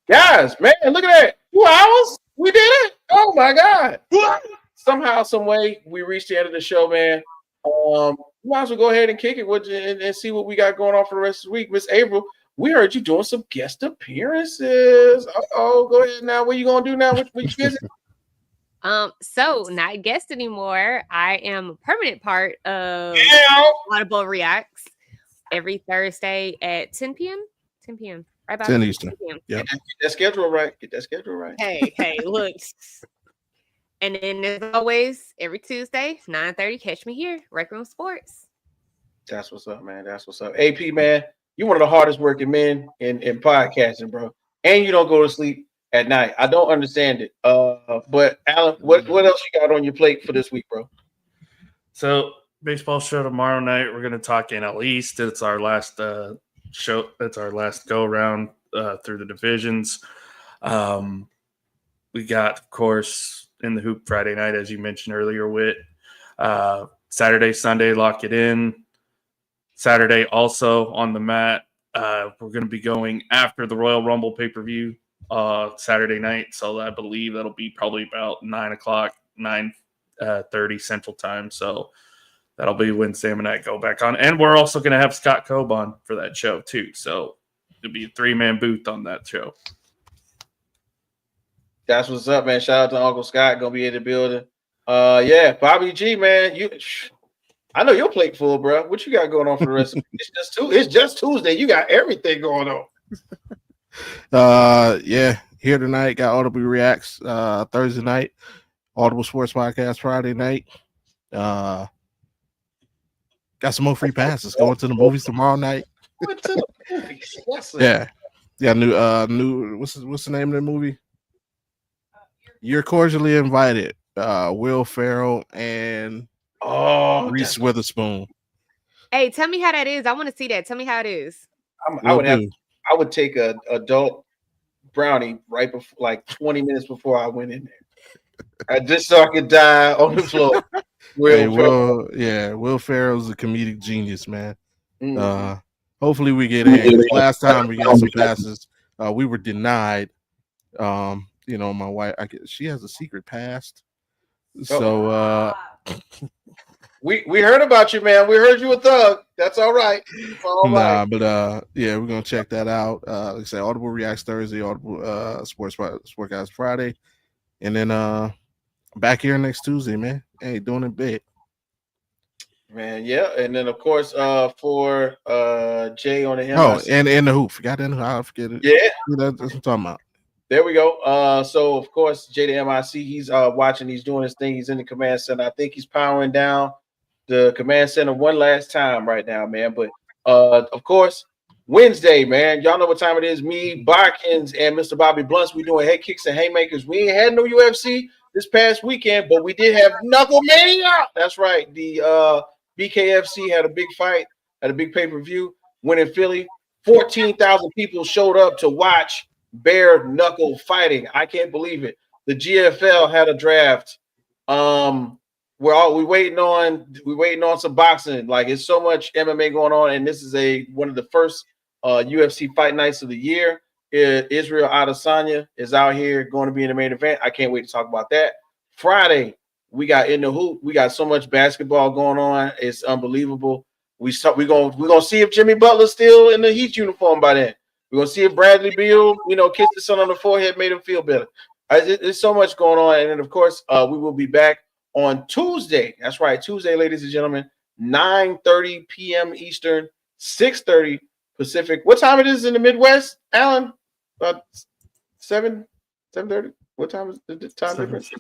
Guys, man, look at that. 2 hours. We did it. Oh my God. Somehow, some way, we reached the end of the show, man. We might as well go ahead and kick it with you and see what we got going on for the rest of the week. Miss Avril, we heard you doing some guest appearances. Go ahead now. What you gonna do now? What you busy? So not a guest anymore. I am a permanent part of Audible Reacts every Thursday at 10 p.m. 10 p.m. Right about 10 Eastern. Yeah. Get that schedule right. Hey, look. And then as always, every Tuesday, 9:30, catch me here, Rec Room Sports. That's what's up, man. That's what's up. AP, man, you're one of the hardest working men in podcasting, bro. And you don't go to sleep at night. I don't understand it. But Alan, what else you got on your plate for this week, bro? So baseball show tomorrow night. We're gonna talk NL East. It's our last show. It's our last go around through the divisions. We got, of course, in the hoop Friday night, as you mentioned earlier, Whit. Saturday, Sunday, lock it in. Saturday also on the mat. We're going to be going after the Royal Rumble pay-per-view Saturday night. So I believe that'll be probably about 9 o'clock, 9:30 Central Time. So that'll be when Sam and I go back on. And we're also going to have Scott Cobb on for that show too. So it'll be a 3-man booth on that show. That's what's up, man. Shout out to Uncle Scott, gonna be in the building. Yeah, Bobby G, man. I know your plate full, bro. What you got going on for the rest of it? It's just Tuesday. You got everything going on. Yeah, here tonight, got Audible Reacts Thursday night, Audible Sports Podcast Friday night. Got some more free passes. Going to the movies tomorrow night. Yeah. New what's the name of the movie? You're cordially invited. Will Ferrell and Reese Witherspoon. Hey, tell me how that is. I want to see that. Tell me how it is. I would take a adult brownie right before, like 20 minutes before I went in there, just so I could die on the floor. Will Ferrell's a comedic genius, man. Hopefully we get in. Last time we got some passes, we were denied. My wife, she has a secret past. So we heard about you, man. We heard you a thug. That's all right. Right. But we're gonna check that out. Like I said, Audible Reacts Thursday, Audible Sportscast Friday. And then back here next Tuesday, man. Hey, doing it big. Man, yeah. And then of course for Jay on the MIC. Oh, and the hoop. Forgot that. I forget it. Yeah. That's what I'm talking about. There we go. So of course, Jay the MIC, he's watching, he's doing his thing, he's in the command center. I think he's powering down the command center one last time right now, man. But of course, Wednesday, man. Y'all know what time it is. Me, Barkins, and Mr. Bobby Blunts. We doing head kicks and haymakers. We ain't had no UFC this past weekend, but we did have Knuckle Mania. That's right. The BKFC had a big fight, had a big pay-per-view, went in Philly. 14,000 people showed up to watch bare knuckle fighting. I can't believe it. The GFL had a draft. We waiting on some boxing. Like, it's so much MMA going on, and this is one of the first UFC fight nights of the year. Israel Adesanya is out here going to be in the main event. I can't wait to talk about that. Friday, we got In the Hoop. We got so much basketball going on. It's unbelievable. We're gonna see if Jimmy Butler's still in the Heat uniform by then. We're gonna see if Bradley Beal, kissed the son on the forehead, made him feel better. There's so much going on, and then of course, we will be back on Tuesday. That's right, Tuesday, ladies and gentlemen, 9:30 p.m. Eastern, 6:30 Pacific. What time it is in the Midwest, Alan? About 7:30. What time is the time difference?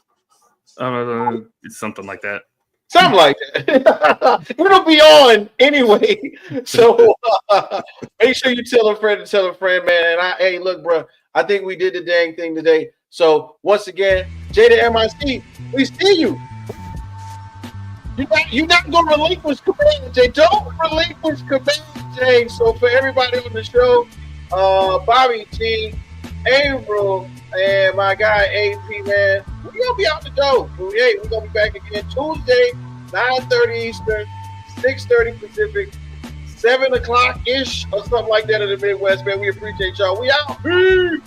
It's something like that. Something like that. It'll be on anyway. So make sure you tell a friend, man. And hey, look, bro, I think we did the dang thing today. So once again, Jada MIC, we see you. You're not gonna relinquish command, Jay. Don't relinquish command, Jay. So for everybody on the show, Bobby T, Avril, and my guy AP, man, we're gonna be out the door. Hey, we're gonna be back again Tuesday, 9:30 Eastern, 6:30 Pacific, 7 o'clock ish or something like that in the Midwest, man. We appreciate y'all. We out. Peace.